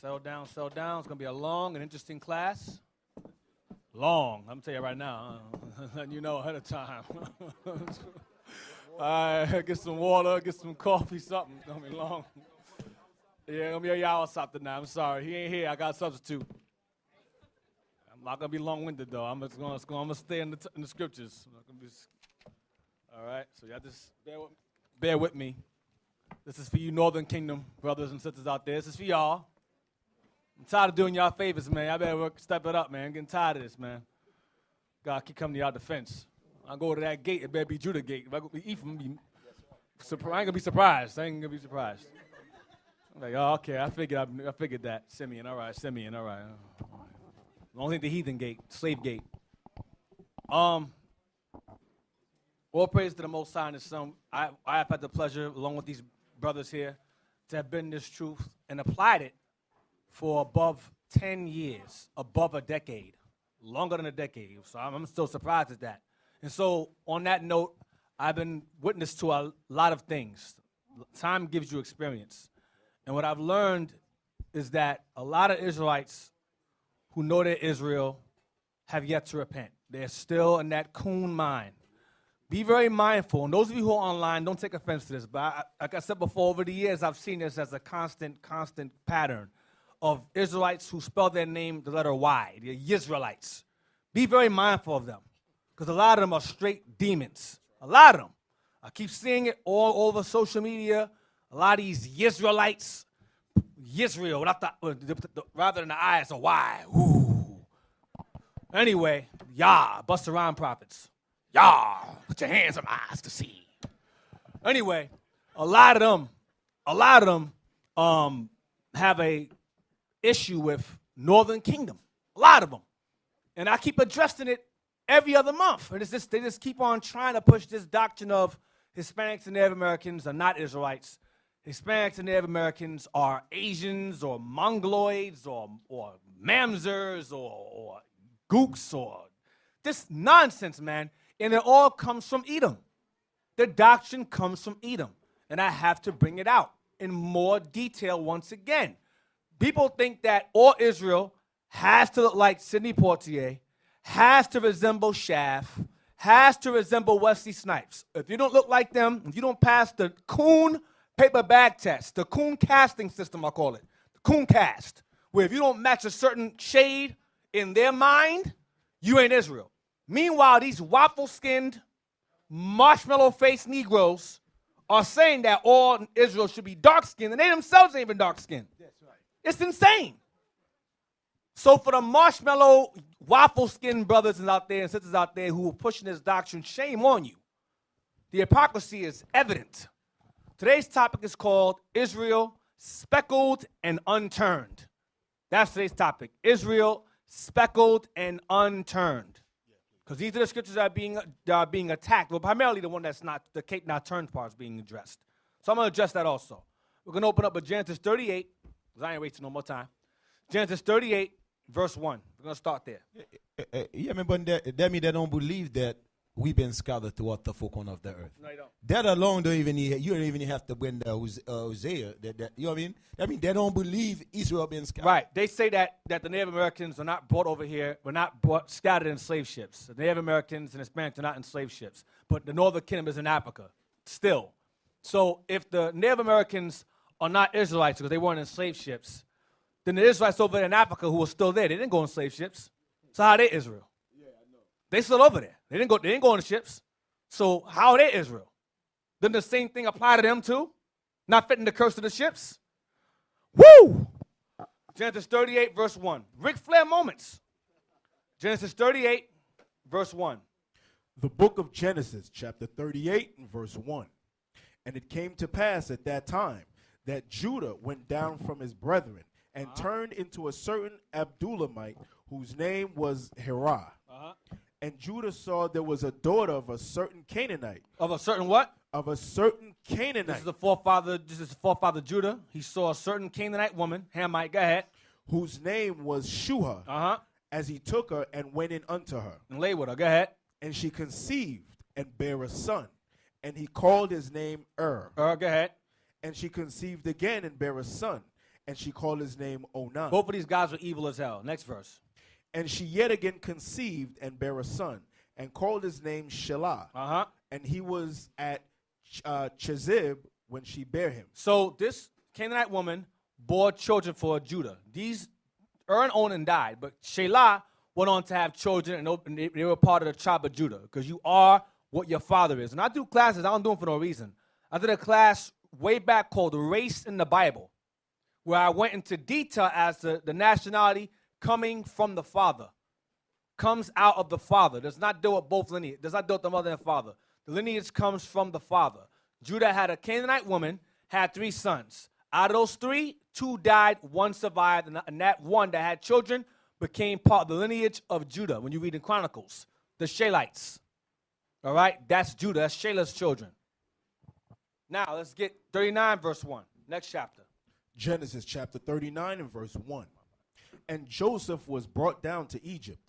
Settle down, settle down. It's going to be a long and interesting class. Long. I'm going to tell you right now. Letting you know ahead of time. All right, get some water, get some coffee, something. It's going to be long. Yeah, it's going to be a hour something now. I'm sorry. He ain't here. I got a substitute. I'm not going to be long-winded, though. I'm going to stay in the scriptures. All right, so y'all just bear with me. This is for you Northern Kingdom brothers and sisters out there. This is for y'all. I'm tired of doing y'all favors, man. Y'all better step it up, man. I'm getting tired of this, man. God keep coming to y'all defense. I go to that gate, it better be Judah gate. If I go to Ephraim, I ain't going to be surprised. I ain't going to be surprised. I'm like, oh, okay, I figured that. Simeon, all right, Simeon, all right. Don't think the heathen gate, slave gate. All praise to the Most High and His Son. I have had the pleasure, along with these brothers here, to have been in this truth and applied it for above 10 years, above a decade, longer than a decade. So I'm still surprised at that. And so on that note, I've been witness to a lot of things. Time gives you experience. And what I've learned is that a lot of Israelites who know they're Israel have yet to repent. They're still in that coon mind. Be very mindful. And those of you who are online, don't take offense to this. But like I said before, over the years, I've seen this as a constant pattern of Israelites who spell their name the letter Y. They're Israelites. Be very mindful of them. Because a lot of them are straight demons. A lot of them. I keep seeing it all over social media. A lot of these Israelites. Yisrael, rather than the I, it's a Y. Ooh. Anyway, Yah, Busta Rhymes prophets. Yah, put your hands on my eyes to see. Anyway, a lot of them have a issue with Northern Kingdom. A lot of them. And I keep addressing it every other month. And they just keep on trying to push this doctrine of Hispanics and Native Americans are not Israelites. Hispanics and Native Americans are Asians or Mongoloids or Mamzers or Gooks or this nonsense, man. And it all comes from Edom. The doctrine comes from Edom. And I have to bring it out in more detail once again. People think that all Israel has to look like Sidney Poitier, has to resemble Shaft, has to resemble Wesley Snipes. If you don't look like them, if you don't pass the Kuhn paper bag test, the Kuhn casting system, I call it, the Kuhn cast, where if you don't match a certain shade in their mind, you ain't Israel. Meanwhile, these waffle-skinned, marshmallow-faced Negroes are saying that all Israel should be dark-skinned, and they themselves ain't even dark-skinned. That's right. It's insane. So for the marshmallow, waffle-skinned brothers out there and sisters out there who are pushing this doctrine, shame on you. The hypocrisy is evident. Today's topic is called Israel, Speckled and Unturned. That's today's topic. Israel, Speckled and Unturned. Because these are the scriptures that are being attacked. Well, primarily the one that's not, the cake not turned part is being addressed. So I'm going to address that also. We're going to open up with Genesis 38, because I ain't wasting no more time. Genesis 38, verse 1. We're going to start there. Yeah, but that means they don't believe that we've been scattered throughout the four corners of the earth. No, you don't. That alone you don't even have to bring the Hosea. You know what I mean? I mean, they don't believe Israel being scattered. Right. They say that the Native Americans are not brought over here, were not scattered in slave ships. The Native Americans and Hispanics are not in slave ships. But the Northern Kingdom is in Africa still. So if the Native Americans are not Israelites because they weren't in slave ships, then the Israelites over there in Africa who are still there, they didn't go in slave ships. So how are they Israel? Yeah, I know. They still over there. They didn't go on the ships. So how are they Israel? Doesn't the same thing apply to them too? Not fitting the curse of the ships? Woo! Genesis 38, verse 1. Ric Flair moments. Genesis 38, verse 1. The book of Genesis, chapter 38, verse 1. And it came to pass at that time that Judah went down from his brethren and turned into a certain Abdullamite whose name was Herah. And Judah saw there was a daughter of a certain Canaanite. Of a certain what? Of a certain Canaanite. This is the forefather Judah. He saw a certain Canaanite woman, Hamite, go ahead. Whose name was Shuha. As he took her and went in unto her. And lay with her, go ahead. And she conceived and bare a son. And he called his name Go ahead. And she conceived again and bare a son. and she called his name Onan. Both of these guys were evil as hell. Next verse. And she yet again conceived and bare a son, and called his name Shelah. Uh-huh. And he was at Chezib when she bare him. So this Canaanite woman bore children for Judah. These and Onan died, but Shelah went on to have children, and they were part of the tribe of Judah, because you are what your father is. And I do classes, I don't do them for no reason. I did a class way back called Race in the Bible, where I went into detail as to the nationality coming from the father. Comes out of the father. Does not deal with both lineage. Does not deal with the mother and father. The lineage comes from the father. Judah had a Canaanite woman, had 3 sons. Out of those 3, 2 died, 1 survived, and that one that had children became part of the lineage of Judah. When you read in Chronicles, the Israelites. All right, that's Judah. That's Shelah's children. Now let's get 39 verse 1. Next chapter. Genesis chapter 39 and verse 1. And Joseph was brought down to Egypt,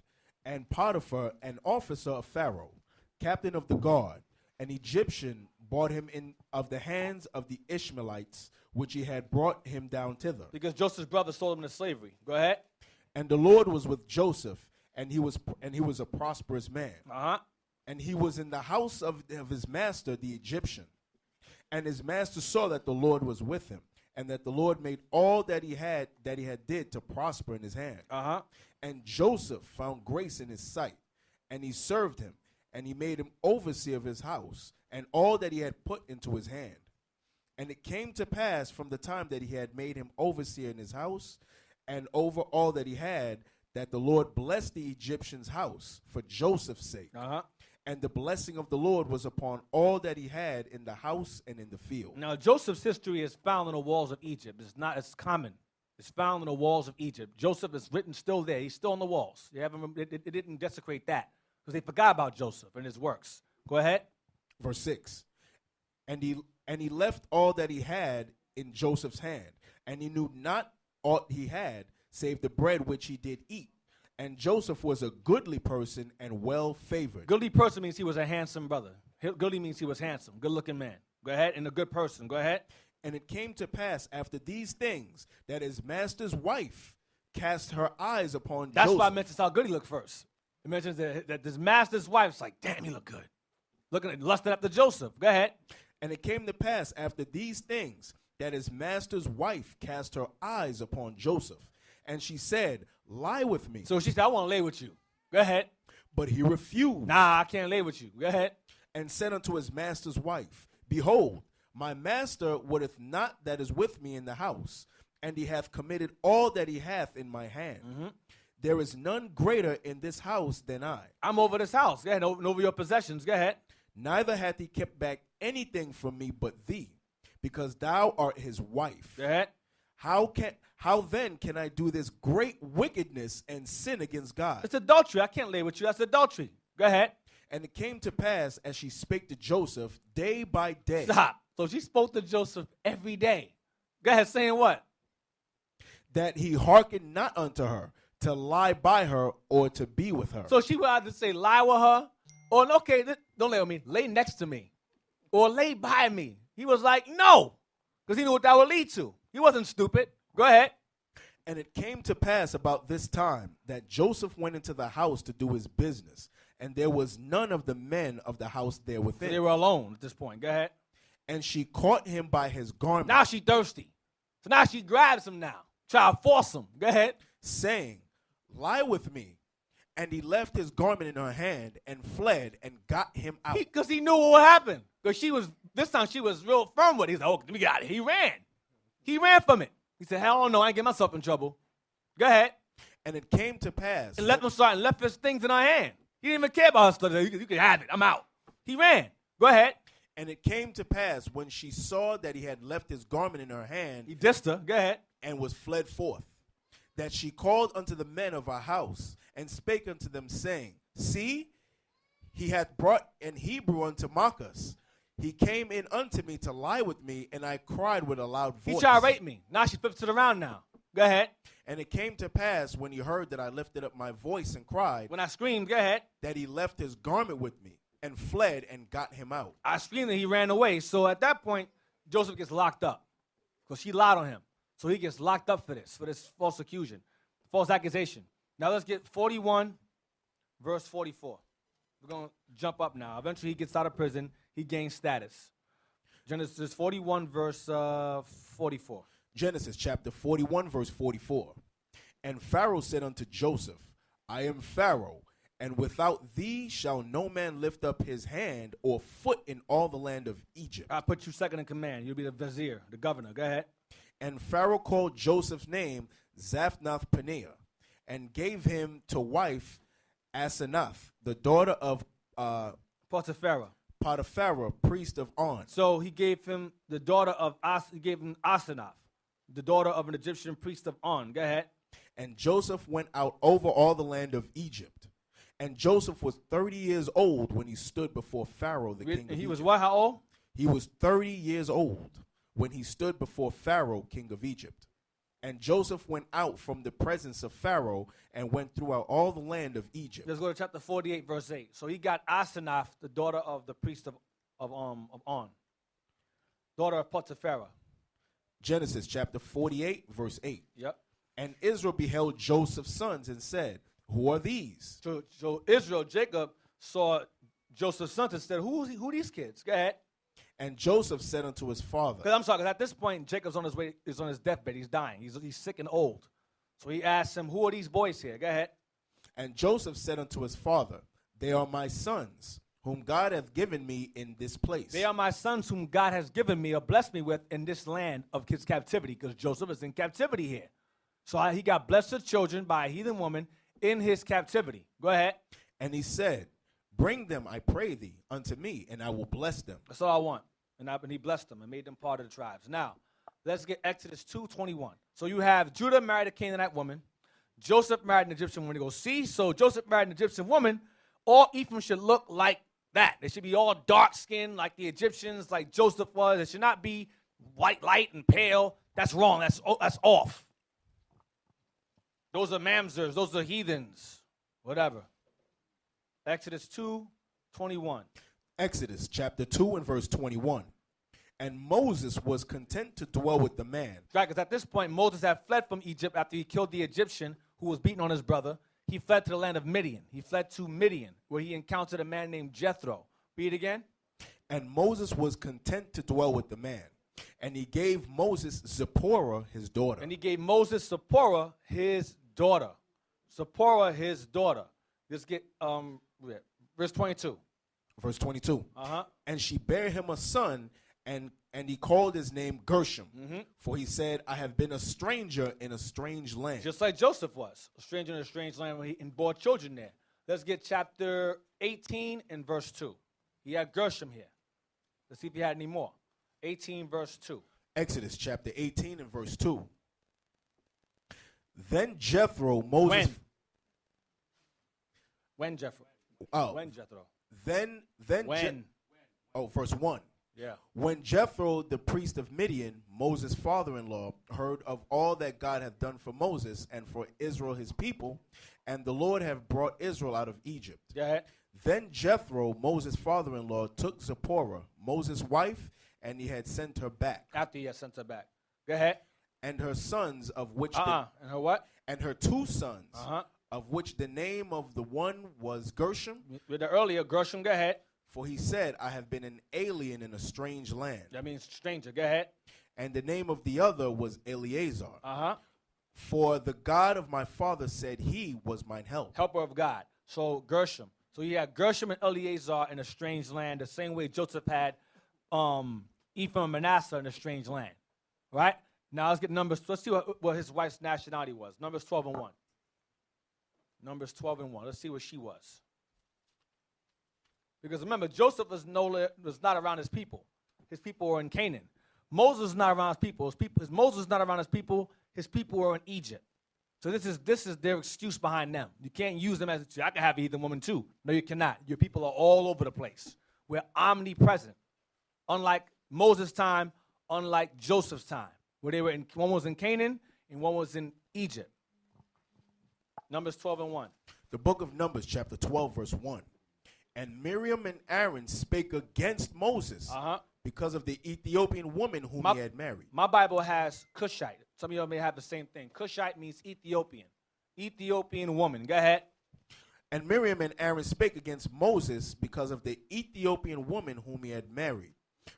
and Potiphar, an officer of Pharaoh, captain of the guard, an Egyptian, bought him in of the hands of the Ishmaelites, which he had brought him down thither. Because Joseph's brother sold him into slavery. Go ahead. And the Lord was with Joseph, and he was a prosperous man. Uh-huh. And he was in the house of his master, the Egyptian. And his master saw that the Lord was with him, and that the Lord made all that he had did to prosper in his hand. Uh-huh. And Joseph found grace in his sight, and he served him, and he made him overseer of his house, and all that he had put into his hand. And it came to pass from the time that he had made him overseer in his house, and over all that he had, that the Lord blessed the Egyptian's house for Joseph's sake. Uh-huh. And the blessing of the Lord was upon all that he had in the house and in the field. Now, Joseph's history is found on the walls of Egypt. It's common. It's found on the walls of Egypt. Joseph is written still there. He's still on the walls. It didn't desecrate that, because they forgot about Joseph and his works. Go ahead. Verse 6. And he left all that he had in Joseph's hand, and he knew not aught he had, save the bread which he did eat. And Joseph was a goodly person and well favored. Goodly person means he was a handsome brother. Goodly means he was handsome, good-looking man. Go ahead. And a good person. Go ahead. And it came to pass after these things that his master's wife cast her eyes upon That's Joseph. why I mentioned how good he looked first. It mentions that his master's wife's like, damn, he look good. Looking at lusting after Joseph. Go ahead. And it came to pass after these things that his master's wife cast her eyes upon Joseph. And she said, lie with me. So she said, I want to lay with you. Go ahead. But he refused. Nah, I can't lay with you. Go ahead. And said unto his master's wife, behold, my master wotteth not that is with me in the house, and he hath committed all that he hath in my hand. Mm-hmm. There is none greater in this house than I. I'm over this house. Go ahead. Over your possessions. Go ahead. Neither hath he kept back anything from me but thee, because thou art his wife. Go ahead. How then can I do this great wickedness and sin against God? It's adultery. I can't lay with you. That's adultery. Go ahead. And it came to pass, as she spake to Joseph day by day. Stop. So she spoke to Joseph every day. Go ahead, saying what? That he hearkened not unto her, to lie by her or to be with her. So she would either say lie with her, or okay, don't lay with me, lay next to me, or lay by me. He was like, no, because he knew what that would lead to. He wasn't stupid. Go ahead. And it came to pass about this time that Joseph went into the house to do his business, and there was none of the men of the house there within. So they were alone at this point. Go ahead. And she caught him by his garment. Now she thirsty. So now she grabs him now. Try to force him. Go ahead. Saying, lie with me. And he left his garment in her hand and fled and got him out. Because he knew what would happen. Because this time she was real firm with it. He's like, oh, let me get out of here. He ran. He ran from it. He said, hell no, I ain't get myself in trouble. Go ahead. And it came to pass. And left him start and left his things in her hand. He didn't even care about her stuff. You can have it. I'm out. He ran. Go ahead. And it came to pass when she saw that he had left his garment in her hand. He dissed her. Go ahead. And was fled forth, that she called unto the men of her house, and spake unto them, saying, see, he hath brought an Hebrew unto mock us. He came in unto me to lie with me, and I cried with a loud voice. He tried to rape me. Now she flips it around now. Go ahead. And it came to pass, when he heard that I lifted up my voice and cried, When I screamed, go ahead. that he left his garment with me, and fled and got him out. I screamed and he ran away. So at that point, Joseph gets locked up because she lied on him. So he gets locked up for this false accusation, false accusation. Now let's get 41, verse 44. We're going to jump up now. Eventually he gets out of prison. He gains status. Genesis 41, verse 44. Genesis chapter 41, verse 44. And Pharaoh said unto Joseph, I am Pharaoh, and without thee shall no man lift up his hand or foot in all the land of Egypt. I put you second in command. You'll be the vizier, the governor. Go ahead. And Pharaoh called Joseph's name Zaphnath-Paneah, and gave him to wife Asenath, the daughter of Potiphar. Potiphar, priest of On. So he gave him the daughter of he gave him Asenath, the daughter of an Egyptian priest of On. Go ahead. And Joseph went out over all the land of Egypt. And Joseph was 30 years old when he stood before Pharaoh, the king of Egypt. He was what? How old? He was 30 years old when he stood before Pharaoh, king of Egypt. And Joseph went out from the presence of Pharaoh and went throughout all the land of Egypt. Let's go to chapter 48, verse 8. So he got Asenath, the daughter of the priest of On, daughter of Potiphar. Genesis chapter 48, verse 8. Yep. And Israel beheld Joseph's sons and said, who are these? So Israel, Jacob, saw Joseph's sons and said, who are these kids? Go ahead. And Joseph said unto his father. Because I'm sorry, because at this point, Jacob's on his way, is on his deathbed. He's dying. He's sick and old. So he asked him, who are these boys here? Go ahead. And Joseph said unto his father, they are my sons, whom God hath given me in this place. They are my sons whom God has given me or blessed me with in this land of his captivity, because Joseph is in captivity here. So he got blessed with children by a heathen woman in his captivity. Go ahead. And he said, bring them, I pray thee, unto me, and I will bless them. That's all I want. And he blessed them and made them part of the tribes. Now, let's get Exodus 2:21. So you have Judah married a Canaanite woman. Joseph married an Egyptian woman. They go, see? So Joseph married an Egyptian woman. All Ephraim should look like that. They should be all dark-skinned like the Egyptians, like Joseph was. It should not be white, light, and pale. That's wrong. That's off. Those are mamzers. Those are heathens. Whatever. Exodus 2:21. Exodus chapter 2 and verse 21. And Moses was content to dwell with the man. Right, because at this point, Moses had fled from Egypt after he killed the Egyptian who was beating on his brother. He fled to the land of Midian. He fled to Midian, where he encountered a man named Jethro. Read again. And Moses was content to dwell with the man. And he gave Moses Zipporah, his daughter. And he gave Moses Zipporah, his daughter. Zipporah, his daughter. Let's get verse 22. Verse 22. Uh-huh. And she bare him a son, and he called his name Gershom. Mm-hmm. For he said, I have been a stranger in a strange land. Just like Joseph was, a stranger in a strange land, and bore children there. Let's get chapter 18 and verse 2. He had Gershom here. Let's see if he had any more. 18 verse 2. Exodus chapter 18 and verse 2. Then Jethro, Moses. When Jethro? Oh. When Jethro? Then when? Verse 1. Yeah. When Jethro, the priest of Midian, Moses' father-in-law, heard of all that God hath done for Moses and for Israel his people, and the Lord have brought Israel out of Egypt. Go ahead. Then Jethro, Moses' father-in-law, took Zipporah, Moses' wife, and he had sent her back. After he had sent her back. Go ahead. And her sons, of which and her what? And her two sons, of which the name of the one was Gershom. With the earlier, Gershom, go ahead. For he said, I have been an alien in a strange land. That means stranger. Go ahead. And the name of the other was Eleazar. For the God of my father said he was mine help. Helper of God. So Gershom. So you had Gershom and Eleazar in a strange land, the same way Joseph had Ephraim and Manasseh in a strange land. Right? Now let's get Numbers. Let's see what his wife's nationality was. Numbers 12 and 1. Numbers 12 and 1. Let's see what she was. Because remember, Joseph was not around his people. His people were in Canaan. Moses is not around his people. Moses is not around his people. His people were in Egypt. So this is their excuse behind them. You can't use them as I can have a heathen woman too. No, you cannot. Your people are all over the place. We're omnipresent. Unlike Moses' time, unlike Joseph's time, where they were one was in Canaan and one was in Egypt. Numbers 12 and 1. The book of Numbers, chapter 12, verse 1. And Miriam and Aaron spake against Moses because of the Ethiopian woman whom he had married. My Bible has Cushite. Some of y'all may have the same thing. Cushite means Ethiopian. Ethiopian woman. Go ahead. And Miriam and Aaron spake against Moses because of the Ethiopian woman whom he had married.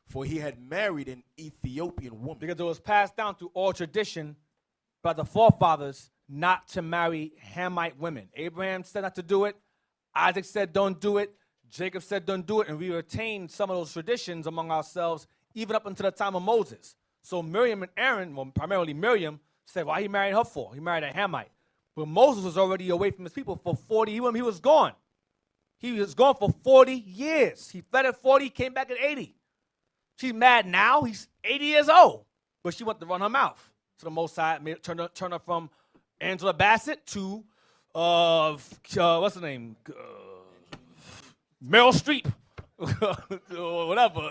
For he had married an Ethiopian woman. Because it was passed down through all tradition by the forefathers not to marry Hamite women. Abraham said not to do it. Isaac said don't do it. Jacob said don't do it. And we retained some of those traditions among ourselves even up until the time of Moses. So Miriam and Aaron, well, primarily Miriam, said, why he married her for? He married a Hamite. But Moses was already away from his people for 40 years. He was gone. He was gone for 40 years. He fled at 40, came back at 80. She's mad now. He's 80 years old. But she wanted to run her mouth. So the Most High turned her from Angela Bassett to, what's her name? Meryl Streep. Or whatever.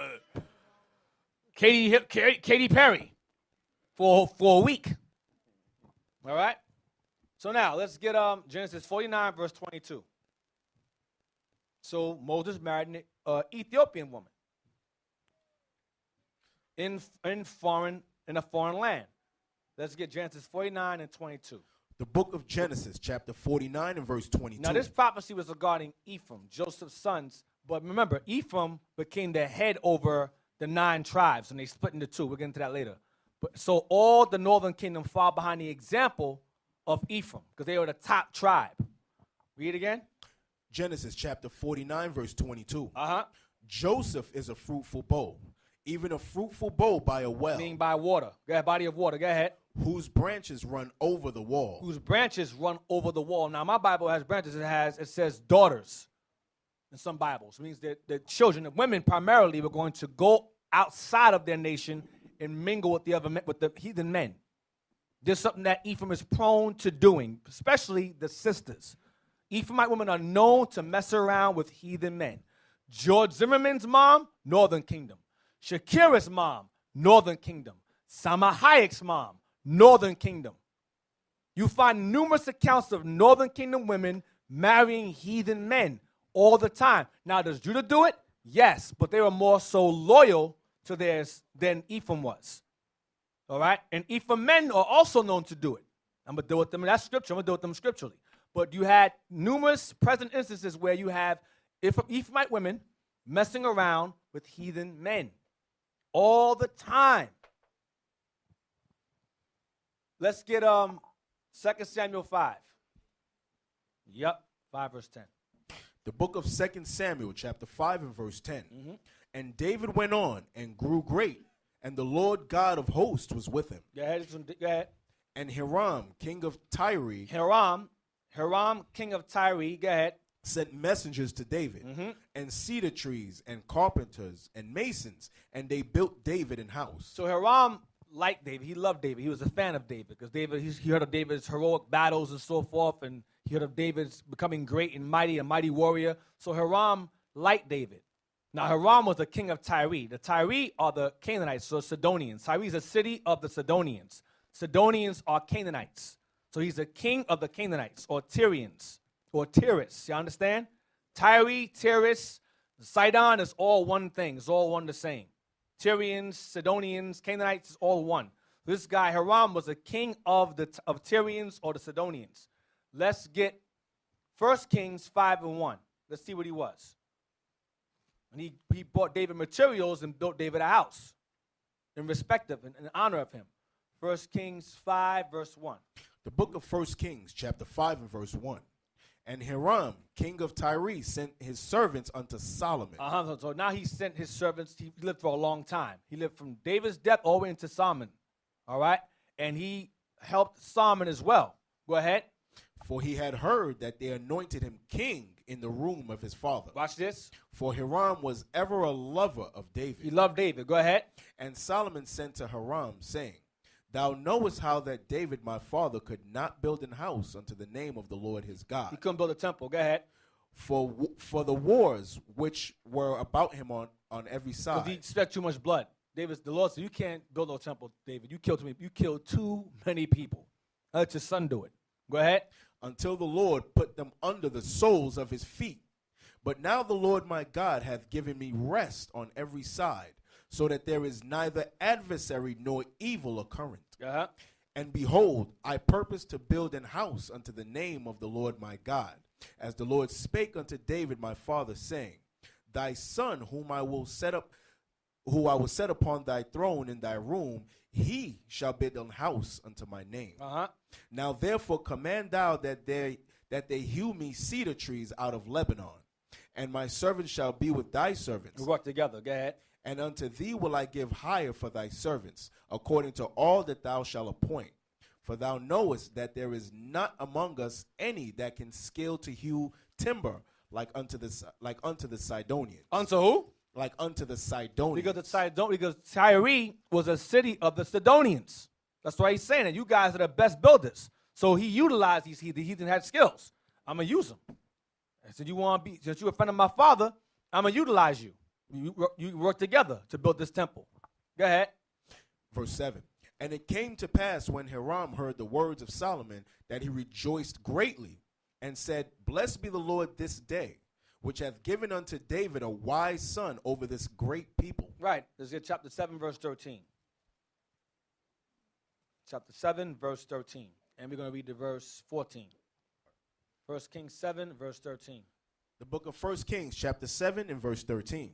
Katy Perry. For a week. All right? So now, let's get Genesis 49, verse 22. So Moses married an Ethiopian woman in a foreign land. Let's get Genesis 49 and 22. The book of Genesis, chapter 49 and verse 22. Now, this prophecy was regarding Ephraim, Joseph's sons. But remember, Ephraim became the head over the 9 tribes, and they split into 2. We'll get into that later. So all the northern kingdom followed behind the example of Ephraim, because they were the top tribe. Read again. Genesis chapter 49, verse 22. Uh-huh. Joseph is a fruitful bow, even a fruitful bow by a well. Meaning by water. Go ahead, body of water. Go ahead. Whose branches run over the wall. Whose branches run over the wall. Now, my Bible has branches. It says daughters in some Bibles. It means that the children, the women primarily, were going to go outside of their nation and mingle with the heathen men. This is something that Ephraim is prone to doing, especially the sisters. Ephraimite women are known to mess around with heathen men. George Zimmerman's mom, Northern Kingdom. Shakira's mom, Northern Kingdom. Salma Hayek's mom, Northern Kingdom. You find numerous accounts of Northern Kingdom women marrying heathen men all the time. Now, does Judah do it? Yes, but they were more so loyal to theirs than Ephraim was. All right? And Ephraim men are also known to do it. I'm going to deal with them in that scripture. I'm going to deal with them scripturally. But you had numerous present instances where you have Ephraimite women messing around with heathen men all the time. Let's get 2 Samuel 5. Yep, 5 verse 10. The book of 2 Samuel, chapter 5 and verse 10. Mm-hmm. And David went on and grew great, and the Lord God of hosts was with him. Go ahead. And Hiram, king of Tyre, Hiram, king of Tyre, go ahead. Sent messengers to David, and cedar trees, and carpenters, and masons, and they built David an house. So Hiram liked David. He loved David. He was a fan of David because he heard of David's heroic battles and so forth, and he heard of David's becoming great and mighty, a mighty warrior. So Hiram liked David. Now, Hiram was the king of Tyre. The Tyre are the Canaanites, so Sidonians. Tyre is a city of the Sidonians. Sidonians are Canaanites. So he's the king of the Canaanites, or Tyrians, or Tyrus. You understand? Tyre, Tyrus, Sidon is all one thing. It's all one the same. Tyrians, Sidonians, Canaanites is all one. This guy, Hiram, was a king of Tyrians or the Sidonians. Let's get 1 Kings 5 and 1. Let's see what he was. And he bought David materials and built David a house in respect of, in honor of him. 1 Kings 5, verse 1. The book of 1 Kings, chapter 5 and verse 1. And Hiram, king of Tyre, sent his servants unto Solomon. So now he sent his servants. He lived for a long time. He lived from David's death all the way into Solomon. All right? And he helped Solomon as well. Go ahead. For he had heard that they anointed him king in the room of his father. Watch this. For Hiram was ever a lover of David. He loved David. Go ahead. And Solomon sent to Hiram, saying, Thou knowest how that David my father could not build an house unto the name of the Lord his God. He couldn't build a temple. Go ahead. For the wars which were about him on every side. Because he spent too much blood. The Lord said, you can't build no temple, David. You killed too many people. Let your son do it. Go ahead. Until the Lord put them under the soles of his feet. But now the Lord my God hath given me rest on every side, so that there is neither adversary nor evil occurrent. Uh-huh. And behold, I purpose to build an house unto the name of the Lord my God, as the Lord spake unto David my father, saying, Thy son, who I will set upon thy throne in thy room, he shall build an house unto my name. Now therefore command thou that they hew me cedar trees out of Lebanon, and my servants shall be with thy servants. We work together. Go ahead. And unto thee will I give hire for thy servants, according to all that thou shalt appoint. For thou knowest that there is not among us any that can skill to hew timber like unto the Sidonians. Unto who? Like unto the Sidonians. Because Tyre was a city of the Sidonians. That's why he's saying that you guys are the best builders. So he utilized these heathen. The heathen had skills. I'm gonna use them. And since you're a friend of my father, I'm gonna utilize you. You work together to build this temple. Go ahead. Verse 7. And it came to pass when Hiram heard the words of Solomon that he rejoiced greatly and said, Blessed be the Lord this day, which hath given unto David a wise son over this great people. Right. Let's get chapter 7, verse 13. Chapter 7, verse 13. And we're going to read to verse 14. 1 Kings 7, verse 13. The book of 1 Kings, chapter 7, and verse 13.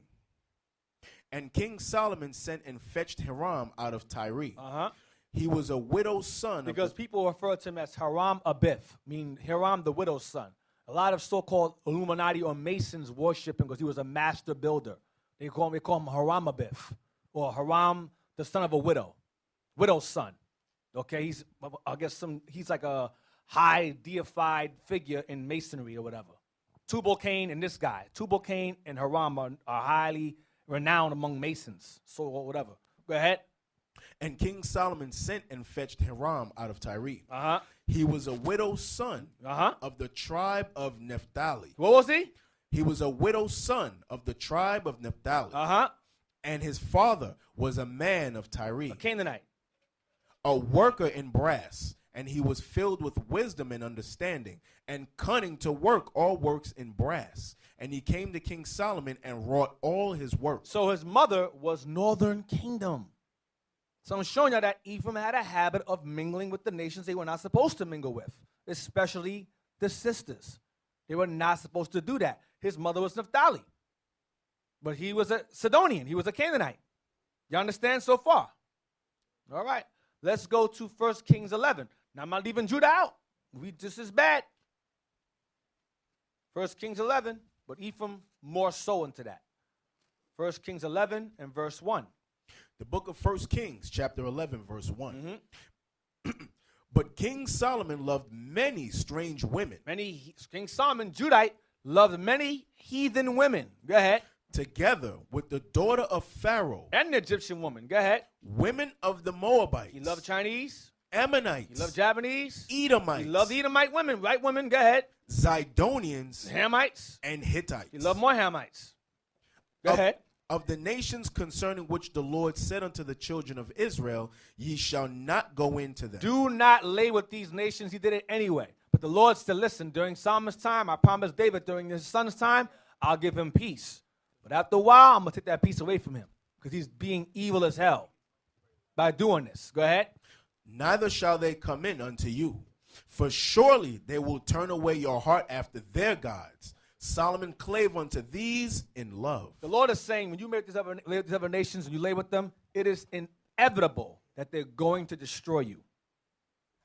And King Solomon sent and fetched Hiram out of Tyre. He was a widow's son. Because people refer to him as Hiram Abith, meaning Hiram the widow's son. A lot of so-called Illuminati or Masons worship him because he was a master builder. They call him Hiram Abith, or Hiram the son of a widow's son. Okay, he's like a high deified figure in Masonry or whatever. Tubal-Cain and this guy. Tubal-Cain and Hiram are highly renowned among Masons, so whatever. Go ahead. And King Solomon sent and fetched Hiram out of Tyre. He was a widow's son of the tribe of Naphtali. What was he? He was a widow's son of the tribe of Naphtali. And his father was a man of Tyre. A Canaanite. A worker in brass. And he was filled with wisdom and understanding, and cunning to work all works in brass. And he came to King Solomon and wrought all his works. So his mother was Northern Kingdom. So I'm showing you that Ephraim had a habit of mingling with the nations they were not supposed to mingle with, especially the sisters. They were not supposed to do that. His mother was Naphtali, but he was a Sidonian. He was a Canaanite. You understand so far? All right. Let's go to 1 Kings 11. Now, I'm not leaving Judah out. We just as bad. 1 Kings 11, but Ephraim more so into that. 1 Kings 11 and verse 1. The book of 1 Kings, chapter 11, verse 1. But King Solomon loved many strange women. King Solomon, Judite, loved many heathen women. Go ahead. Together with the daughter of Pharaoh. And the Egyptian woman. Go ahead. Women of the Moabites. He loved Chinese. Ammonites. He loved Japanese. Edomites. He loved Edomite women. White women. Go ahead. Zidonians. Hamites. And Hittites. He loved more Hamites. Go ahead. Of the nations concerning which the Lord said unto the children of Israel, ye shall not go into them. Do not lay with these nations. He did it anyway. But the Lord said, listen, during Solomon's time, I promised David during his son's time, I'll give him peace. But after a while, I'm going to take that peace away from him because he's being evil as hell by doing this. Go ahead. Neither shall they come in unto you, for surely they will turn away your heart after their gods. Solomon clave unto these in love. The Lord is saying, when you make these other nations and you lay with them, it is inevitable that they're going to destroy you.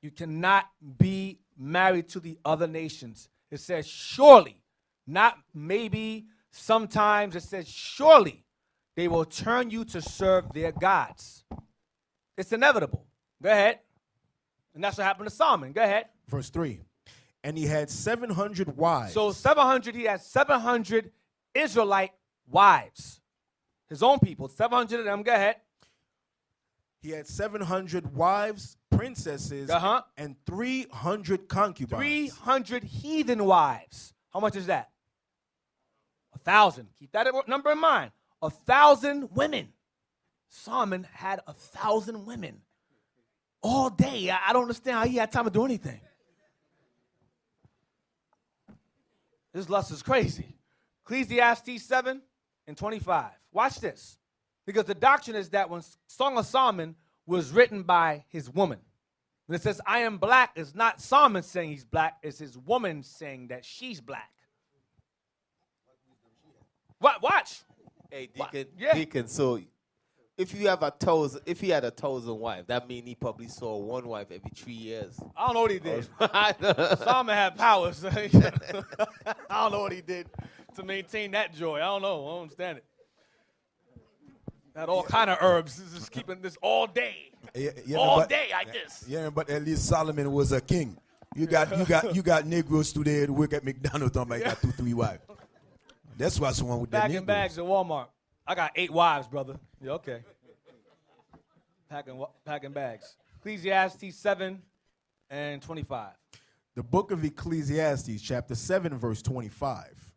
You cannot be married to the other nations. It says surely, not maybe, sometimes. It says surely they will turn you to serve their gods. It's inevitable. Go ahead. And that's what happened to Solomon. Go ahead. Verse 3. And he had 700 wives. So 700, he had 700 Israelite wives. His own people, 700 of them. Go ahead. He had 700 wives, princesses, and 300 concubines. 300 heathen wives. How much is that? 1,000. Keep that number in mind. 1,000 women. Solomon had 1,000 women all day. I don't understand how he had time to do anything. This lust is crazy. Ecclesiastes 7 and 25. Watch this. Because the doctrine is that when Song of Solomon was written by his woman, When it says I am black, it's not Solomon saying he's black. It's his woman saying that she's black. What? Watch. Hey, Deacon, Yeah. Deacon, so if you had a 1,000 wives, that means he probably saw one wife every 3 years. I don't know what he did. Solomon had powers. I don't know what he did to maintain that joy. I don't know. I don't understand it. Had all kind of herbs. Just keeping this all day. All day like this. Yeah, but at least Solomon was a king. You got Negroes today that work at McDonald's and might got 2-3 wives. That's what's wrong with that. Packing bags at Walmart. I got 8 wives, brother. Yeah, okay. Packing bags. Ecclesiastes 7 and 25. The book of Ecclesiastes, chapter 7, verse 25.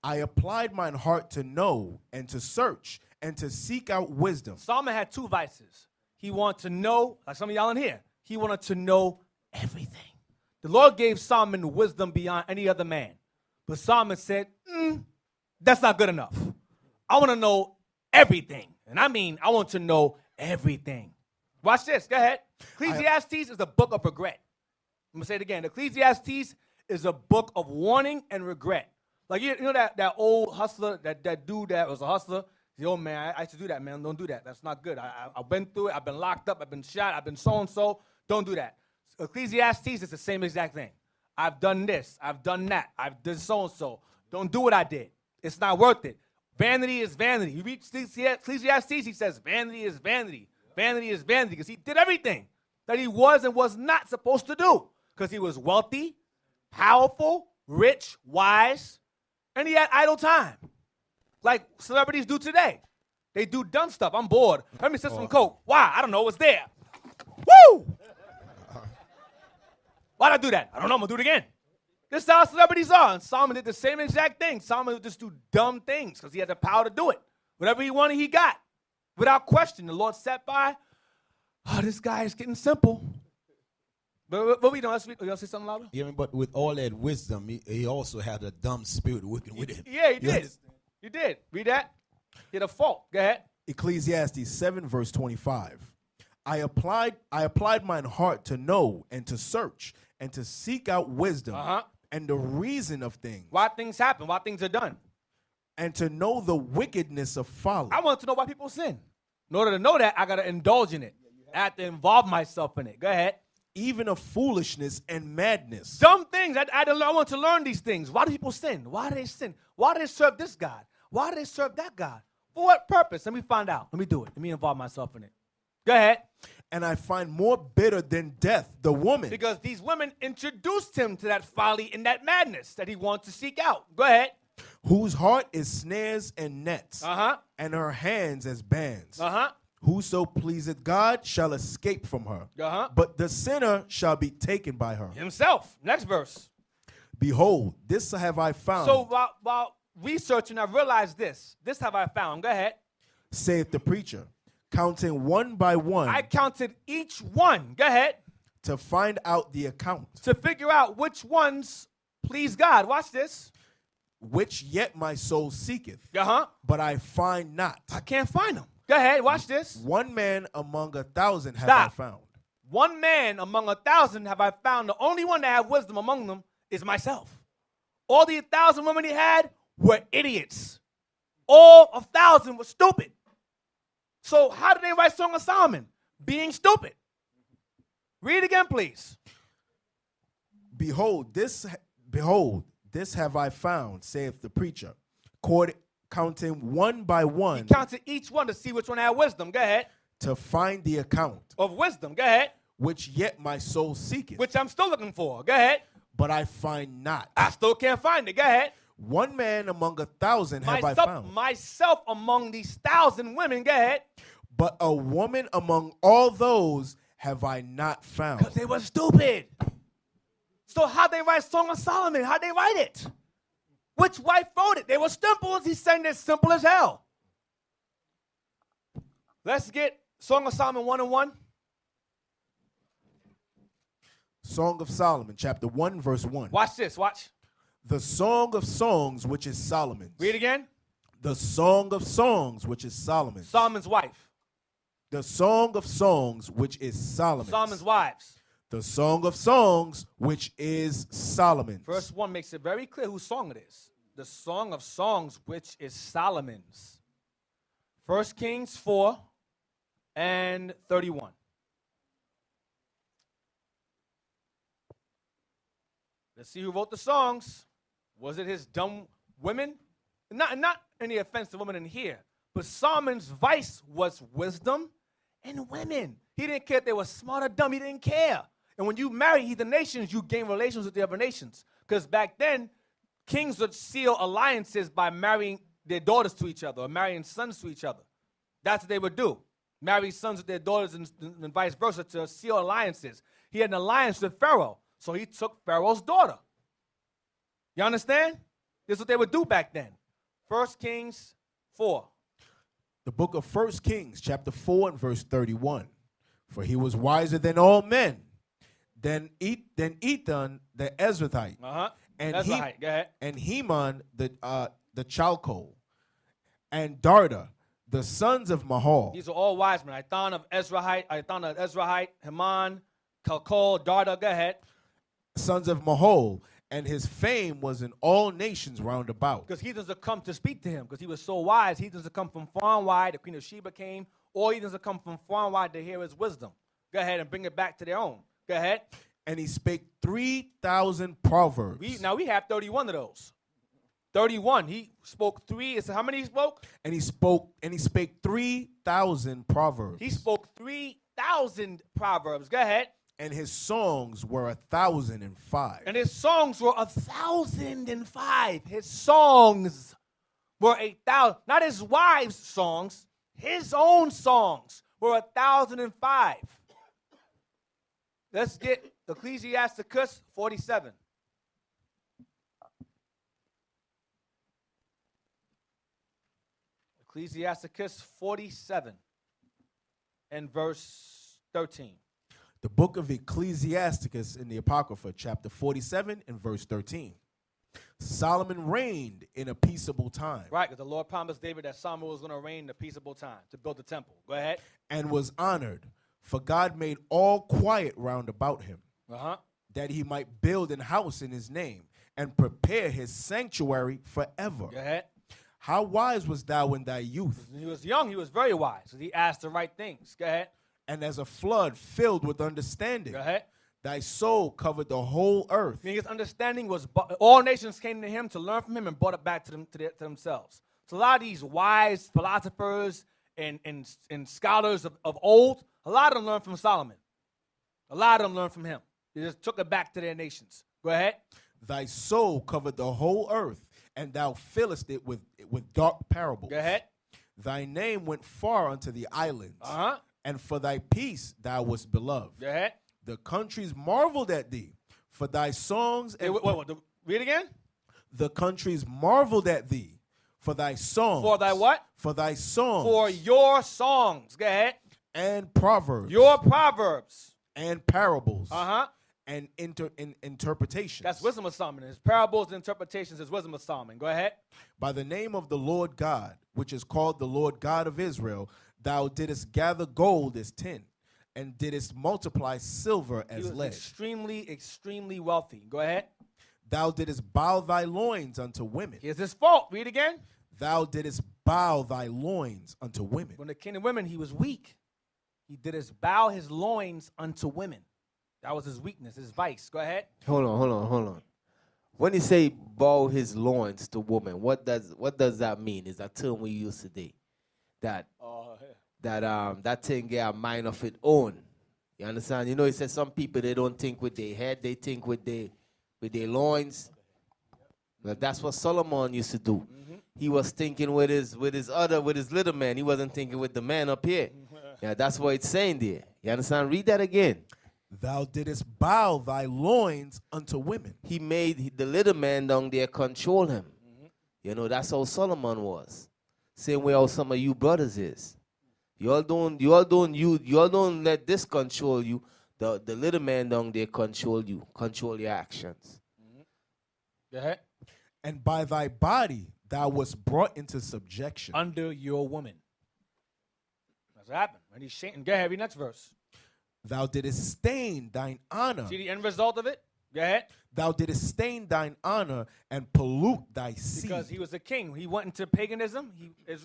I applied mine heart to know and to search and to seek out wisdom. Solomon had 2 vices. He wanted to know, like some of y'all in here, he wanted to know everything. The Lord gave Solomon wisdom beyond any other man. But Solomon said, that's not good enough. I want to know everything. And I mean, I want to know everything. Watch this. Go ahead. Ecclesiastes is a book of regret. I'm going to say it again. Ecclesiastes is a book of warning and regret. Like, you know that old hustler, that dude that was a hustler? The old man, I used to do that, man. Don't do that. That's not good. I've been through it. I've been locked up. I've been shot. I've been so-and-so. Don't do that. Ecclesiastes is the same exact thing. I've done this. I've done that. I've done so-and-so. Don't do what I did. It's not worth it. Vanity is vanity. You read Ecclesiastes, he says vanity is vanity. Vanity is vanity because he did everything that he was and was not supposed to do because he was wealthy, powerful, rich, wise, and he had idle time. Like celebrities do today. They do dumb stuff. I'm bored. Let me sip some Coke. Why? I don't know what's there. Woo! Why'd I do that? I don't know. I'm going to do it again. This is how celebrities are. And Solomon did the same exact thing. Solomon would just do dumb things because he had the power to do it. Whatever he wanted, he got. Without question, the Lord sat by. Oh, this guy is getting simple. But we don't. You want to say something louder? Yeah, but with all that wisdom, he also had a dumb spirit working with him. Yeah, he did. He did. Read that. He had a fault. Go ahead. Ecclesiastes 7, verse 25. I applied mine heart to know and to search and to seek out wisdom and the reason of things. Why things happen, why things are done. And to know the wickedness of folly. I want to know why people sin. In order to know that, I got to indulge in it. I have to involve myself in it. Go ahead. Even of foolishness and madness. Dumb things. I want to learn these things. Why do people sin? Why do they sin? Why do they serve this God? Why do they serve that God? For what purpose? Let me find out. Let me do it. Let me involve myself in it. Go ahead. And I find more bitter than death the woman. Because these women introduced him to that folly and that madness that he wants to seek out. Go ahead. Whose heart is snares and nets, and her hands as bands. Whoso pleaseth God shall escape from her, but the sinner shall be taken by her. Himself. Next verse. Behold, this have I found. So while researching, I realized this. This have I found. Go ahead. Saith the preacher, counting one by one. I counted each one. Go ahead. To find out the account. To figure out which ones please God. Watch this. Which yet my soul seeketh. But I find not. I can't find them. Go ahead. Watch this. One man among 1,000 have I found. One man among 1,000 have I found. The only one that have wisdom among them is myself. All the 1,000 women he had were idiots. All 1,000 were stupid. So how did they write Song of Solomon? Being stupid. Read it again, please. Behold, this have I found, saith the preacher, counting one by one. He counted each one to see which one had wisdom. Go ahead. To find the account. Of wisdom. Go ahead. Which yet my soul seeketh. Which I'm still looking for. Go ahead. But I find not. I still can't find it. Go ahead. One man among 1,000 have I found. Myself among these 1,000 women. Go ahead. But a woman among all those have I not found. Because they were stupid. So how'd they write Song of Solomon? How'd they write it? Which wife wrote it? They were simple. He's saying they're simple as hell. Let's get Song of Solomon 1 and 1. Song of Solomon, chapter 1, verse 1. Watch this. Watch. The Song of Songs, which is Solomon's. Read again. The Song of Songs, which is Solomon's. Solomon's wife. The Song of Songs, which is Solomon's. Solomon's wives. The Song of Songs, which is Solomon's. Verse 1 makes it very clear whose song it is. The Song of Songs, which is Solomon's. 1 Kings 4 and 31. Let's see who wrote the songs. Was it his dumb women? Not any offense to women in here, but Solomon's vice was wisdom and women. He didn't care if they were smart or dumb. He didn't care. And when you marry heathen nations, you gain relations with the other nations. Because back then, kings would seal alliances by marrying their daughters to each other or marrying sons to each other. That's what they would do. Marry sons with their daughters and vice versa to seal alliances. He had an alliance with Pharaoh, so he took Pharaoh's daughter. You understand? This is what they would do back then. 1 Kings 4. The book of 1 Kings, chapter 4 and verse 31. For he was wiser than all men, than Ethan the Ezrathite, and Ezrathite, go ahead. and Heman the Chalco, and Darda, the sons of Mahal. These are all wise men. Ethan of Ezrathite, Heman, Chalcol, Darda, go ahead. Sons of Mahal, and his fame was in all nations round about. Because heathens would come to speak to him, because he was so wise. Heathens would come from far and wide. The Queen of Sheba came. All heathens would come from far and wide to hear his wisdom. Go ahead and bring it back to their own. Go ahead. And he spake 3,000 proverbs. Now we have 31 of those. 31. He spoke 3. How many he spoke? And he spake 3,000 proverbs. He spoke 3,000 proverbs. Go ahead. And his songs were 1,005. And his songs were 1,005. His songs were 8,000. Not his wives' songs. His own songs were 1,005. Let's get Ecclesiasticus 47. Ecclesiasticus 47 and verse 13. The book of Ecclesiasticus in the Apocrypha, chapter 47 and verse 13. Solomon reigned in a peaceable time. Right, because the Lord promised David that Solomon was going to reign in a peaceable time to build the temple. Go ahead. And was honored, for God made all quiet round about him, that he might build an house in his name and prepare his sanctuary forever. Go ahead. How wise was thou in thy youth? When he was young, he was very wise. He asked the right things. Go ahead. And as a flood filled with understanding. Go ahead. Thy soul covered the whole earth. I mean, his understanding was all nations came to him to learn from him and brought it back to themselves. So a lot of these wise philosophers and scholars of old, a lot of them learned from Solomon. A lot of them learned from him. They just took it back to their nations. Go ahead. Thy soul covered the whole earth, and thou fillest it with dark parables. Go ahead. Thy name went far unto the islands, and for thy peace thou wast beloved. Go ahead. The countries marveled at thee for thy songs. And wait, read again. The countries marveled at thee for thy songs. For thy what? For thy songs. For your songs. Go ahead. And proverbs. Your proverbs. And parables. And interpretations. That's wisdom of Solomon. His parables and interpretations is wisdom of Solomon. Go ahead. By the name of the Lord God, which is called the Lord God of Israel, thou didst gather gold as tin, and didst multiply silver as lead. Extremely, extremely wealthy. Go ahead. Thou didst bow thy loins unto women. Here's his fault. Read again. Thou didst bow thy loins unto women. When it came to women, he was weak. He didst bow his loins unto women. That was his weakness, his vice. Go ahead. Hold on. When you say bow his loins to woman, what does that mean? Is that term we use today? That thing get a mind of its own. You understand? You know, he said some people, they don't think with their head, they think with their loins. That's what Solomon used to do. He was thinking with his little man. He wasn't thinking with the man up here. Yeah, that's what it's saying there. You understand? Read that again. Thou didst bow thy loins unto women. He made the little man down there control him. You know, that's how Solomon was. Same way how some of you brothers is. You all don't let this control you. The little man down there control you, control your actions. Go ahead. And by thy body thou wast brought into subjection. Under your woman. That's what happened. And he's shaking. Go ahead, read next verse. Thou didst stain thine honor. See the end result of it? Go ahead. Thou didst stain thine honor and pollute thy seed. Because he was a king. He went into paganism.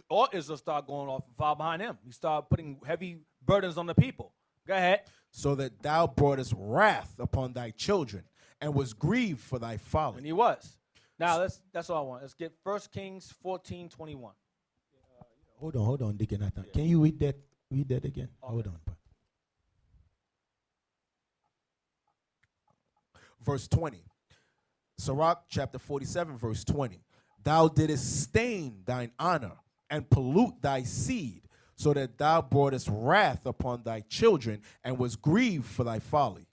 All Israel started going off and followed behind him. He started putting heavy burdens on the people. Go ahead. So that thou broughtest wrath upon thy children, and was grieved for thy folly. And he was. Now, that's all I want. Let's get 1 Kings 14:21. Hold on, Deacon Nathan. Can you read that again? Okay. Hold on. Verse 20. Sirach chapter 47, verse 20. Thou didst stain thine honor and pollute thy seed, so that thou broughtest wrath upon thy children, and was grieved for thy folly.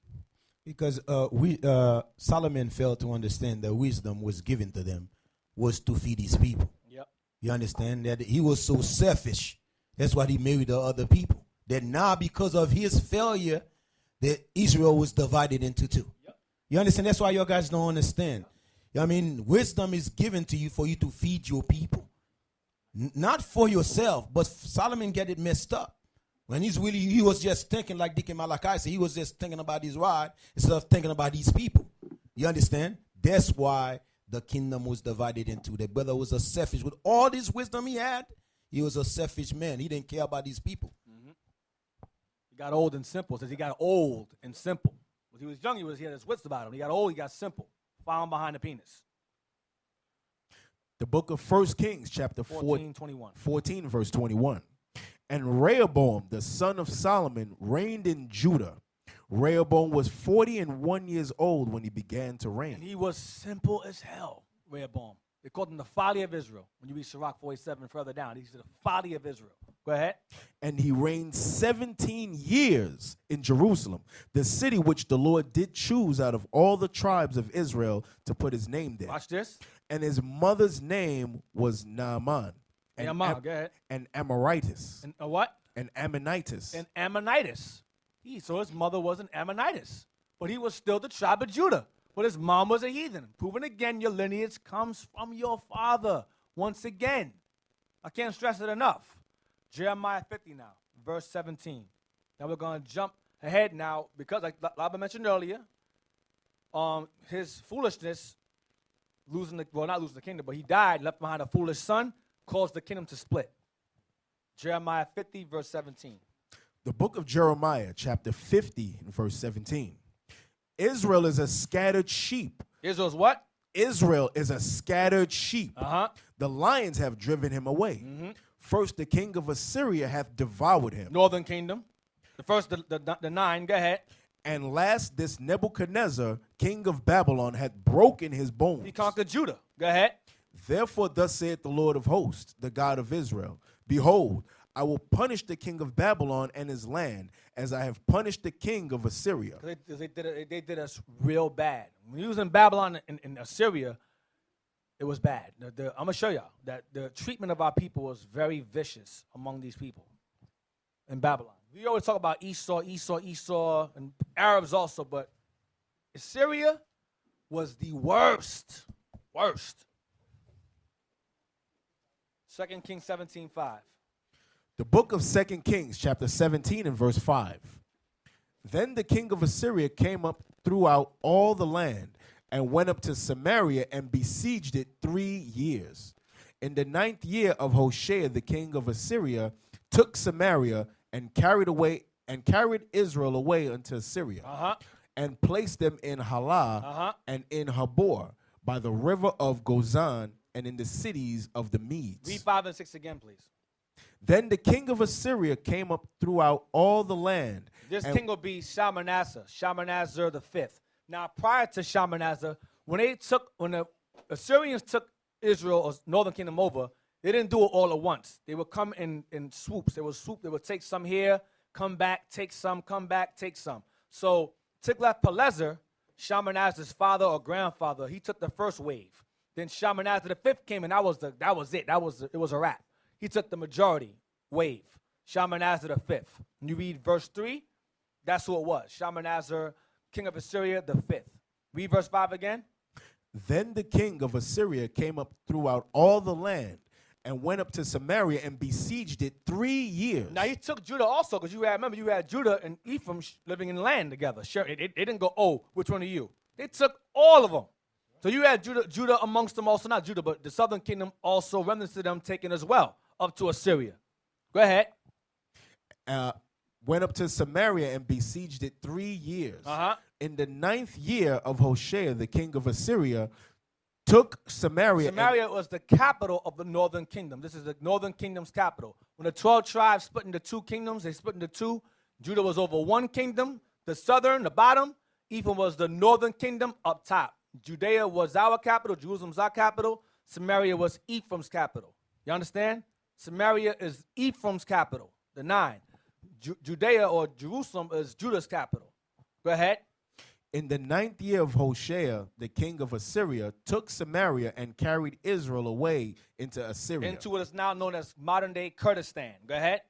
Because Solomon failed to understand that wisdom was given to them was to feed his people. Yep. You understand that he was so selfish. That's why he married the other people. That now, because of his failure, that Israel was divided into two. Yep. You understand? That's why you guys don't understand. I mean, wisdom is given to you for you to feed your people. Not for yourself, but Solomon get it messed up. When he was just thinking, like Deacon Malachi said, he was just thinking about his rod instead of thinking about these people. You understand? That's why the kingdom was divided into. The brother was a selfish. With all this wisdom he had, he was a selfish man. He didn't care about these people. Mm-hmm. He got old and simple. It says he got old and simple. When he was young, he had his wits about him. He got old, he got simple. Found behind the penis. The book of 1 Kings, chapter 14 verse 21. And Rehoboam, the son of Solomon, reigned in Judah. Rehoboam was 41 years old when he began to reign. And he was simple as hell, Rehoboam. They called him the folly of Israel. When you read Sirach 47 further down, he's the folly of Israel. Go ahead. And he reigned 17 years in Jerusalem, the city which the Lord did choose out of all the tribes of Israel to put his name there. Watch this. And his mother's name was Naaman. Go ahead. And Amoritis. And what? And Ammonitis. And Ammonitis. So his mother was an Ammonitis. But he was still the tribe of Judah. But his mom was a heathen. Proving again your lineage comes from your father. Once again. I can't stress it enough. Jeremiah 50 now, verse 17. Now we're going to jump ahead now because, like Laba mentioned earlier, his foolishness, not losing the kingdom, but he died, left behind a foolish son, caused the kingdom to split. Jeremiah 50, verse 17. The book of Jeremiah, chapter 50, verse 17. Israel is a scattered sheep. Israel's what? Israel is a scattered sheep. Uh-huh. The lions have driven him away. Mm-hmm. First, the king of Assyria hath devoured him. Northern kingdom. The first, the 9, go ahead. And last, this Nebuchadnezzar, king of Babylon, hath broken his bones. He conquered Judah. Go ahead. Therefore, thus saith the Lord of hosts, the God of Israel, behold, I will punish the king of Babylon and his land, as I have punished the king of Assyria. They did us real bad. When he was in Babylon and Assyria, it was bad. I'm going to show y'all that the treatment of our people was very vicious among these people in Babylon. We always talk about Esau, and Arabs also, but Assyria was the worst. Worst. 2 Kings 17:5. The book of 2 Kings, chapter 17 and verse 5. Then the king of Assyria came up throughout all the land, and went up to Samaria and besieged it 3 years. In the 9th year of Hoshea, the king of Assyria took Samaria and carried Israel away unto Assyria, and placed them in Halah and in Habor, by the river of Gozan, and in the cities of the Medes. Read 5 and 6 again, please. Then the king of Assyria came up throughout all the land. This king will be Shalmaneser the fifth. Now, prior to Shalmaneser, when the Assyrians took Israel or Northern Kingdom over, they didn't do it all at once. They would come in swoops. They would take some here, come back, take some, come back, take some. So Tiglath-Pileser, Shalmaneser's father or grandfather, he took the first wave. Then Shalmaneser the fifth came, and that was it. It was a wrap. He took the majority wave. Shalmaneser the fifth. When you read verse 3, that's who it was. Shalmaneser, king of Assyria, the fifth. Read verse 5 again. Then the king of Assyria came up throughout all the land, and went up to Samaria and besieged it 3 years. Now he took Judah also, because remember you had Judah and Ephraim living in land together. Sure, they didn't go, oh, which one are you? They took all of them. So you had Judah amongst them also, not Judah, but the southern kingdom also, remnants of them taken as well, up to Assyria. Go ahead. Went up to Samaria and besieged it 3 years. Uh-huh. In the 9th year of Hoshea, the king of Assyria, took Samaria. Samaria was the capital of the northern kingdom. This is the northern kingdom's capital. When the 12 tribes split into 2 kingdoms, they split into 2. Judah was over 1 kingdom, the southern, the bottom. Ephraim was the northern kingdom up top. Judea was our capital. Jerusalem's our capital. Samaria was Ephraim's capital. You understand? Samaria is Ephraim's capital, the 9. Judea or Jerusalem is Judah's capital. Go ahead. In the 9th year of Hoshea, the king of Assyria took Samaria and carried Israel away into Assyria. Into what is now known as modern-day Kurdistan. Go ahead.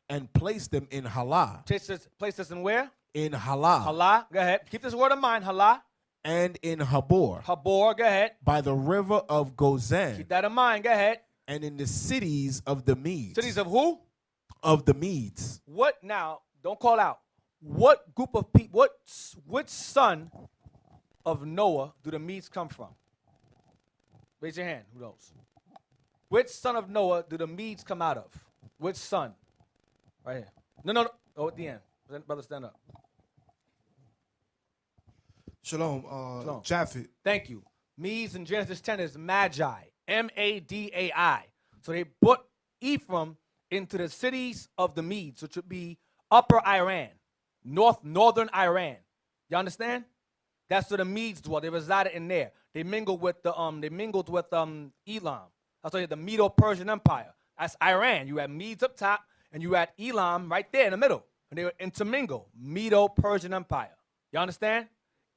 And placed them in Halah. Place this in where? In Halah. Halah. Go ahead. Keep this word in mind. Halah. And in Habor. Habor. Go ahead. By the river of Gozan. Keep that in mind. Go ahead. And in the cities of the Medes. Cities of who? Of the Medes. What now? Don't call out. What group of people, which son of Noah do the Medes come from? Raise your hand. Who knows? Which son of Noah do the Medes come out of? Which son? Right here. No. Oh, at the end. Brother, stand up. Shalom. Shalom. Japhet. Thank you. Medes in Genesis 10 is Magi. Madai. So they put Ephraim into the cities of the Medes, which would be upper Iran. Northern Iran. You understand? That's where the Medes dwell. They resided in there. They mingled with Elam. That's why the Medo-Persian Empire. That's Iran. You had Medes up top, and you had Elam right there in the middle. And they were intermingled. Medo-Persian Empire. You understand?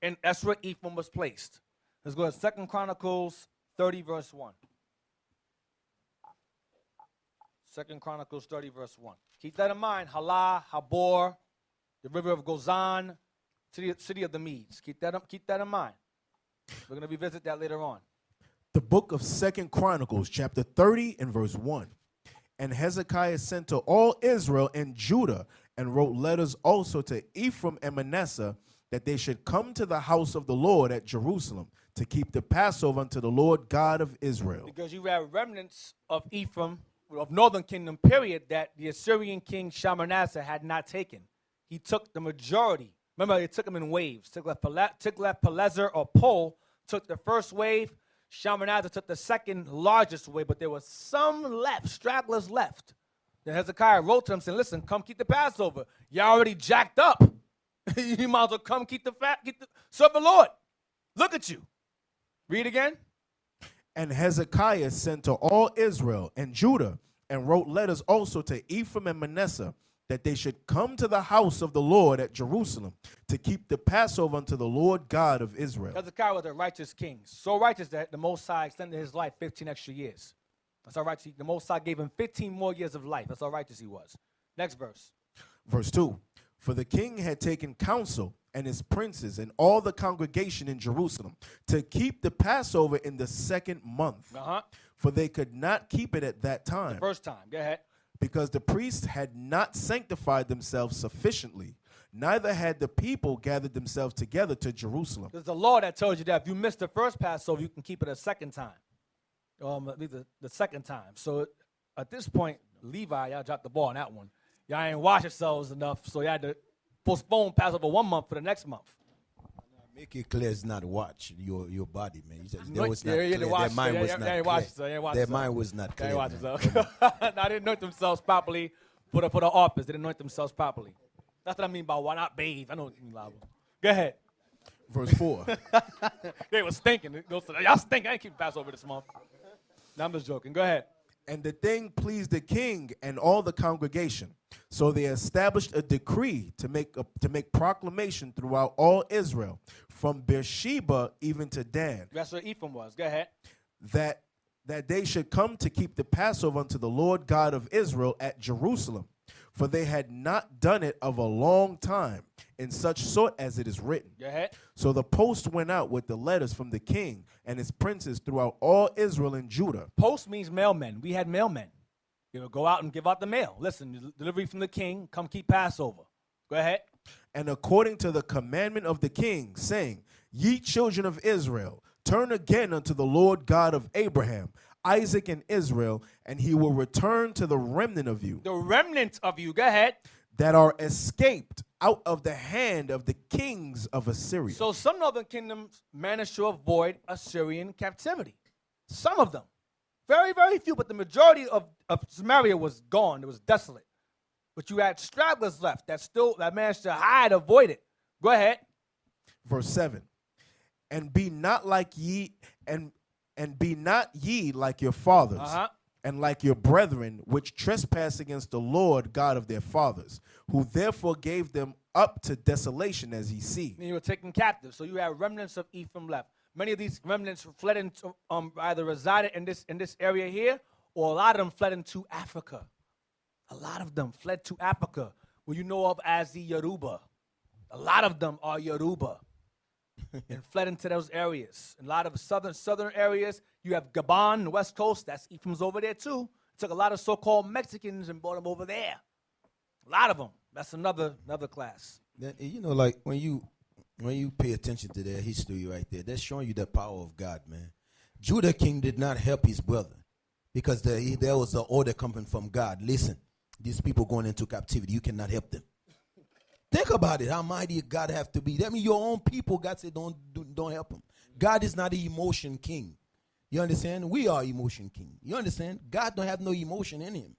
And that's where Ephraim was placed. Let's go to 2 Chronicles 30, verse 1. 2 Chronicles 30, verse 1. Keep that in mind. Halah, Habor, the river of Gozan, city of the Medes. Keep that in mind. We're going to revisit that later on. The book of 2 Chronicles, chapter 30 and verse 1. And Hezekiah sent to all Israel and Judah and wrote letters also to Ephraim and Manasseh that they should come to the house of the Lord at Jerusalem to keep the Passover unto the Lord God of Israel. Because you have remnants of Ephraim, of northern kingdom, period, that the Assyrian king Shalmaneser had not taken. He took the majority. Remember, he took them in waves. Tiglath-Pileser or Pul took the first wave. Shalmaneser took the second largest wave, but there was some left, stragglers left. Then Hezekiah wrote to them saying, listen, come keep the Passover. Y'all already jacked up. You might as well come serve the Lord. Look at you. Read again. And Hezekiah sent to all Israel and Judah and wrote letters also to Ephraim and Manasseh that they should come to the house of the Lord at Jerusalem to keep the Passover unto the Lord God of Israel. Hezekiah was a righteous king, so righteous that the Most High extended his life 15 extra years. That's how righteous. The Most High gave him 15 more years of life. That's how righteous he was. Next verse. Verse 2. For the king had taken counsel and his princes and all the congregation in Jerusalem to keep the Passover in the 2nd month. For they could not keep it at that time. The first time. Go ahead. Because the priests had not sanctified themselves sufficiently, neither had the people gathered themselves together to Jerusalem. There's a law that tells you that if you miss the first Passover, you can keep it a second time. The second time. So at this point, Levi, y'all dropped the ball on that one. Y'all ain't wash yourselves enough, so y'all had to postpone Passover 1 month for the next month. Make it clear it's not watch your body, man. Their mind was not clear. They didn't anoint themselves properly for the office. They didn't anoint themselves properly. That's what I mean by why not bathe. I know what you mean, Lava. Go ahead. Verse 4. They were stinking. Y'all stink. I ain't keeping Passover this month. No, I'm just joking. Go ahead. And the thing pleased the king and all the congregation. So they established a decree to make proclamation throughout all Israel, from Beersheba even to Dan. That's where Ephraim was. Go ahead. That they should come to keep the Passover unto the Lord God of Israel at Jerusalem. for they had not done it of a long time, in such sort as it is written. Go ahead. So the post went out with the letters from the king and his princes throughout all Israel and Judah. Post means mailmen. We had mailmen. You know, go out and give out the mail. Listen, delivery from the king, come keep Passover. Go ahead. And according to the commandment of the king, saying, Ye children of Israel, turn again unto the Lord God of Abraham, Isaac, and Israel, and he will return to the remnant of you. The remnant of you. Go ahead. That are escaped out of the hand of the kings of Assyria. So some northern kingdoms managed to avoid Assyrian captivity. Some of them. Very, very few, but the majority of Samaria was gone. It was desolate. But you had stragglers left that managed to hide, avoid it. Go ahead. Verse 7. And be not like ye, and be not ye like your fathers, and like your brethren, which trespass against the Lord God of their fathers, who therefore gave them up to desolation, as ye see. And you were taken captive. So you have remnants of Ephraim left. Many of these remnants fled into, either resided in this area here, or a lot of them fled into Africa. A lot of them fled to Africa, what you know of as the Yoruba. A lot of them are Yoruba. And fled into those areas. In a lot of southern areas, you have Gabon, the west coast. That's Ephraim's over there too. Took a lot of so-called Mexicans and brought them over there. A lot of them. That's another class. You know, like when you pay attention to their history right there, that's showing you the power of God, man. Judah king did not help his brother because there was an order coming from God. Listen, these people going into captivity, you cannot help them. Think about it, how mighty God have to be. That means your own people, God said, don't help them. God is not an emotion king. You understand? We are emotion king. You understand? God don't have no emotion in him.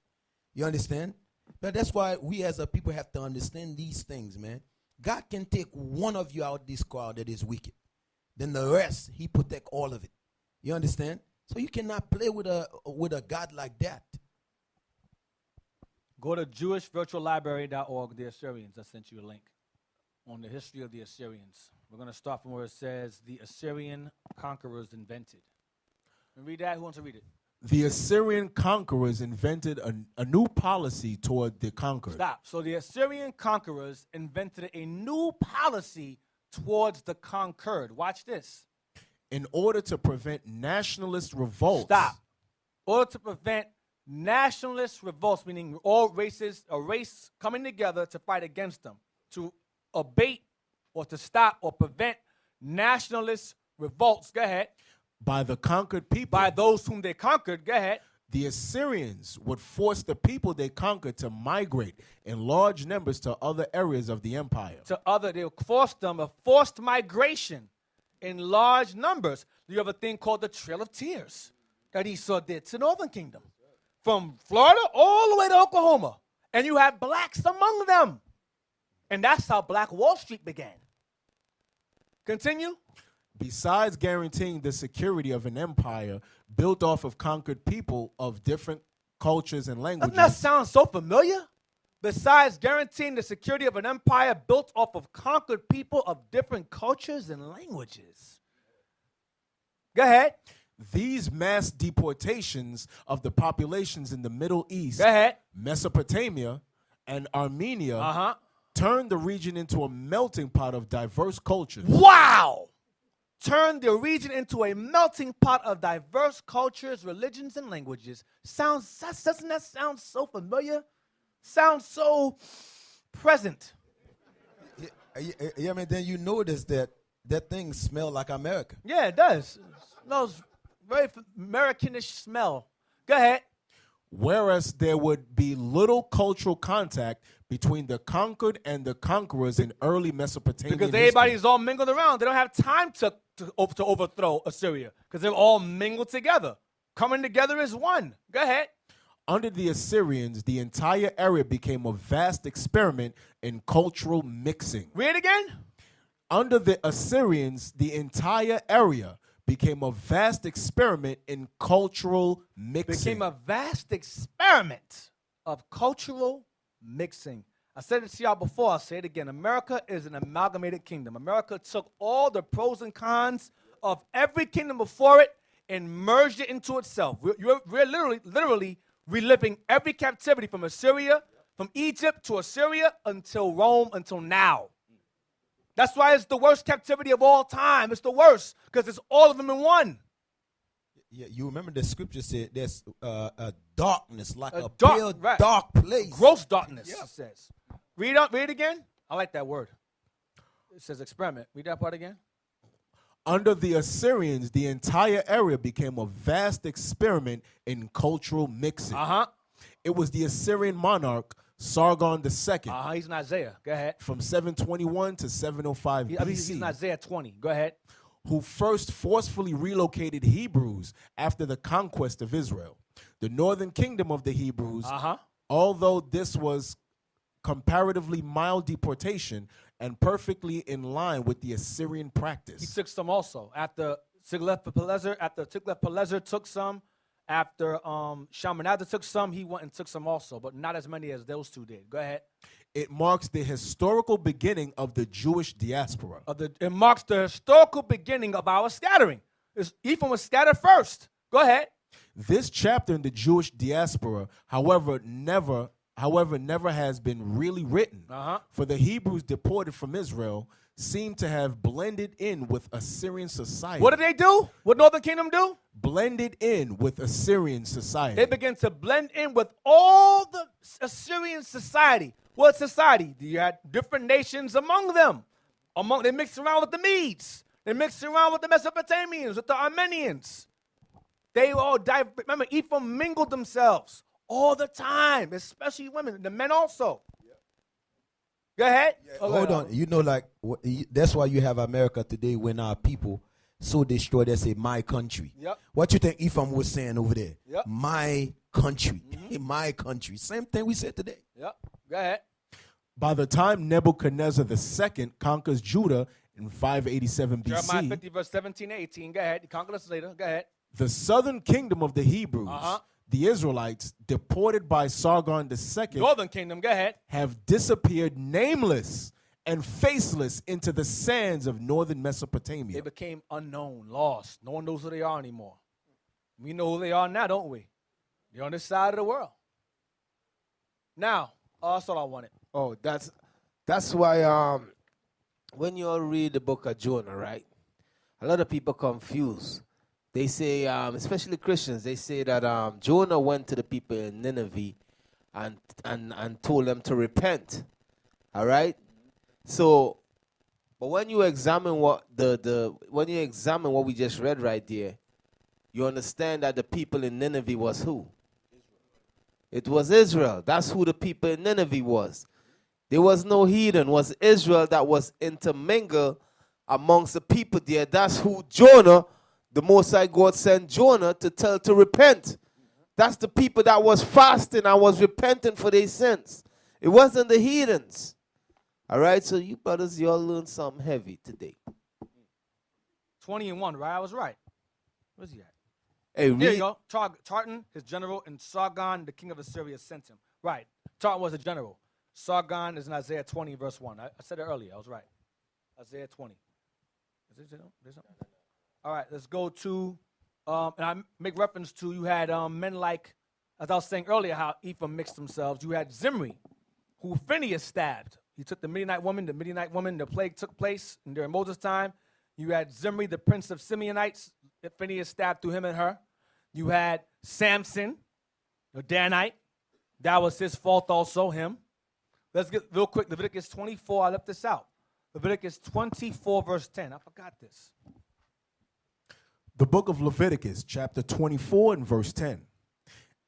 You understand? But that's why we as a people have to understand these things, man. God can take one of you out of this crowd that is wicked. Then the rest, he protect all of it. You understand? So you cannot play with a God like that. Go to jewishvirtuallibrary.org, the Assyrians. I sent you a link on the history of the Assyrians. We're going to start from where it says the Assyrian conquerors invented. And read that. Who wants to read it? The Assyrian conquerors invented a new policy toward the conquered. Stop. So the Assyrian conquerors invented a new policy towards the conquered. Watch this. In order to prevent nationalist revolts. Stop. In order to prevent nationalist revolts, meaning all races, a race coming together to fight against them, to abate or to stop or prevent nationalist revolts. Go ahead. By the conquered people. By those whom they conquered. Go ahead. The Assyrians would force the people they conquered to migrate in large numbers to other areas of the empire. They would force them, a forced migration in large numbers. You have a thing called the Trail of Tears that Esau did to Northern Kingdom. From Florida all the way to Oklahoma. And you have blacks among them. And that's how Black Wall Street began. Continue. Besides guaranteeing the security of an empire built off of conquered people of different cultures and languages. Doesn't that sound so familiar? Besides guaranteeing the security of an empire built off of conquered people of different cultures and languages. Go ahead. These mass deportations of the populations in the Middle East, Go ahead. Mesopotamia, and Armenia turned the region into a melting pot of diverse cultures. Wow! Turned the region into a melting pot of diverse cultures, religions, and languages. Doesn't that sound so familiar? Sounds so present. Yeah, man, then you notice that thing smell like America. Yeah, it does. It smells very Americanish smell. Go ahead. Whereas there would be little cultural contact between the conquered and the conquerors in early Mesopotamia. Because everybody's all mingled around. They don't have time to overthrow Assyria because they're all mingled together. Coming together as one. Go ahead. Under the Assyrians, the entire area became a vast experiment in cultural mixing. Read it again. Under the Assyrians, the entire area became a vast experiment in cultural mixing. Became a vast experiment of cultural mixing. I said it to y'all before. I'll say it again. America is an amalgamated kingdom. America took all the pros and cons of every kingdom before it and merged it into itself. We're literally reliving every captivity from Assyria, From Egypt to Assyria until Rome until now. That's why it's the worst captivity of all time. It's the worst because it's all of them in one. Yeah, you remember the scripture said there's a darkness, like a dark, pale right. dark place. Gross darkness, Yeah. it says. Read it again. I like that word. It says experiment. Read that part again. Under the Assyrians, the entire area became a vast experiment in cultural mixing. It was the Assyrian monarch Sargon II He's in Isaiah. Go ahead. from 721 to 705 BC. He's in Isaiah 20. Go ahead. Who first forcefully relocated Hebrews after the conquest of Israel. The northern kingdom of the Hebrews, although this was comparatively mild deportation and perfectly in line with the Assyrian practice. He took some also. After Tiglath-Pileser took some, after Shalmaneser took some, he went and took some also, but not as many as those two did. Go ahead. It marks the historical beginning of the Jewish diaspora. It marks the historical beginning of our scattering. Ephraim was scattered first. Go ahead. This chapter in the Jewish diaspora, however, never has been really written. For the Hebrews deported from Israel seem to have blended in with Assyrian society. What did they do? What Northern Kingdom do? Blended in with Assyrian society. They began to blend in with all the Assyrian society. What society? You had different nations among them. They mixed around with the Medes. They mixed around with the Mesopotamians, with the Armenians. They all died. Remember, Ephraim mingled themselves all the time, especially women, the men also. Go ahead. Hold on. You know, like, that's why you have America today when our people so destroyed, they say, my country. Yep. What you think Ephraim was saying over there? Yep. My country. My country. Same thing we said today. Yep. Go ahead. By the time Nebuchadnezzar II conquers Judah in 587 BC, Jeremiah 50, verse 17 and 18. Go ahead. You conquer us later. Go ahead. the southern kingdom of the Hebrews, the Israelites, deported by Sargon II, Northern kingdom, go ahead. have disappeared nameless and faceless into the sands of northern Mesopotamia. They became unknown, lost. No one knows who they are anymore. We know who they are now, don't we? They're on this side of the world. Now, that's all I wanted. Oh, that's why when you all read the book of Jonah, right? A lot of people confused. They say, especially Christians, they say that Jonah went to the people in Nineveh and told them to repent. All right? So, but when you examine what what we just read right there, you understand that the people in Nineveh was who? It was Israel. That's who the people in Nineveh was. There was no heathen. It was Israel that was intermingled amongst the people there. That's who Jonah, the Most High God, sent Jonah to tell to repent. That's the people that was fasting and was repenting for their sins. It wasn't the heathens. All right, so you brothers, you all learned something heavy today. 20 and 1, right? I was right. Where's he at? Hey, There you go. Tartan, his general, and Sargon, the king of Assyria, sent him. Right. Tartan was a general. Sargon is in Isaiah 20, verse 1. I said it earlier. I was right. Isaiah 20. Is it something? All right, let's go to, and I make reference to, you had men like, as I was saying earlier, how Ephraim mixed themselves. You had Zimri, who Phineas stabbed. He took the Midianite woman. The plague took place during Moses' time. You had Zimri, the prince of Simeonites. Phineas stabbed through him and her. You had Samson, the Danite. That was his fault also, him. Let's get real quick. Leviticus 24. I left this out. Leviticus 24, verse 10. I forgot this. The book of Leviticus, chapter 24 and verse 10.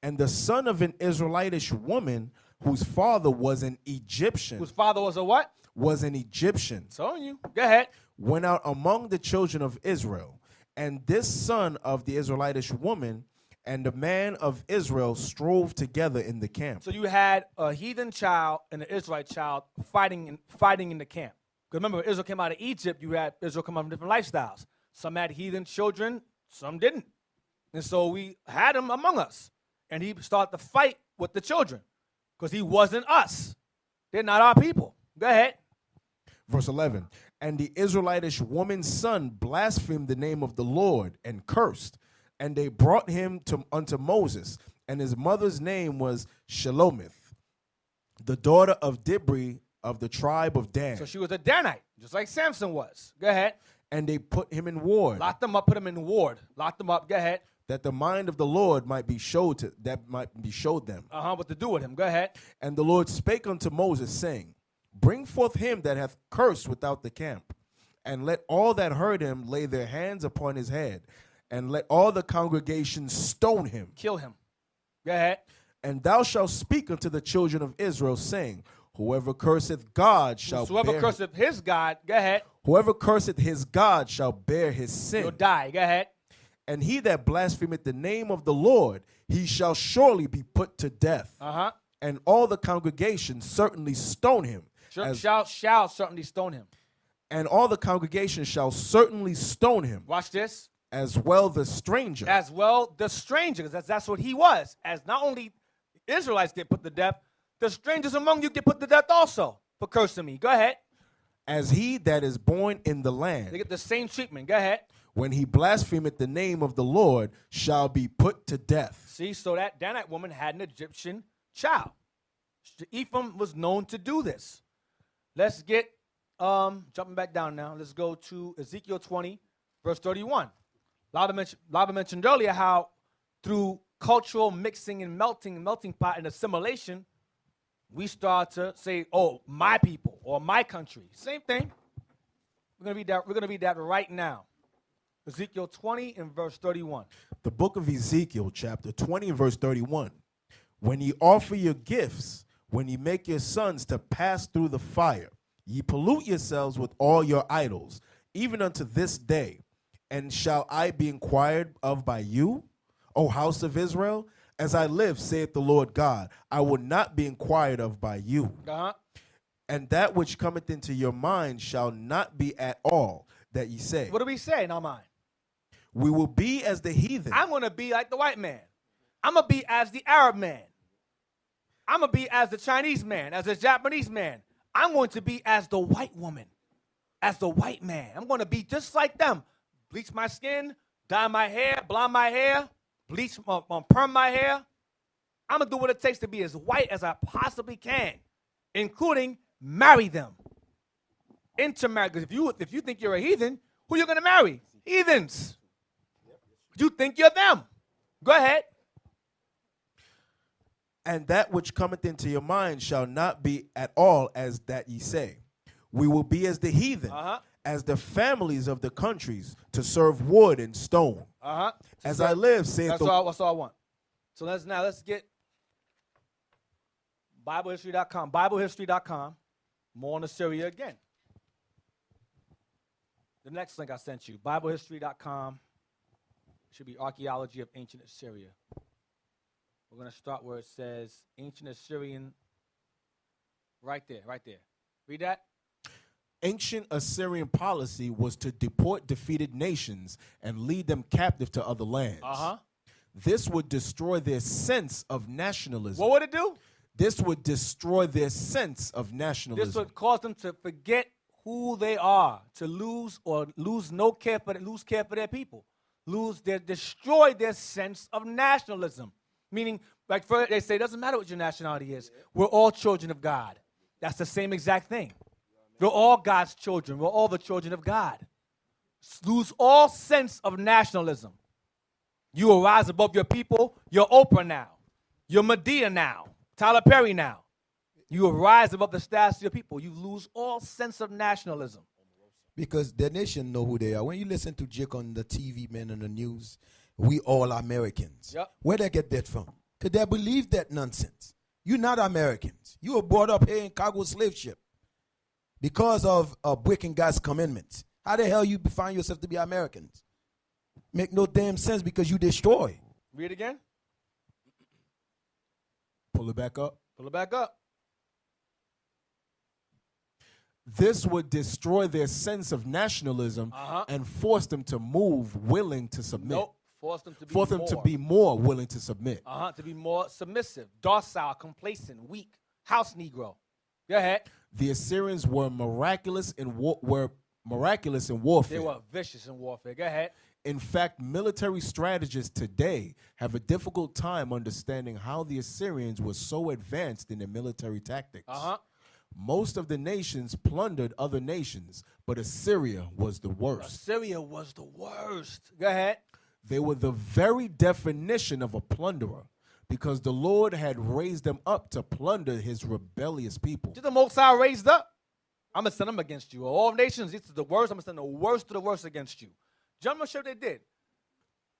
And the son of an Israelitish woman whose father was an Egyptian. Whose father was a what? Was an Egyptian. Telling you. Go ahead. Went out among the children of Israel. And this son of the Israelitish woman and the man of Israel strove together in the camp. So you had a heathen child and an Israelite child fighting in the camp. Because remember, when Israel came out of Egypt, you had Israel come out from different lifestyles. Some had heathen children, some didn't. And so we had him among us. And he started to fight with the children because he wasn't us. They're not our people. Go ahead. Verse 11. And the Israelitish woman's son blasphemed the name of the Lord and cursed. And they brought him unto Moses. And his mother's name was Shelomith. the daughter of Dibri of the tribe of Dan. So she was a Danite, just like Samson was. Go ahead. And they put him in ward, Locked them up, put them in ward. Locked them up. Go ahead. that the mind of the Lord might be showed them. What to do with him. Go ahead. And the Lord spake unto Moses, saying, Bring forth him that hath cursed without the camp, and let all that heard him lay their hands upon his head, and let all the congregation stone him. Kill him. Go ahead. And thou shalt speak unto the children of Israel, saying, Whoever curseth God shall Whoever bear curseth his God, go ahead. whoever curseth his God shall bear his sin. You'll die. Go ahead. And he that blasphemeth the name of the Lord, he shall surely be put to death. And all the congregation certainly stone him. Shall certainly stone him. And all the congregation shall certainly stone him. Watch this. As well the stranger. As well the stranger, because that's what he was. As not only Israelites get put to death, the strangers among you get put to death also for cursing me. Go ahead. As he that is born in the land. They get the same treatment. Go ahead. When he blasphemeth the name of the Lord, shall be put to death. See, so that Danite woman had an Egyptian child. Ephraim was known to do this. Let's get, jumping back down now. Let's go to Ezekiel 20, verse 31. Lava mentioned earlier how through cultural mixing and melting pot and assimilation, we start to say, oh, my people or my country. Same thing. We're gonna read that right now. Ezekiel 20 and verse 31. The book of Ezekiel, chapter 20 and verse 31. When ye offer your gifts, when ye make your sons to pass through the fire, ye pollute yourselves with all your idols, even unto this day. And shall I be inquired of by you, O house of Israel? As I live, saith the Lord God, I will not be inquired of by you. And that which cometh into your mind shall not be at all that ye say. What do we say in our mind? We will be as the heathen. I'm going to be like the white man. I'm going to be as the Arab man. I'm going to be as the Chinese man, as the Japanese man. I'm going to be as the white woman, as the white man. I'm going to be just like them. Bleach my skin, dye my hair, blonde my hair, bleach, perm my hair. I'm going to do what it takes to be as white as I possibly can, including marry them. Intermarry. Because if you think you're a heathen, who you going to marry? Heathens. You think you're them. Go ahead. And that which cometh into your mind shall not be at all as that ye say. We will be as the heathen, as the families of the countries, to serve wood and stone. As I live, saith the Lord. That's all I want. So let's get BibleHistory.com. BibleHistory.com. More on Assyria again. The next link I sent you, BibleHistory.com. Should be Archaeology of Ancient Assyria. We're going to start where it says Ancient Assyrian. Right there. Read that. Ancient Assyrian policy was to deport defeated nations and lead them captive to other lands. This would destroy their sense of nationalism. What would it do? This would destroy their sense of nationalism. This would cause them to forget who they are, to lose care for their people, destroy their sense of nationalism. Meaning, like they say, it doesn't matter what your nationality is. We're all children of God. That's the same exact thing. We're all God's children. We're all the children of God. Lose all sense of nationalism. You will rise above your people. You're Oprah now. You're Medea now. Tyler Perry now. You will rise above the status of your people. You lose all sense of nationalism. Because the nation know who they are. When you listen to Jake on the TV, man, on the news, we all Americans. Yep. Where they get that from? Because they believe that nonsense. You're not Americans. You were brought up here in cargo slave ship because of breaking God's commandments. How the hell you find yourself to be Americans? Make no damn sense because you destroy. Read it again. Pull it back up. Pull it back up. This would destroy their sense of nationalism and force them to move willing to submit. Nope. Force them to be more willing to submit. To be more submissive, docile, complacent, weak, house Negro. Go ahead. The Assyrians were miraculous in warfare. They were vicious in warfare. Go ahead. In fact, military strategists today have a difficult time understanding how the Assyrians were so advanced in their military tactics. Most of the nations plundered other nations, but Assyria was the worst. Assyria was the worst. Go ahead. They were the very definition of a plunderer, because the Lord had raised them up to plunder his rebellious people. Did the Most High raised up? I'm going to send them against you. All nations, this is the worst. I'm going to send the worst of the worst against you. Gentlemen, sure they did.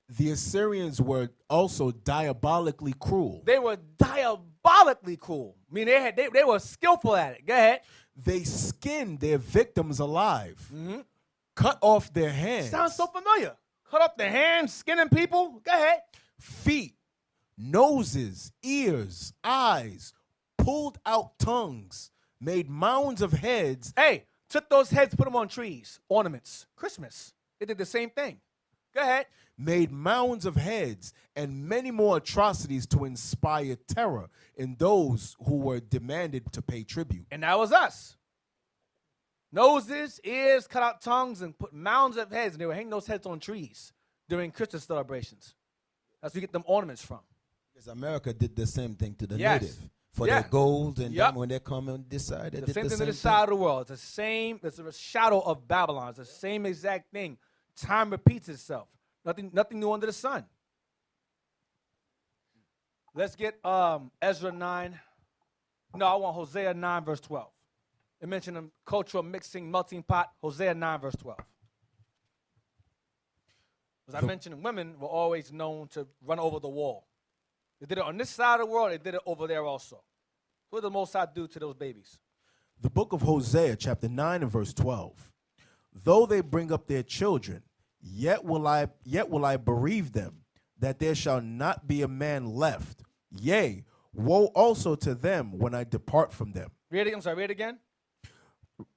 The Assyrians were also diabolically cruel. They were diabolically cruel. I mean, they were skillful at it. Go ahead. They skinned their victims alive, cut off their hands, Sounds so familiar. Cut off their hands, skinning people. Go ahead. feet, noses, ears, eyes, pulled out tongues, made mounds of heads. Hey, took those heads, put them on trees, ornaments, Christmas. They did the same thing. Go ahead. Made mounds of heads, and many more atrocities to inspire terror in those who were demanded to pay tribute. And that was us. Noses, ears, cut out tongues, and put mounds of heads. And they were hanging those heads on trees during Christmas celebrations. That's where you get them ornaments from. Because America did the same thing to the Yes. native for Yeah. their gold, and Yep. then when they come on this side, they The did same the thing same to the side of the world. It's the same. It's a shadow of Babylon. It's the same exact thing. Time repeats itself. Nothing new under the sun. Let's get Ezra 9. No, I want Hosea 9, verse 12. It mentioned a cultural mixing, melting pot. Hosea 9, verse 12. As I mentioned, women were always known to run over the wall. They did it on this side of the world. They did it over there also. What did the Most High do to those babies? The book of Hosea, chapter 9 and verse 12. Though they bring up their children, yet will I bereave them, that there shall not be a man left. Yea, woe also to them when I depart from them. Read it. I'm sorry. Read it again.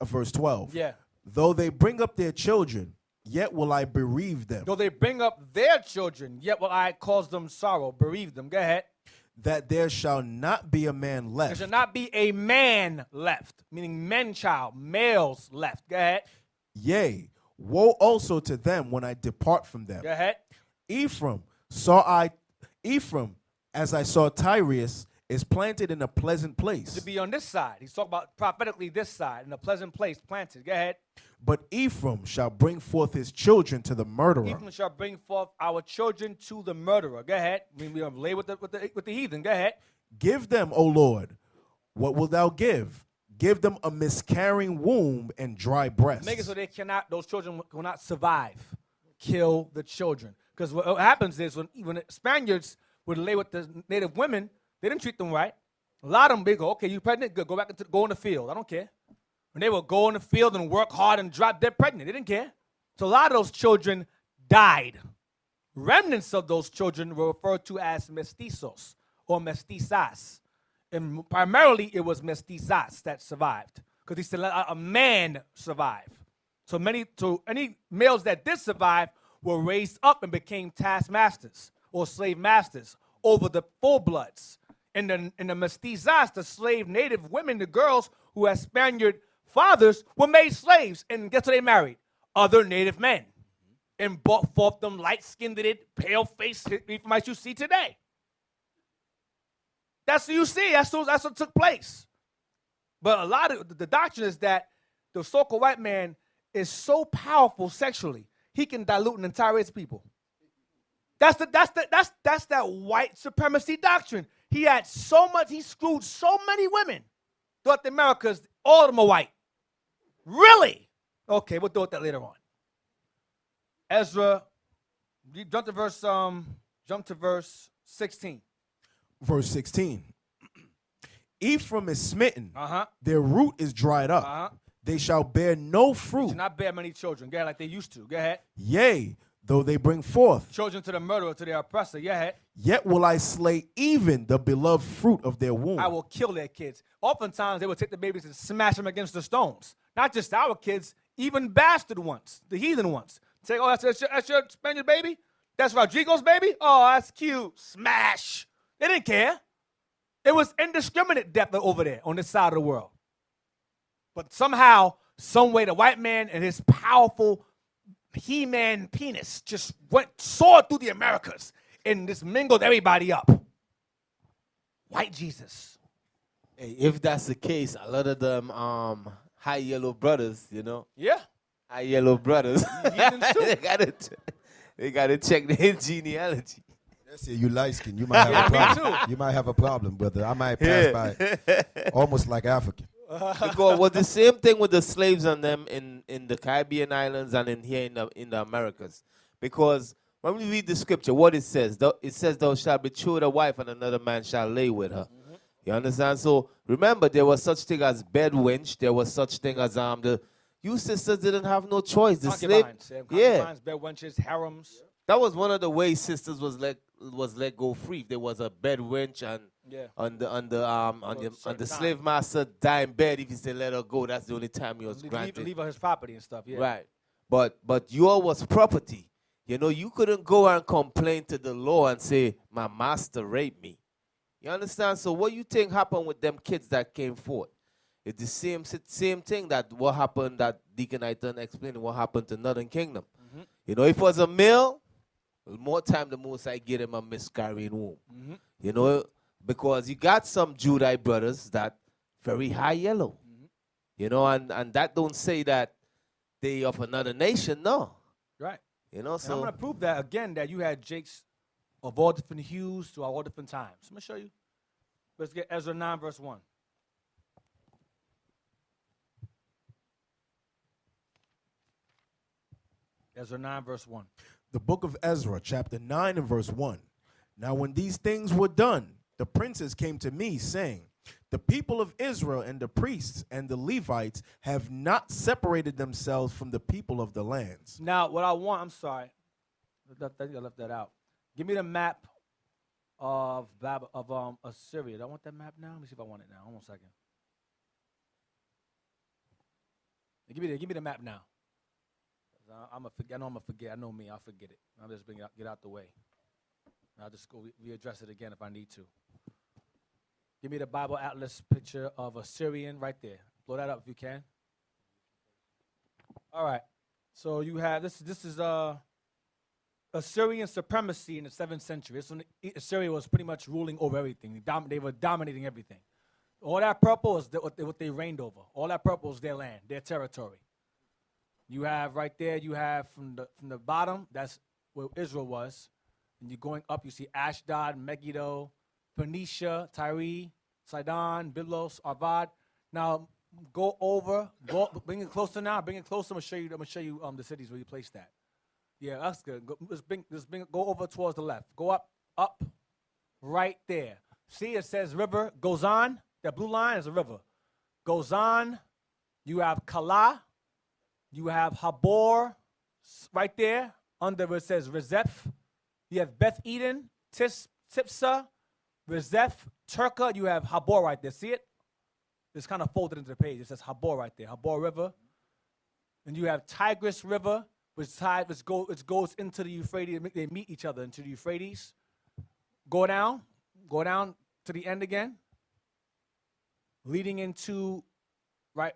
Verse 12. Yeah. Though they bring up their children, yet will I bereave them, Though they bring up their children, yet will I cause them sorrow, bereave them. Go ahead. that there shall not be a man There left. shall not be a man left, meaning men-child, males left. Go ahead. Yea, woe also to them when I depart from them. Go ahead. Ephraim, as I saw Tyrus, is planted in a pleasant place. To be on this side. He's talking about prophetically this side, in a pleasant place, planted. Go ahead. But Ephraim shall bring forth his children to the murderer. Ephraim shall bring forth our children to the murderer. Go ahead. We are lay with the heathen. Go ahead. Give them, O Lord, what wilt thou give? Give them a miscarrying womb and dry breasts. Make it so those children will not survive. Kill the children. Because what happens is when the Spaniards would lay with the native women, they didn't treat them right. A lot of them, they go, okay, you pregnant? Good, go in the field. I don't care. And they would go in the field and work hard and drop dead pregnant. They didn't care. So a lot of those children died. Remnants of those children were referred to as mestizos or mestizas. And primarily it was mestizas that survived. Because he said a man survived. So any males that did survive were raised up and became taskmasters or slave masters over the full-bloods. And the mestizas, the slave native women, the girls who had Spaniard fathers, were made slaves. And guess what they married? Other native men. And brought forth them light-skinned, pale-faced Ephraimites you see today. That's what you see. That's what took place. But a lot of the doctrine is that the so-called white man is so powerful sexually, he can dilute an entire race of people. That's that white supremacy doctrine. He had so much, he screwed so many women throughout the Americas, all of them are white. Really? Okay, we'll deal with that later on. Ezra, jump to verse 16. Verse 16. Ephraim is smitten. Uh-huh. Their root is dried up. Uh-huh. They shall bear no fruit. Do not bear many children. Go ahead, like they used to. Go ahead. Yea, though they bring forth, Children to the murderer, to their oppressor. Go ahead. yet will I slay even the beloved fruit of their womb. I will kill their kids. Oftentimes, they would take the babies and smash them against the stones. Not just our kids, even bastard ones, the heathen ones. Say, oh, that's your Spaniard baby? That's Rodrigo's baby? Oh, that's cute. Smash. They didn't care. It was indiscriminate death over there on this side of the world. But somehow, some way, the white man and his powerful He-Man penis just soared through the Americas and just mingled everybody up. White Jesus. Hey, if that's the case, a lot of them high yellow brothers, you know, Yeah. high yellow brothers, Heathens too. they gotta check their genealogy. That's it. You light skin. You might have a problem. You might have a problem, brother. I might pass by almost like African. Because was the same thing with the slaves on them in the Caribbean islands and in here in the Americas. Because when we read the scripture, what it says, thou shalt betroth a wife and another man shall lay with her. Mm-hmm. You understand? So remember, there was such thing as bed wench. There was such thing as you sisters didn't have no choice. The slave, concubines, bed wenches, harems. That was one of the ways sisters was let go free. There was a bed wench and on the slave master dying bed. If he said let her go, that's the only time he was granted. Leave her his property and stuff. Yeah. Right. But yours was property. You know, you couldn't go and complain to the law and say my master raped me. You understand? So what you think happened with them kids that came forth? It's the same thing that what happened that Deacon Aiton explained what happened to Northern Kingdom. Mm-hmm. You know, if it was a male, more time the most I get him a miscarrying womb. Mm-hmm. You know, because you got some Judite brothers that very high yellow. Mm-hmm. You know, and that don't say that they of another nation, no. Right. You know, so I'm going to prove that again, that you had jakes of all different hues to all different times. I'm going to show you. Let's get Ezra 9, verse 1. Ezra 9, verse 1. The book of Ezra, chapter 9 and verse 1. Now when these things were done, the princes came to me, saying, the people of Israel and the priests and the Levites have not separated themselves from the people of the lands. Now, what I want, I'm sorry. I think I left that out. Give me the map of Assyria. Do I want that map now? Let me see if I want it now. Hold on a second. Give me the map now. I know I'm gonna forget. I know me. I'll forget it. I'll just get out the way. I'll just go readdress it again if I need to. Give me the Bible Atlas picture of Assyrian right there. Blow that up if you can. All right. So you have this is Assyrian supremacy in the 7th century. This when Assyria was pretty much ruling over everything. They were dominating everything. All that purple is what they reigned over. All that purple is their land, their territory. You have right there, you have from the bottom, that's where Israel was. And you're going up, you see Ashdod, Megiddo, Phoenicia, Tyre, Sidon, Byblos, Arvad. Now go over, bring it closer now. Bring it closer. I'm gonna show you the cities where you place that. Yeah, that's good. Go over towards the left. Go up, right there. See, it says river goes on. That blue line is a river. Goes on. You have Kala. You have Habor right there under where it says Rezeph. You have Beth Eden, Tipsah, Rezeph, Turka. You have Habor right there. See it? It's kind of folded into the page. It says Habor right there. Habor River. And you have Tigris River, which goes into the Euphrates. They meet each other into the Euphrates. Go down to the end again. Leading into right.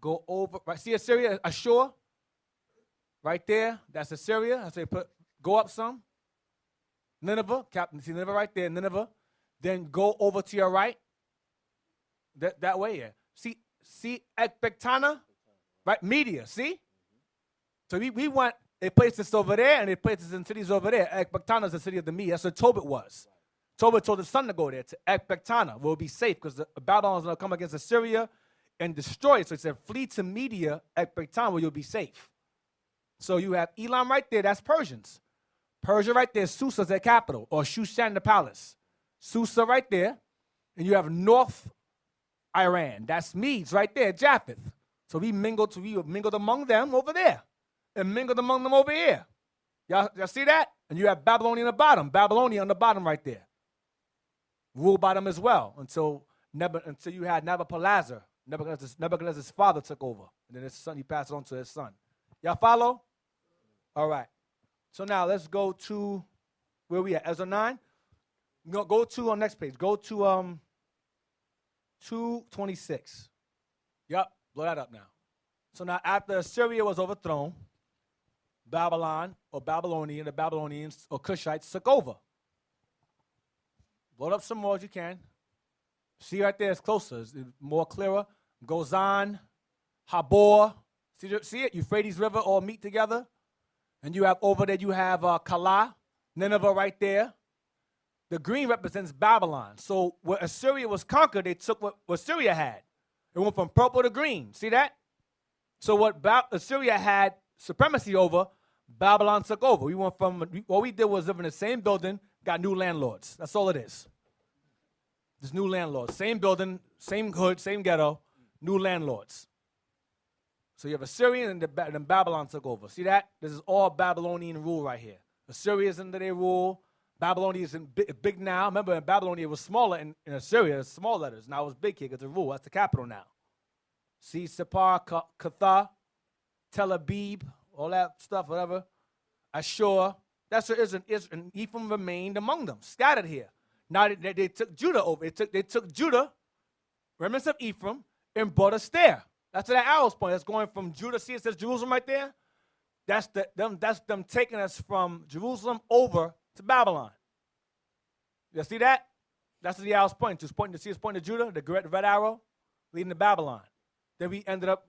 Go over. Right. See Assyria, Ashur? Right there. That's Assyria. I say go up some. Nineveh. See Nineveh right there. Nineveh. Then go over to your right. That way, yeah. See Ecbatana? Right? Media, see? So we want a place that's over there and a place that's in cities over there. Ecbatana is the city of the Media. That's where Tobit was. Tobit told his son to go there, to Ecbatana, where it'll be safe, because the Babylon is going to come against Assyria and destroy it. So he said, flee to Media, Ecbatana, where you'll be safe. So you have Elam right there, that's Persians. Persia right there, Susa is their capital, or Shushan the palace. Susa right there. And you have North Iran, that's Medes right there, Japheth. So we mingled among them over there and mingled among them over here. Y'all see that? And you have Babylonia on the bottom, Babylonia on the bottom right there. Ruled by them as well until you had Nabopolassar. Nebuchadnezzar's father took over. And then his son, he passed it on to his son. Y'all follow? All right. So now let's go to where we at? Ezra 9? Go to on next page. Go to 226. Yup. Blow that up now. So now after Assyria was overthrown, Babylon or Babylonian, the Babylonians or Cushites took over. Load up some more as you can. See right there, it's closer, it's more clearer. Gozan, Habor, see it? Euphrates River all meet together. And you have over there, you have Kala, Nineveh right there. The green represents Babylon. So where Assyria was conquered, they took what Assyria had. It went from purple to green. See that? So what Assyria had supremacy over, Babylon took over. We went from, all we did was live in the same building, got new landlords. That's all it is. There's new landlords. Same building, same hood, same ghetto, new landlords. So you have Assyrian and then Babylon took over. See that? This is all Babylonian rule right here. Assyria is under their rule. Babylonia is big now. Remember, in Babylonia, it was smaller. In Assyria, it's small letters. Now it's big here because it's a rule. That's the capital now. See, Separ, Katha, Tel Aviv, all that stuff, whatever. Ashur. That's what Israel. And Ephraim remained among them, scattered here. Now they took Judah over. They took Judah, remnants of Ephraim, and brought us there. That's where that arrow's point. That's going from Judah. See, it says Jerusalem right there. That's them taking us from Jerusalem over to Babylon. You see that? That's what the arrow's pointing to. It's pointing to, see, it's pointing to Judah, the red arrow, leading to Babylon. Then we ended up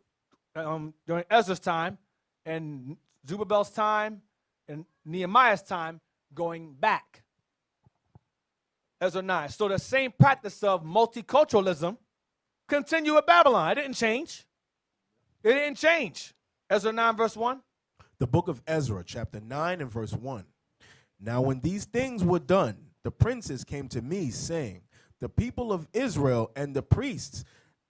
during Ezra's time and Zerubbabel's time and Nehemiah's time going back. Ezra 9. So the same practice of multiculturalism continued with Babylon. It didn't change. It didn't change. Ezra 9, verse 1. The book of Ezra, chapter 9 and verse 1. Now when these things were done, the princes came to me, saying, the people of Israel and the priests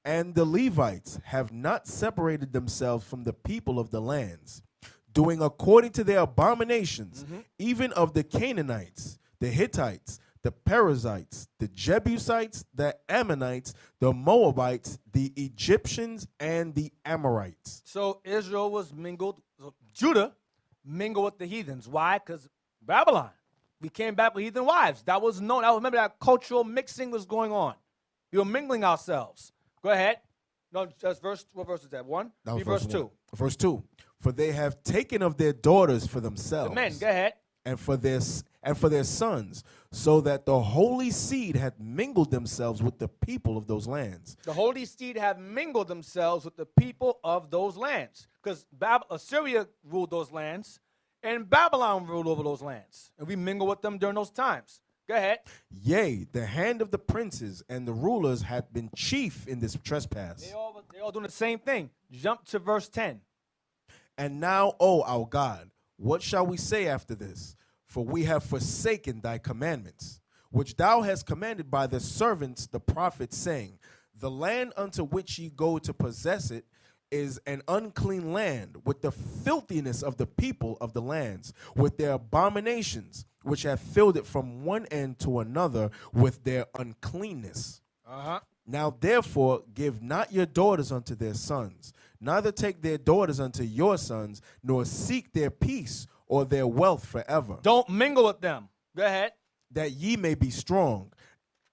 and the Levites have not separated themselves from the people of the lands, doing according to their abominations, even of the Canaanites, the Hittites, the Perizzites, the Jebusites, the Ammonites, the Moabites, the Egyptians, and the Amorites. So Israel was mingled, Judah mingled with the heathens. Why? Because Babylon. We came back with heathen wives. That was known. Remember that cultural mixing was going on. We were mingling ourselves. Go ahead. No, just what verse is that? 1? That was verse 2. Verse 2. For they have taken of their daughters for themselves. The men, go ahead. And for their sons, so that the holy seed had mingled themselves with the people of those lands. The holy seed have mingled themselves with the people of those lands. Because Assyria ruled those lands, and Babylon ruled over those lands. And we mingle with them during those times. Go ahead. Yea, the hand of the princes and the rulers had been chief in this trespass. They all doing the same thing. Jump to verse 10. And now, O our God, what shall we say after this? For we have forsaken thy commandments, which thou hast commanded by the servants the prophets, saying, the land unto which ye go to possess it is an unclean land, with the filthiness of the people of the lands, with their abominations, which have filled it from one end to another with their uncleanness. Now therefore give not your daughters unto their sons, neither take their daughters unto your sons, nor seek their peace or their wealth forever. Don't mingle with them. Go ahead. That ye may be strong,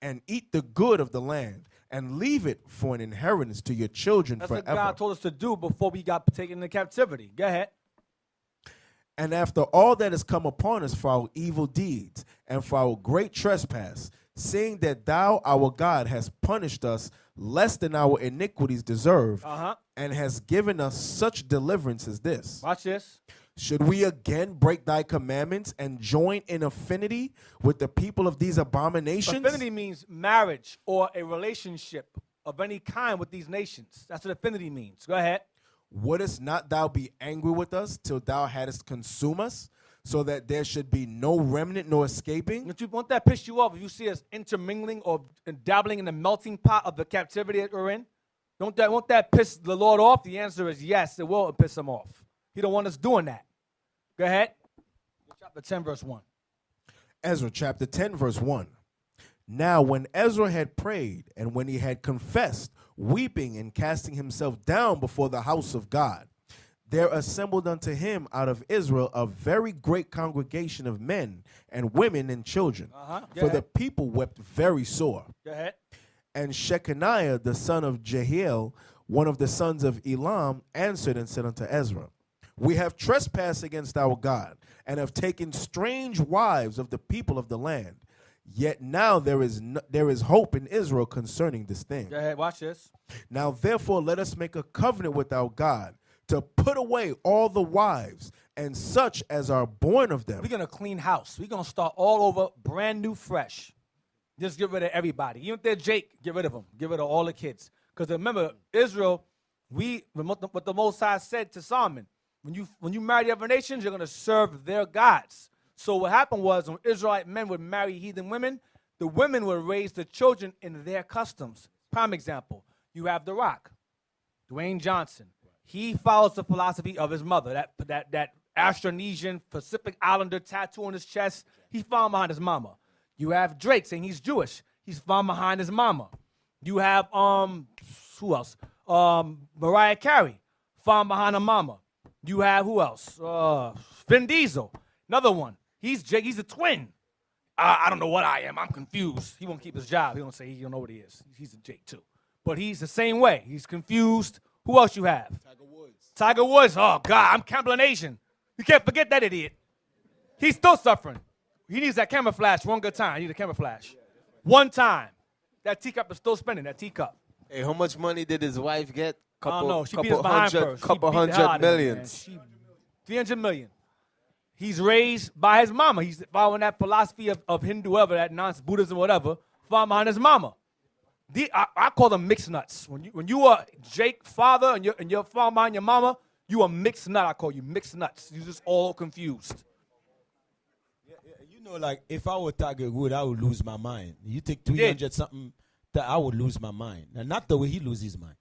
and eat the good of the land, and leave it for an inheritance to your children forever. That's what God told us to do before we got taken into captivity. Go ahead. And after all that has come upon us for our evil deeds, and for our great trespass, seeing that thou, our God, hast punished us less than our iniquities deserve, and has given us such deliverance as this. Watch this. Should we again break thy commandments and join in affinity with the people of these abominations? Affinity means marriage or a relationship of any kind with these nations. That's what affinity means. Go ahead. Wouldest not thou be angry with us till thou hadst consumed us, so that there should be no remnant nor escaping? Won't that piss you off if you see us intermingling or dabbling in the melting pot of the captivity that we're in? Won't that piss the Lord off? The answer is yes, it will piss him off. He don't want us doing that. Go ahead. Chapter 10, verse 1. Ezra chapter 10, verse 1. Now when Ezra had prayed, and when he had confessed, weeping and casting himself down before the house of God, there assembled unto him out of Israel a very great congregation of men and women and children. For the people wept very sore. Go ahead. And Shechaniah the son of Jehiel one of the sons of Elam, answered and said unto Ezra, we have trespassed against our God, and have taken strange wives of the people of the land. Yet now there is hope in Israel concerning this thing. Go ahead, watch this. Now therefore let us make a covenant with our God to put away all the wives and such as are born of them. We're going to clean house. We're going to start all over, brand new, fresh. Just get rid of everybody. Even if they're Jake, get rid of them. Get rid of all the kids. Because remember, Israel, what the Most High said to Solomon, when you marry the other nations, you're going to serve their gods. So what happened was when Israelite men would marry heathen women, the women would raise the children in their customs. Prime example, you have The Rock, Dwayne Johnson. He follows the philosophy of his mother, that Austronesian Pacific Islander tattoo on his chest. He's following behind his mama. You have Drake saying he's Jewish. He's following behind his mama. You have who else? Mariah Carey, following behind her mama. You have who else? Vin Diesel, another one. He's Jake. He's a twin. I don't know what I am. I'm confused. He won't keep his job. He don't say he don't know what he is. He's a Jake too. But he's the same way. He's confused. Who else you have? Tiger Woods. Oh, God, I'm Campbell Asian. You can't forget that idiot. He's still suffering. He needs that camera flash one good time. He needs a camera flash. One time. That teacup is still spinning, that teacup. Hey, how much money did his wife get? I don't know. She beat us behind first. Couple hundred millions. 300 million. He's raised by his mama. He's following that philosophy of Hindu, whatever, that nonsense, Buddhism, whatever, following behind his mama. I call them mixed nuts. When you are Jake father and you're following behind your mama, you a mixed nut. I call you mixed nuts. You're just all confused. You know, like if I were Tiger Woods, I would lose my mind. You take 300 something, I would lose my mind. And not the way he loses his mind.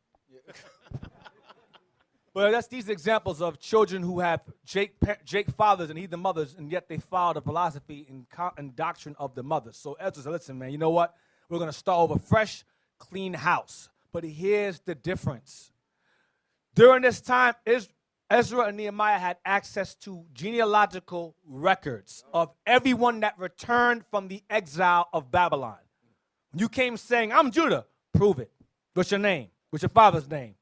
Well, that's these examples of children who have Jake fathers and heathen mothers, and yet they follow the philosophy and doctrine of the mothers. So Ezra said, listen, man, you know what? We're going to start over fresh, clean house. But here's the difference. During this time, Ezra and Nehemiah had access to genealogical records of everyone that returned from the exile of Babylon. When you came saying, I'm Judah, prove it. What's your name? What's your father's name?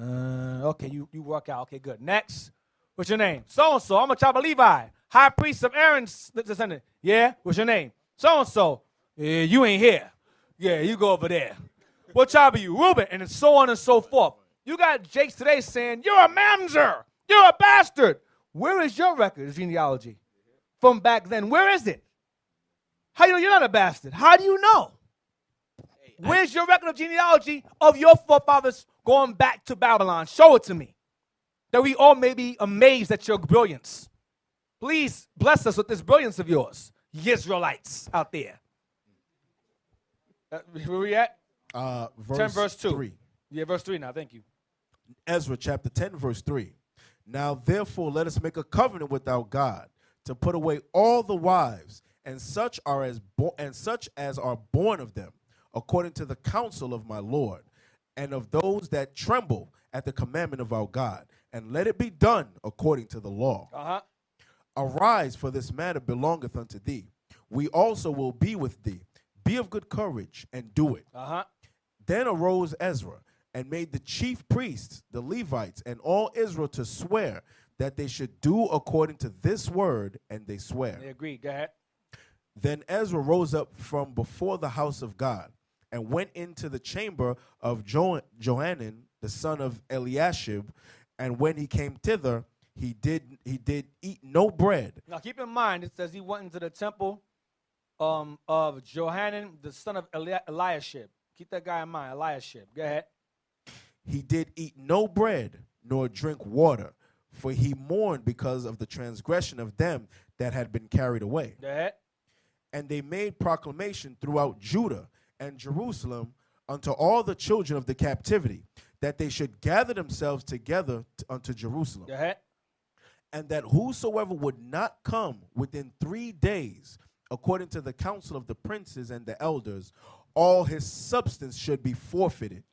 Okay, you work out. Okay, good. Next. What's your name? So-and-so. I'm a child of Levi. High priest of Aaron's descendant. Yeah? What's your name? So-and-so. You ain't here. Yeah, you go over there. What tribe are you? Reuben. And so on and so forth. You got Jakes today saying, you're a mamzer. You're a bastard. Where is your record of genealogy from back then? Where is it? How do you know you're not a bastard? How do you know? Where's your record of genealogy of your forefathers going back to Babylon? Show it to me, that we all may be amazed at your brilliance. Please bless us with this brilliance of yours, ye Israelites out there. Where we at? 10 verse 2. 3. Yeah, verse 3 now. Thank you. Ezra chapter 10, verse 3. Now therefore let us make a covenant with our God to put away all the wives and such as are born of them, according to the counsel of my Lord, and of those that tremble at the commandment of our God, and let it be done according to the law. Arise, for this matter belongeth unto thee. We also will be with thee. Be of good courage, and do it. Then arose Ezra, and made the chief priests, the Levites, and all Israel to swear that they should do according to this word, and they swear. They agreed. Go ahead. Then Ezra rose up from before the house of God, and went into the chamber of Johanan, the son of Eliashib, and when he came thither, he did eat no bread. Now keep in mind, it says he went into the temple of Johanan, the son of Eliashib. Keep that guy in mind, Eliashib. Go ahead. He did eat no bread, nor drink water, for he mourned because of the transgression of them that had been carried away. Go ahead. And they made proclamation throughout Judah and Jerusalem unto all the children of the captivity, that they should gather themselves together unto Jerusalem. Go ahead. And that whosoever would not come within 3 days, according to the counsel of the princes and the elders, all his substance should be forfeited,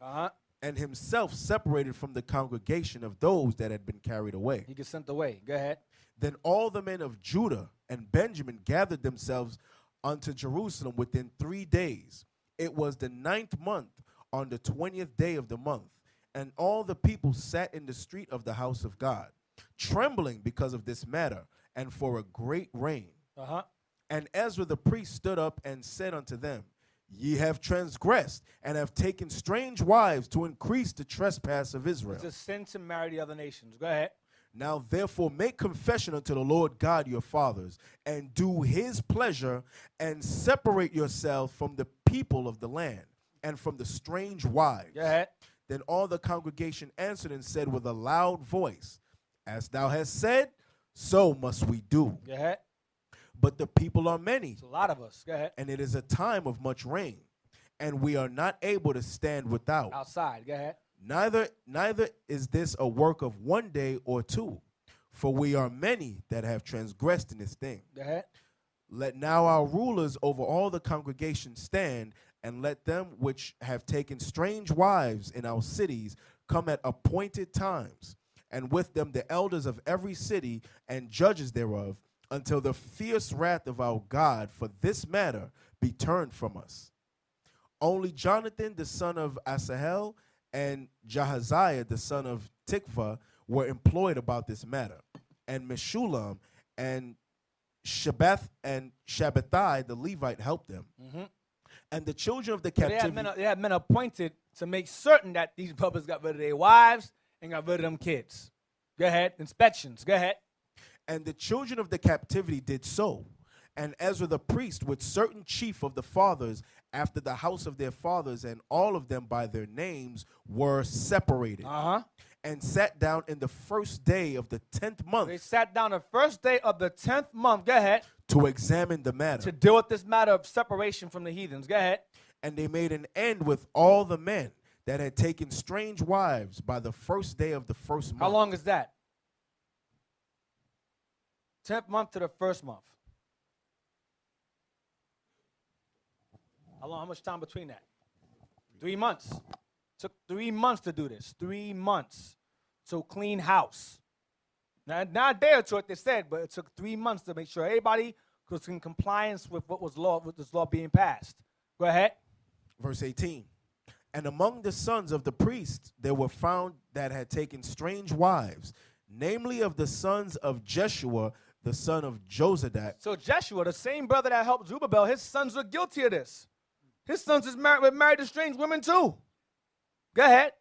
and himself separated from the congregation of those that had been carried away. He gets sent away. Go ahead. Then all the men of Judah and Benjamin gathered themselves unto Jerusalem within 3 days. It was the 9th month, on the 20th day of the month. And all the people sat in the street of the house of God, trembling because of this matter, and for a great rain. Uh-huh. And Ezra the priest stood up and said unto them, Ye have transgressed, and have taken strange wives to increase the trespass of Israel. It's a sin to marry the other nations. Go ahead. Now therefore make confession unto the Lord God your fathers, and do his pleasure, and separate yourselves from the people of the land, and from the strange wives. Go ahead. Then all the congregation answered and said with a loud voice, As thou hast said, so must we do. Go ahead. But the people are many, It's a lot of us. Go ahead. and it is a time of much rain, and we are not able to stand without. Outside. Go ahead. Neither is this a work of one day or two, for we are many that have transgressed in this thing. Go ahead. Let now our rulers over all the congregation stand, and let them which have taken strange wives in our cities come at appointed times, and with them the elders of every city and judges thereof, until the fierce wrath of our God for this matter be turned from us. Only Jonathan the son of Asahel and Jahaziah the son of Tikva were employed about this matter, and Meshullam and Shabbath and Shabbathai the Levite helped them. Mm-hmm. And the children of the They captivity, had men appointed to make certain that these brothers got rid of their wives and got rid of them kids. Go ahead. Inspections. Go ahead. and the children of the captivity did so. And Ezra the priest with certain chief of the fathers after the house of their fathers, and all of them by their names, were separated. Uh-huh. And sat down in the first day of the 10th month. They sat down the first day of the 10th month. Go ahead. To examine the matter. To deal with this matter of separation from the heathens. Go ahead. And they made an end with all the men that had taken strange wives by the first day of the first month. How long is that? 10th month to the first month. How long? How much time between that? 3 months. Took 3 months to do this. 3 months. So clean house. Now, not a day or two, what they said, but it took 3 months to make sure everybody was in compliance with what was law, with this law being passed. Go ahead. Verse 18. And among the sons of the priests there were found that had taken strange wives, namely of the sons of Jeshua, the son of Jozadak. So Jeshua, the same brother that helped Zerubbabel, his sons were guilty of this. His sons were married to strange women too. Go ahead.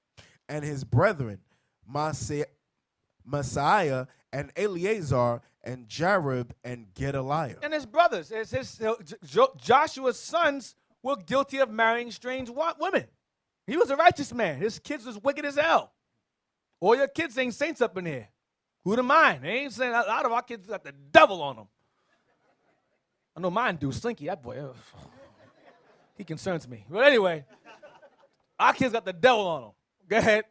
And his brethren, Messiah and Eleazar and Jarib and Gedaliah. And his brothers, Joshua's sons were guilty of marrying strange women. He was a righteous man. His kids was wicked as hell. All your kids ain't saints up in here. Who to mine? They ain't saying a lot of our kids got the devil on them. I know mine do. Slinky, that boy, he concerns me. But anyway, our kids got the devil on them. Go ahead.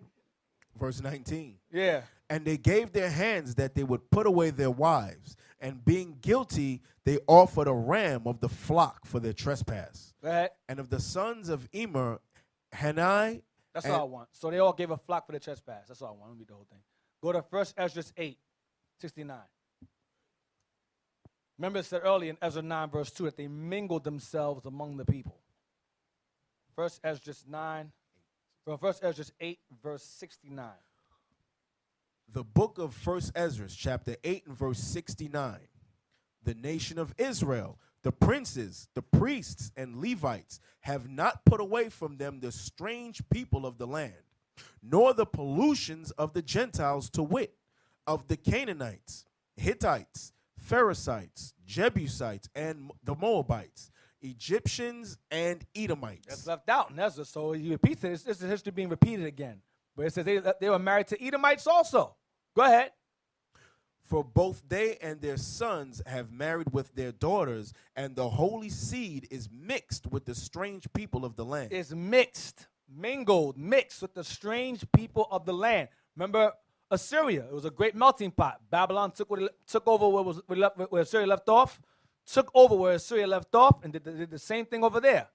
Verse 19. Yeah. And they gave their hands that they would put away their wives, and being guilty, they offered a ram of the flock for their trespass. Go ahead. And of the sons of Emer, Hanai. That's all I want. So they all gave a flock for the trespass. That's all I want. Let me read the whole thing. Go to 1 Ezra 8:69. Remember it said earlier in Ezra 9, verse 2, that they mingled themselves among the people. 1 Ezra 8, verse 69. The book of 1 Ezra, chapter 8 and verse 69. The nation of Israel, the princes, the priests, and Levites have not put away from them the strange people of the land, nor the pollutions of the Gentiles, to wit, of the Canaanites, Hittites, Perizzites, Jebusites, and the Moabites, Egyptians, and Edomites. That's left out in Ezra, so he repeats it. This is history being repeated again. But it says they were married to Edomites also. Go ahead. For both they and their sons have married with their daughters, and the holy seed is mixed with the strange people of the land. It's mixed, mingled, mixed with the strange people of the land. Remember Assyria? It was a great melting pot. Babylon took over where Assyria left off, took over where Assyria left off, and did the same thing over there.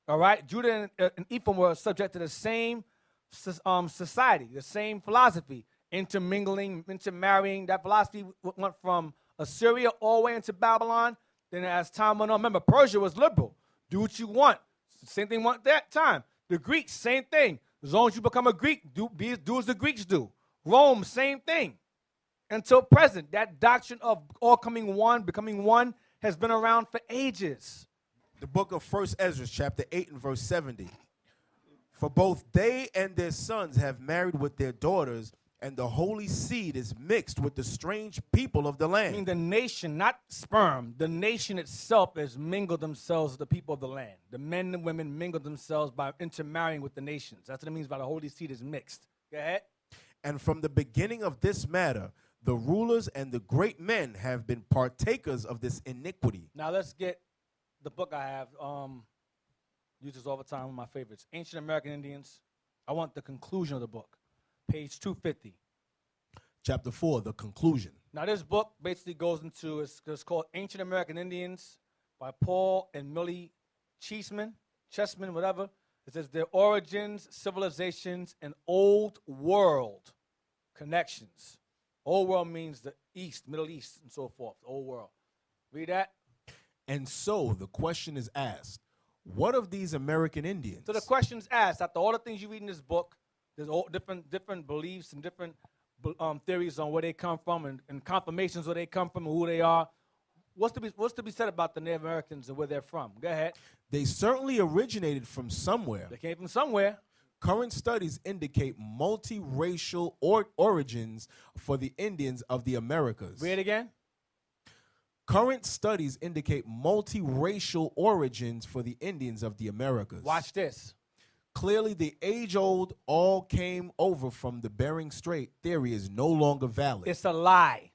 All right? Judah and Ephraim were subject to the same society, the same philosophy. Intermingling, intermarrying. That philosophy went from Assyria all the way into Babylon. Then as time went on, remember, Persia was liberal. Do what you want. Same thing went that time. The Greeks, same thing. As long as you become a Greek, do as the Greeks do. Rome, same thing. Until present, that doctrine of all becoming one, has been around for ages. The book of 1 Ezra, chapter 8 and verse 70. For both they and their sons have married with their daughters, and the holy seed is mixed with the strange people of the land. I mean, the nation, not sperm, the nation itself has mingled themselves with the people of the land. The men and women mingled themselves by intermarrying with the nations. That's what it means by the holy seed is mixed. Go ahead. And from the beginning of this matter, the rulers and the great men have been partakers of this iniquity. Now let's get the book I have. Use this all the time, one of my favorites. Ancient American Indians. I want the conclusion of the book. Page 250. Chapter 4, the conclusion. Now this book basically goes into, it's called Ancient American Indians by Paul and Millie Chessman, whatever. It says their origins, civilizations, and old world connections. Old world means the East, Middle East, and so forth. The old world. Read that. And so the question is asked, what of these American Indians? So the question's asked, after all the things you read in this book, there's all different beliefs and different theories on where they come from and confirmations where they come from and who they are. What's to be said about the Native Americans and where they're from? Go ahead. They certainly originated from somewhere. They came from somewhere. Current studies indicate multiracial origins for the Indians of the Americas. Read it again. Current studies indicate multiracial origins for the Indians of the Americas. Watch this. Clearly, the age-old all came over from the Bering Strait theory is no longer valid. It's a lie.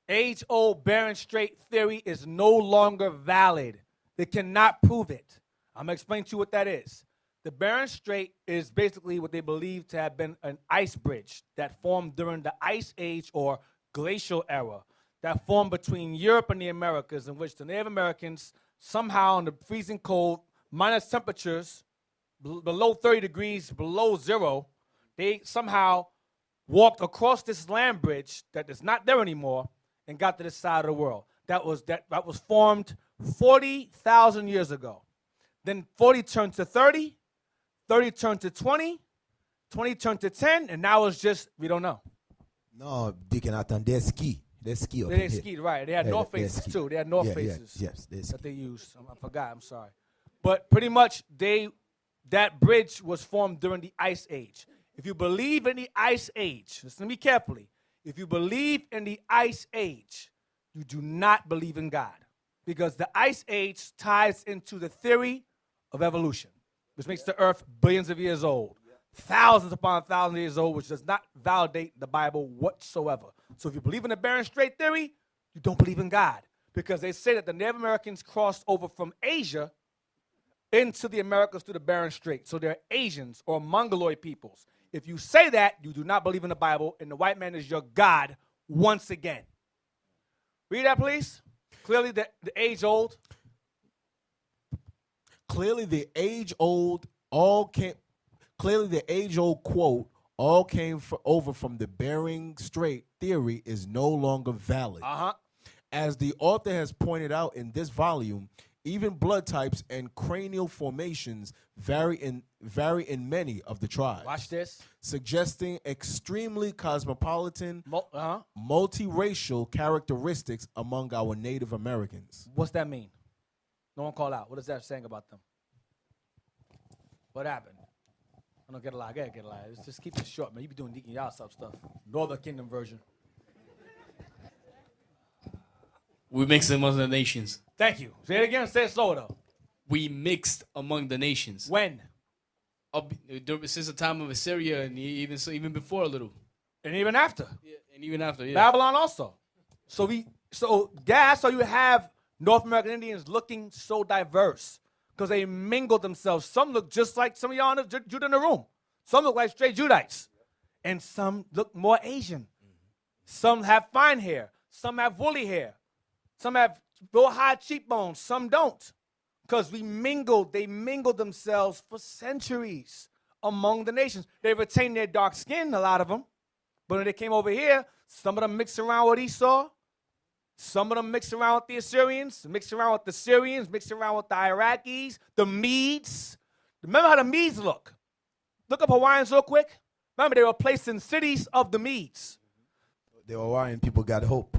Age-old Bering Strait theory is no longer valid. They cannot prove it. I'm going to explain to you what that is. The Bering Strait is basically what they believe to have been an ice bridge that formed during the Ice Age or glacial era that formed between Europe and the Americas, in which the Native Americans somehow in the freezing cold, minus temperatures, below 30 degrees, below zero, they somehow walked across this land bridge that is not there anymore and got to this side of the world. That was formed 40,000 years ago. Then 40 turned to 30, 30 turned to 20, 20 turned to 10, and now it's just, we don't know. No, Deacon Athan, they ski. They ski up They skied, right. They had north faces, too. They had north faces yes, that they used. I forgot, I'm sorry. But pretty much, that bridge was formed during the Ice Age. If you believe in the Ice Age, listen to me carefully. If you believe in the Ice Age, you do not believe in God. Because the Ice Age ties into the theory of evolution, which makes the earth billions of years old. Thousands upon thousands of years old, which does not validate the Bible whatsoever. So if you believe in the Bering Strait theory, you don't believe in God. Because they say that the Native Americans crossed over from Asia into the Americas through the Bering Strait. So they're Asians or Mongoloid peoples. If you say that, you do not believe in the Bible, and the white man is your God once again. Read that, please. Clearly the age-old. Clearly the age-old quote, all came over from the Bering Strait theory is no longer valid. As the author has pointed out in this volume, even blood types and cranial formations vary in many of the tribes. Watch this. Suggesting extremely cosmopolitan, multiracial characteristics among our Native Americans. What's that mean? No one call out. What is that saying about them? What happened? I don't get a lie. I gotta get a lie. Just keep it short, man. You be doing Deacon Y'all stuff. Northern Kingdom version. We mixed among the nations. Thank you. Say it again. Say it slower, though. We mixed among the nations. When? Since the time of Assyria and even before a little. And even after. Yeah, and even after, yeah. Babylon also. So that's why you have North American Indians looking so diverse. Because they mingled themselves. Some look just like some of y'all in Judah in the room. Some look like straight Judites. And some look more Asian. Some have fine hair. Some have woolly hair. Some have real high cheekbones. Some don't. Because they mingled themselves for centuries among the nations. They retained their dark skin, a lot of them. But when they came over here, some of them mixed around with Esau. Some of them mixed around with the Assyrians, mixed around with the Syrians, mixed around with the Iraqis, the Medes. Remember how the Medes look? Look up Hawaiians real quick. Remember, they were placed in cities of the Medes. The Hawaiian people got hope.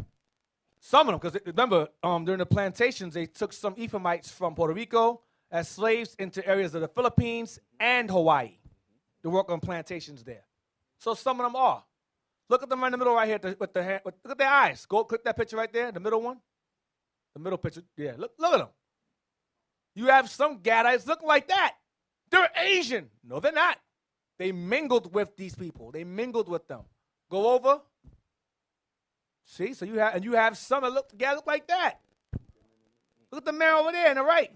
Some of them, because remember, during the plantations, they took some Ephraimites from Puerto Rico as slaves into areas of the Philippines and Hawaii to work on plantations there. So some of them are. Look at them right in the middle right here with the hand. Look at their eyes. Go click that picture right there, the middle one. The middle picture. Yeah, look at them. You have some Gadites looking like that. They're Asian. No, they're not. They mingled with these people. They mingled with them. Go over. See, so you have some that look like that. Look at the man over there on the right.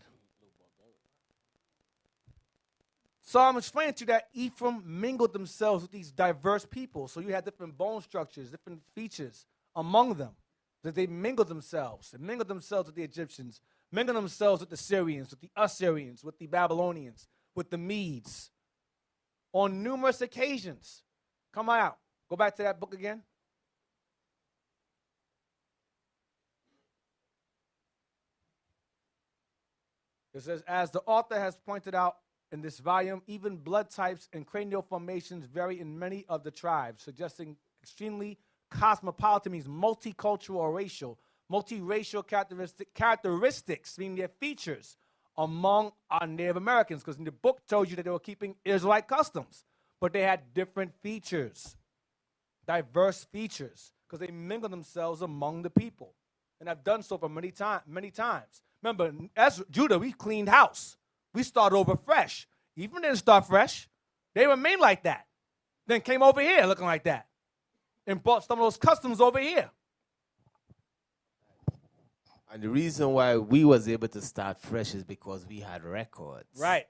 So I'm explaining to you that Ephraim mingled themselves with these diverse people. So you had different bone structures, different features among them. That they mingled themselves. They mingled themselves with the Egyptians, mingled themselves with the Syrians, with the Assyrians, with the Babylonians, with the Medes. On numerous occasions. Come on out. Go back to that book again. It says, as the author has pointed out in this volume, even blood types and cranial formations vary in many of the tribes, suggesting extremely cosmopolitan means multicultural or racial. Multiracial characteristics, meaning their features, among our Native Americans, because in the book told you that they were keeping Israelite customs, but they had different features, diverse features, because they mingled themselves among the people, and have done so for many times. Remember, as Judah, we cleaned house. We started over fresh. Ephraim didn't start fresh. They remained like that. Then came over here looking like that, and brought some of those customs over here. And the reason why we was able to start fresh is because we had records. Right.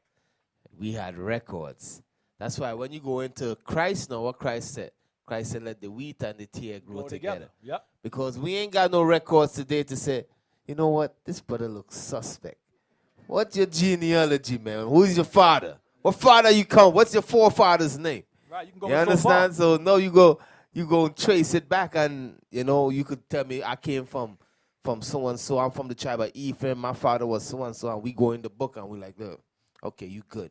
We had records. That's why when you go into Christ now, what Christ said, let the wheat and the tear grow together. Yep. Because we ain't got no records today to say, you know what, this brother looks suspect. What's your genealogy, man? Who's your father? What father you come? What's your forefather's name? Right. You can go. You understand? So no, you go and trace it back, and you could tell me I came from so and so. I'm from the tribe of Ephraim. My father was so and so, and we go in the book and we like, look, okay, you good.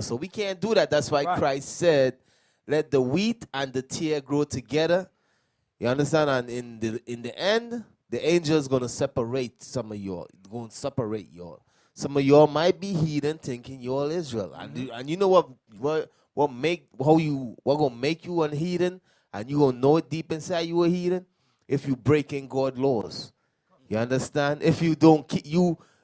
So we can't do that. That's why Christ said, let the wheat and the tear grow together. You understand? And in the end, the angel is gonna separate some of y'all. Going to separate y'all. Some of y'all might be heathen, thinking you're Israel, and you know what gonna make you a heathen, and you gonna know it deep inside you a heathen if you breaking God's laws. You understand? If you don't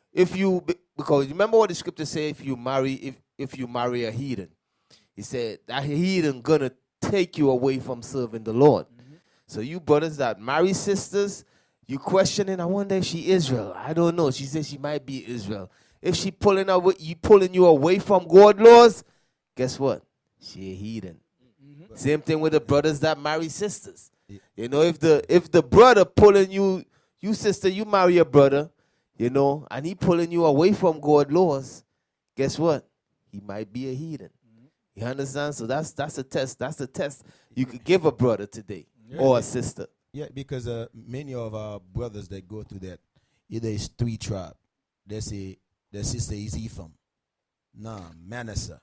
because remember what the scripture say, if you marry a heathen, he said that heathen gonna take you away from serving the Lord. So you brothers that marry sisters, you questioning, I wonder if she Israel. I don't know. She says she might be Israel. If she pulling you away from God's laws, guess what? She a heathen. Same thing with the brothers that marry sisters. If the brother pulling you sister, you marry a brother, and he pulling you away from God's laws, guess what? He might be a heathen. You understand? So that's a test. That's a test you could give a brother today or a sister. Yeah, because many of our brothers that go through that, either it's 3 tribes. They say their sister is Ephraim. Nah, Manasseh.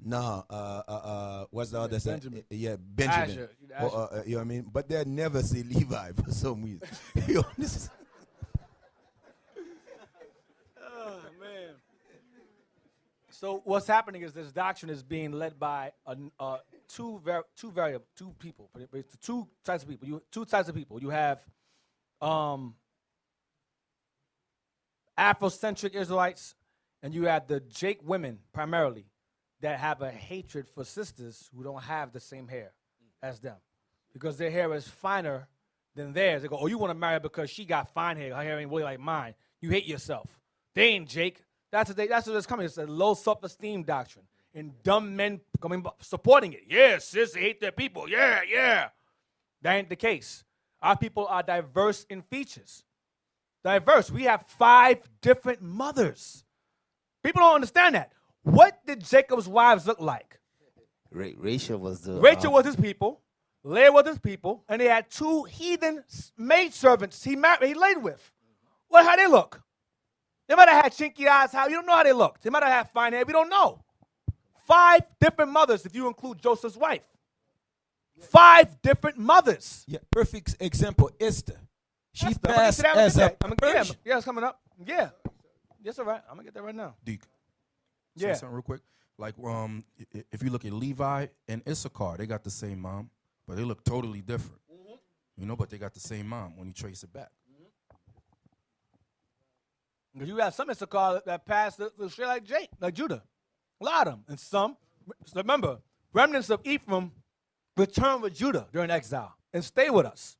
Nah, what's the other side? Benjamin. Yeah, Benjamin. Asher. You know what I mean? But they never say Levi for some reason. You understand? Oh, man. So what's happening is this doctrine is being led by two people. It's two types of people. Two types of people. You have Afrocentric Israelites, and you have the Jake women primarily that have a hatred for sisters who don't have the same hair as them, because their hair is finer than theirs. They go, oh, you want to marry her because she got fine hair. Her hair ain't really like mine. You hate yourself. They ain't Jake. That's what it's coming. It's a low self-esteem doctrine. And dumb men supporting it. Yeah, sis, they hate their people. Yeah. That ain't the case. Our people are diverse in features. Diverse. We have 5 different mothers. People don't understand that. What did Jacob's wives look like? Rachel was his people. Leah was his people. And they had 2 heathen maidservants he laid with. How they look? They might have had chinky eyes. You don't know how they looked. They might have had fine hair. We don't know. 5 different mothers if you include Joseph's wife. 5 different mothers. Yeah, perfect example, Esther. She Esther, I'm passed gonna get as to a that. I'm gonna get Persian. that. Yeah, it's coming up. Yeah. That's all right. I'm going to get that right now. Deke, Yeah. say something real quick. Like, if you look at Levi and Issachar, they got the same mom, but they look totally different. You know, but they got the same mom when you trace it back. Because you got some Issachar that passed the straight like Judah. A lot of them. And some, so remember, remnants of Ephraim returned with Judah during exile and stay with us.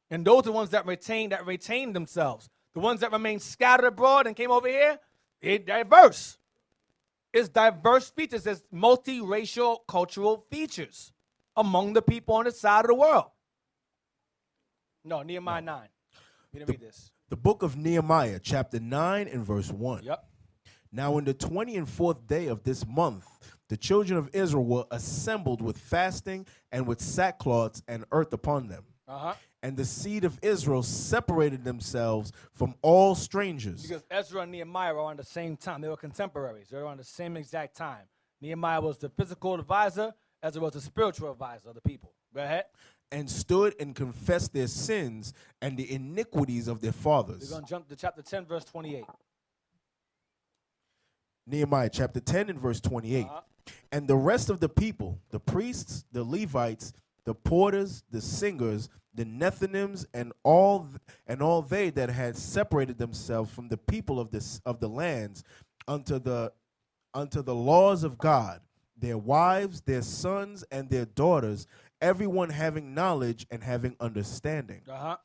And those are the ones that retained themselves. The ones that remained scattered abroad and came over here, they're diverse. It's diverse features. It's multiracial cultural features among the people on the side of the world. No, Nehemiah 9. We didn't read this. The book of Nehemiah, chapter 9 and verse 1. Yep. Now in the 24th day of this month, the children of Israel were assembled with fasting and with sackcloths and earth upon them. Uh-huh. And the seed of Israel separated themselves from all strangers. Because Ezra and Nehemiah were on the same time. They were contemporaries. They were on the same exact time. Nehemiah was the physical advisor, Ezra was the spiritual advisor of the people. Go ahead. And stood and confessed their sins and the iniquities of their fathers. We're going to jump to chapter 10, verse 28. Nehemiah chapter 10 and verse 28. Uh-huh. And the rest of the people, the priests, the Levites, the porters, the singers, the Nethinims, and all they that had separated themselves from the people of the lands unto the laws of God, their wives, their sons, and their daughters, everyone having knowledge and having understanding. Uh-huh.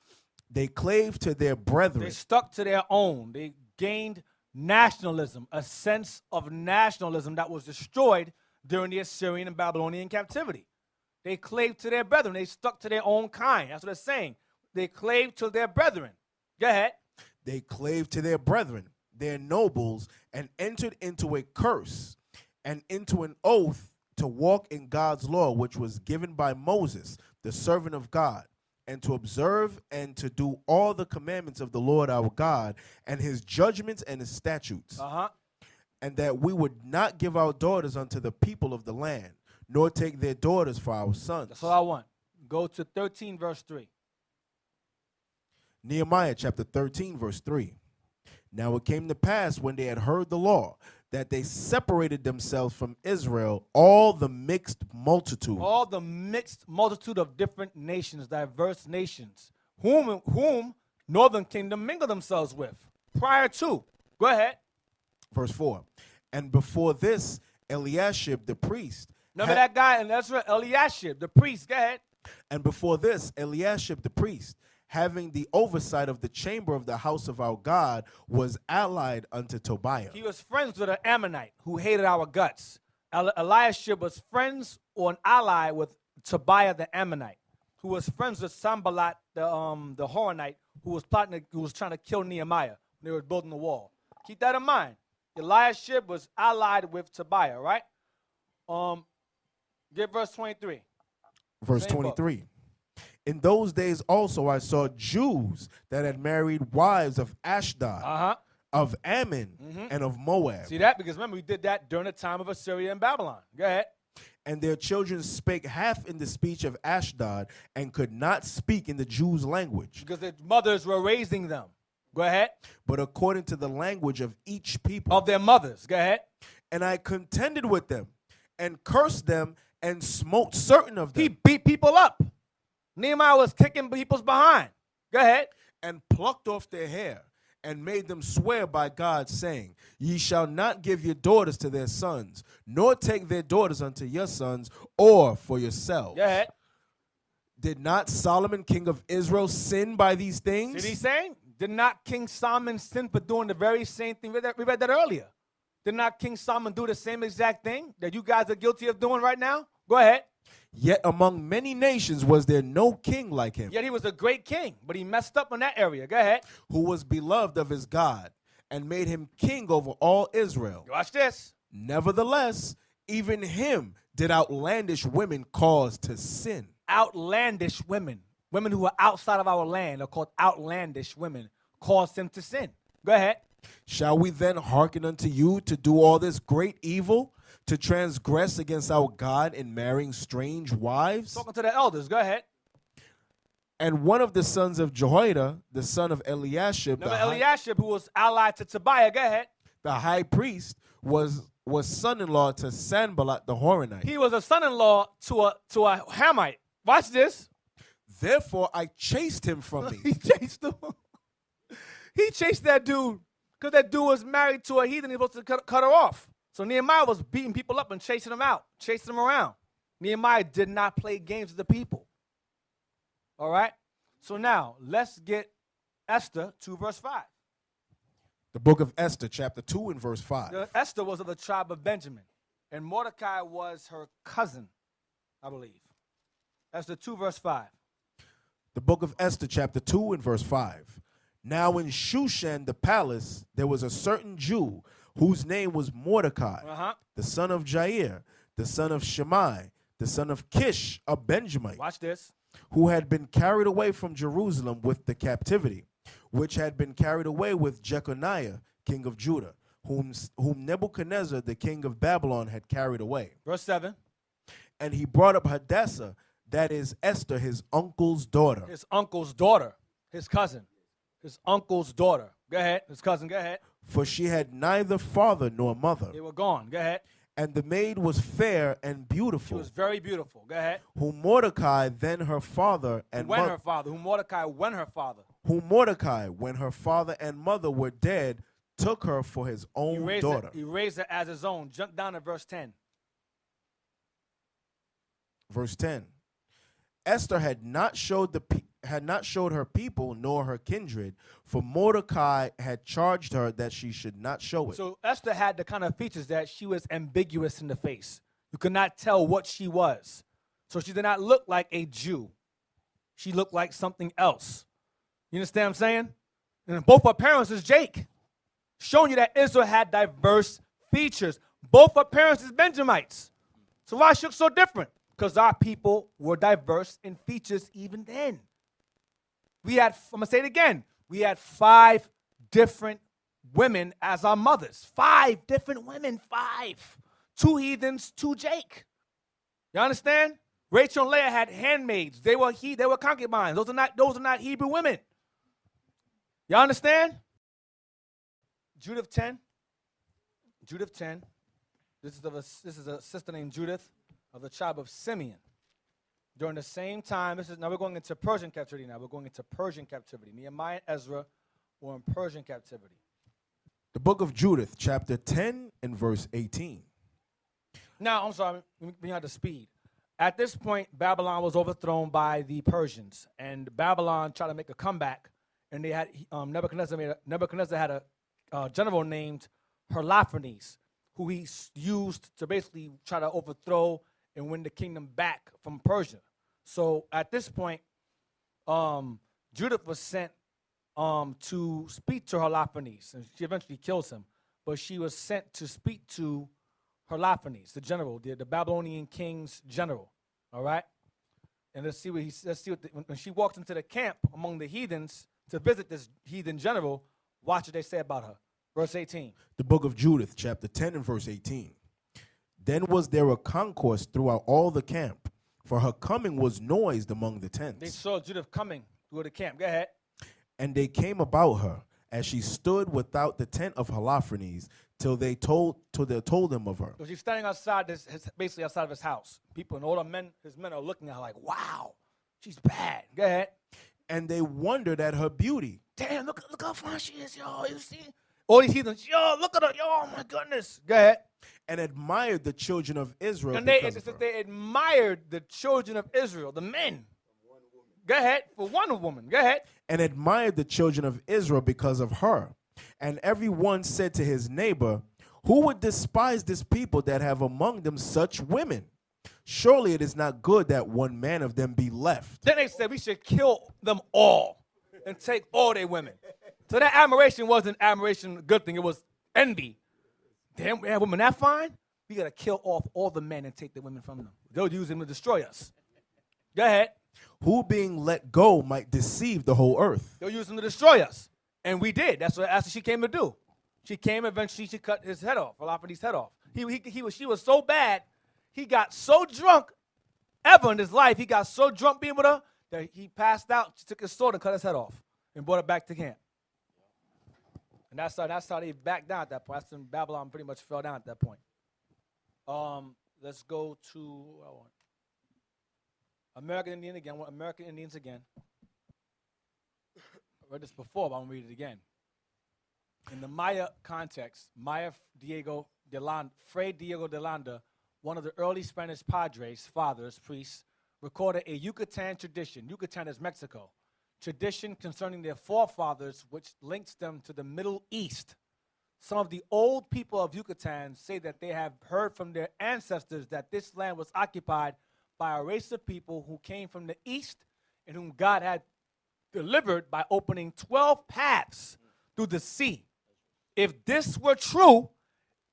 They clave to their brethren. They stuck to their own. They gained nationalism, a sense of nationalism that was destroyed during the Assyrian and Babylonian captivity. They clave to their brethren. They stuck to their own kind. That's what it's saying. They clave to their brethren. Go ahead. They clave to their brethren, their nobles, and entered into a curse and into an oath to walk in God's law, which was given by Moses, the servant of God, and to observe and to do all the commandments of the Lord our God, and his judgments and his statutes. Uh-huh. And that we would not give our daughters unto the people of the land, nor take their daughters for our sons. That's all I want. Go to 13, verse 3. Nehemiah chapter 13, verse 3. Now it came to pass when they had heard the law, that they separated themselves from Israel, all the mixed multitude. All the mixed multitude of different nations, diverse nations, whom northern kingdom mingled themselves with prior to. Go ahead. Verse 4. And before this, Eliashib the priest. Remember that guy in Ezra, Eliashib, the priest. Go ahead. And before this, Eliashib the priest, having the oversight of the chamber of the house of our God, was allied unto Tobiah. He was friends with an Ammonite who hated our guts. Eliashib was friends or an ally with Tobiah the Ammonite, who was friends with Sanballat the Horonite, who was trying to kill Nehemiah when they were building the wall. Keep that in mind. Eliashib was allied with Tobiah, right? Get verse 23. Verse Same 23. In those days also I saw Jews that had married wives of Ashdod, Uh-huh. of Ammon, and of Moab. See that? Because remember, we did that during the time of Assyria and Babylon. Go ahead. And their children spake half in the speech of Ashdod, and could not speak in the Jews' language, Because their mothers were raising them. Go ahead. but according to the language of each people. Of their mothers. Go ahead. And I contended with them, and cursed them, and smote certain of them. He beat people up. Nehemiah was kicking people's behind. Go ahead. And plucked off their hair, and made them swear by God, saying, Ye shall not give your daughters to their sons, nor take their daughters unto your sons, or for yourselves. Go ahead. Did not Solomon, king of Israel, sin by these See things? what he's saying? Did not King Solomon sin for doing the very same thing? We read that earlier. Did not King Solomon do the same exact thing that you guys are guilty of doing right now? Go ahead. Yet among many nations was there no king like him, Yet he was a great king, but he messed up in that area. Go ahead. who was beloved of his God, and made him king over all Israel. Watch this. Nevertheless, even him did outlandish women cause to sin. Outlandish women. Women who are outside of our land are called outlandish women. Caused him to sin. Go ahead. Shall we then hearken unto you to do all this great evil? to transgress against our God in marrying strange wives? Talking to the elders. Go ahead. And one of the sons of Jehoiada, the son of Eliashib, Remember Eliashib, who was allied to Tobiah. Go ahead. the high priest, was son-in-law to Sanballat the Horonite. He was a son-in-law to a Hamite. Watch this. Therefore I chased him from me. He chased him. He chased that dude because that dude was married to a heathen. He was supposed to cut her off. So Nehemiah was beating people up and chasing them out, chasing them around. Nehemiah did not play games with the people. All right? So now, let's get Esther 2 verse 5. The book of Esther, chapter 2 and verse 5. Esther was of the tribe of Benjamin, and Mordecai was her cousin, I believe. Esther 2 verse 5. The book of Esther, chapter 2 and verse 5. Now in Shushan the palace, there was a certain Jew whose name was Mordecai, the son of Jair, the son of Shimei, the son of Kish, a Benjamite. Watch this. Who had been carried away from Jerusalem with the captivity, which had been carried away with Jeconiah, king of Judah, whom Nebuchadnezzar, the king of Babylon, had carried away. Verse 7. And he brought up Hadassah, that is Esther, his uncle's daughter. His uncle's daughter, his cousin. His uncle's daughter. Go ahead. His cousin, go ahead. For she had neither father nor mother. They were gone. Go ahead. And the maid was fair and She beautiful, was very beautiful. Go ahead. whom Mordecai, then her father and When mother, her father, who Mordecai, when her father. whom Mordecai, when her father and mother were dead, took her for his He own raised, daughter. he raised her as his own. Jump down to verse 10. Verse 10. Esther had not showed her people nor her kindred, for Mordecai had charged her that she should not show it. So Esther had the kind of features that she was ambiguous in the face. You could not tell what she was. So she did not look like a Jew. She looked like something else. You understand what I'm saying? And both her parents is Jake, showing you that Israel had diverse features. Both her parents is Benjamites. So why she look so different? Because our people were diverse in features even then. I'm going to say it again. We had 5 different women as our mothers. 5 different women, 5. 2 heathens, 2 Jake. You understand? Rachel and Leah had handmaids. They were concubines. Those are not Hebrew women. You understand? Judith 10. Judith 10. This is a sister named Judith of the tribe of Simeon. During the same time, now we're going into Persian captivity now. We're going into Persian captivity. Nehemiah and Ezra were in Persian captivity. The book of Judith, chapter 10 and verse 18. Now, I'm sorry, we had the speed. At this point, Babylon was overthrown by the Persians, and Babylon tried to make a comeback, and they had Nebuchadnezzar had a general named Holofernes, who he used to basically try to overthrow and win the kingdom back from Persia. So at this point, Judith was sent to speak to Holofernes, and she eventually kills him. But she was sent to speak to Holofernes, the general, the Babylonian king's general. All right, and let's see what when she walks into the camp among the heathens to visit this heathen general. Watch what they say about her. Verse 18. The book of Judith, chapter 10 and verse 18. Then was there a concourse throughout all the camp, for her coming was noised among the tents. They saw Judith coming through the camp. Go ahead. And they came about her as she stood without the tent of Holofernes, till they told him of her. So she's standing outside basically outside of his house. People and all his men are looking at her like, wow, she's bad. Go ahead. And they wondered at her beauty. Damn, look how fine she is, yo. You see? All these heathens, yo, look at her, yo, oh my goodness. Go ahead. And admired the children of Israel. And because of her. they admired the children of Israel, the men. Go ahead. For one woman. Go ahead. And admired the children of Israel because of her. And every one said to his neighbor, who would despise this people that have among them such women? Surely it is not good that one man of them be left. Then they said we should kill them all and take all their women. So that admiration wasn't admiration, a good thing. It was envy. Damn, we have women that fine? We got to kill off all the men and take the women from them. They'll use them to destroy us. Go ahead. Who being let go might deceive the whole earth. They'll use them to destroy us. And we did. That's what she came to do. She came, eventually she cut his head off, Holofernes' head off. She was so bad, he got so drunk ever in his life, he got so drunk being with her that he passed out, she took his sword and cut his head off and brought it back to camp. And that's how they backed down at that point. That's when Babylon pretty much fell down at that point. Let's go to American Indians again. I read this before, but I'm going to read it again. In the Maya context, Fray Diego de Landa, one of the early Spanish padres, fathers, priests, recorded a Yucatan tradition. Yucatan is Mexico. Tradition concerning their forefathers, which links them to the Middle East. Some of the old people of Yucatan say that they have heard from their ancestors that this land was occupied by a race of people who came from the east and whom God had delivered by opening 12 paths through the sea. If this were true,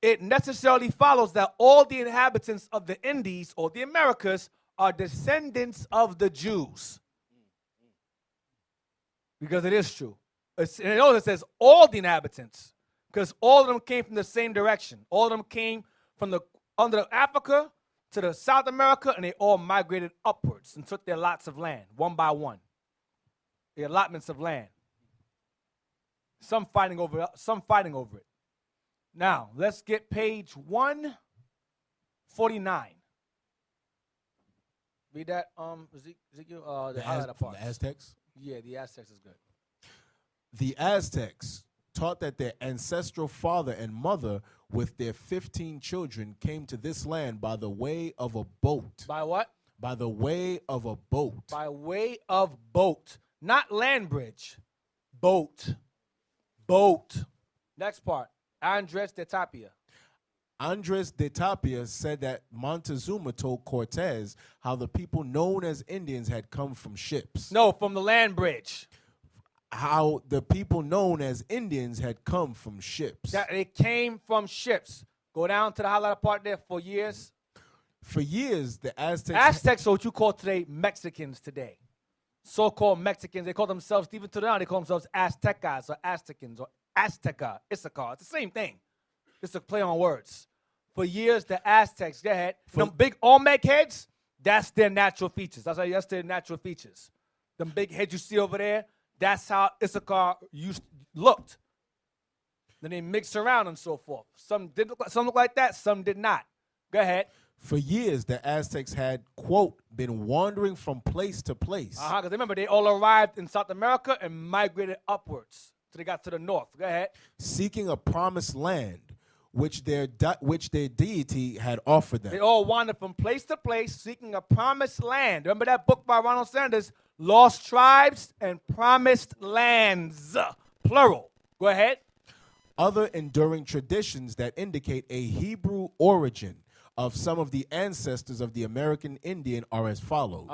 it necessarily follows that all the inhabitants of the Indies or the Americas are descendants of the Jews. Because it is true. It says all the inhabitants, because all of them came from the same direction. All of them came from under Africa to the South America, and they all migrated upwards and took their lots of land, one by one. The allotments of land. Some fighting over it. Now, let's get page 149. Read that, Ezekiel, the highlighter parts. The Aztecs? Yeah, the Aztecs is good. The Aztecs taught that their ancestral father and mother with their 15 children came to this land by the way of a boat. By what? By the way of a boat. By way of boat. Not land bridge. Boat. Next part. Andres de Tapia. Andres de Tapia said that Montezuma told Cortez how the people known as Indians had come from ships. No, from the land bridge. How the people known as Indians had come from ships. That they came from ships. Go down to the highlighter part there. For years, the Aztecs are what you call today Mexicans today. So-called Mexicans. They call themselves, even to now, they call themselves Aztecas or Aztecans or Azteca, Issachar. It's the same thing. It's a play on words. For years, the Aztecs, go ahead. Them big Olmec heads, that's their natural features. That's their natural features. Them big heads you see over there, that's how Issachar looked. Then they mixed around and so forth. Some look like that, some did not. Go ahead. For years, the Aztecs had, quote, been wandering from place to place. Because remember, they all arrived in South America and migrated upwards till they got to the north. Go ahead. Seeking a promised land, which their deity had offered them. They all wandered from place to place, seeking a promised land. Remember that book by Ronald Sanders, Lost Tribes and Promised Lands, plural. Go ahead. Other enduring traditions that indicate a Hebrew origin of some of the ancestors of the American Indian are as follows.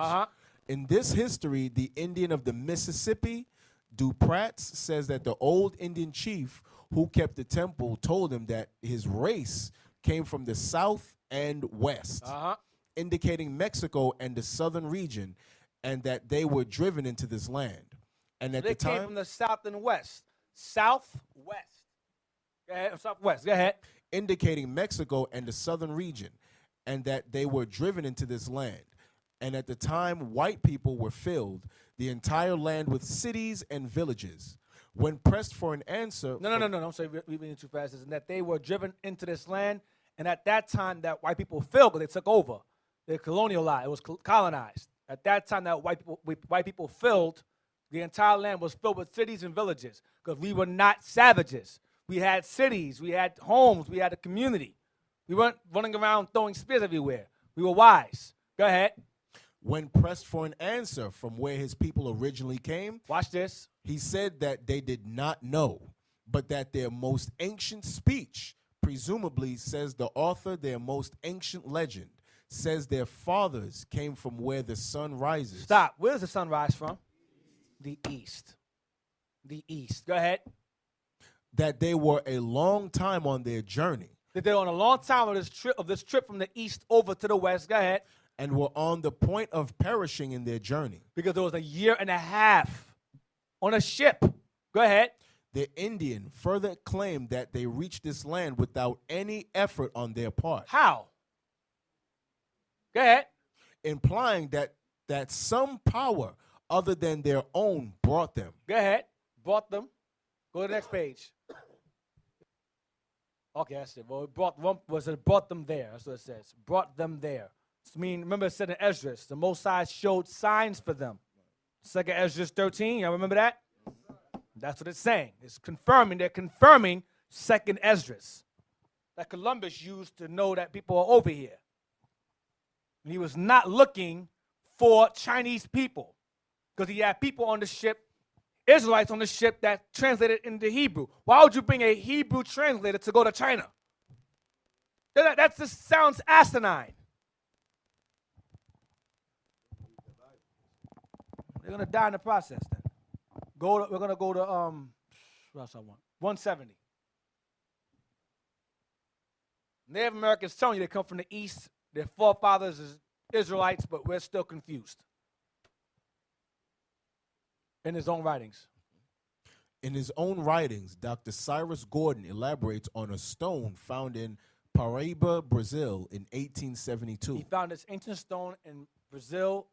In this history, the Indian of the Mississippi, Dupratz, says that the old Indian chief who kept the temple told him that his race came from the south and west, indicating Mexico and the southern region, and that they were driven into this land. And at they the time, came from the south and west. Southwest. Go ahead. Southwest. Go ahead. indicating Mexico and the southern region, and that they were driven into this land. And at the time, white people were filled the entire land with cities and villages. When pressed for an answer... No. I'm sorry, we're reading too fast. Is that they were driven into this land, and at that time, that white people filled, because they took over. They colonialized. It was colonized. At that time, that white people filled, the entire land was filled with cities and villages, because we were not savages. We had cities, we had homes, we had a community. We weren't running around throwing spears everywhere. We were wise. Go ahead. When pressed for an answer from where his people originally came, watch this. He said that they did not know, but that their most ancient speech, presumably, says the author, their most ancient legend, says their fathers came from where the sun rises. Stop. Where does the sun rise from? The east. The east. Go ahead. That they were a long time on their journey. That they were on a long time of this trip from the east over to the west. Go ahead. And were on the point of perishing in their journey. Because there was a year and a half on a ship. Go ahead. The Indian further claimed that they reached this land without any effort on their part, How? Go ahead. implying that some power other than their own brought them. Go ahead. Brought them. Go to the next page. Okay, that's it. Well, it brought them there. That's what it says. Brought them there. I mean, remember it said in Esdras, the Most High showed signs for them. 2nd Esdras 13, y'all remember that? That's what it's saying. It's confirming. They're confirming 2nd Esdras that Columbus used to know that people are over here. And he was not looking for Chinese people because he had people on the ship, Israelites on the ship that translated into Hebrew. Why would you bring a Hebrew translator to go to China? That just sounds asinine. They're going to die in the process then. We're going to go to, what else I want? 170. Native Americans telling you they come from the east. Their forefathers is Israelites, but we're still confused. In his own writings. In his own writings, Dr. Cyrus Gordon elaborates on a stone found in Paraíba, Brazil in 1872. He found this ancient stone in Brazil,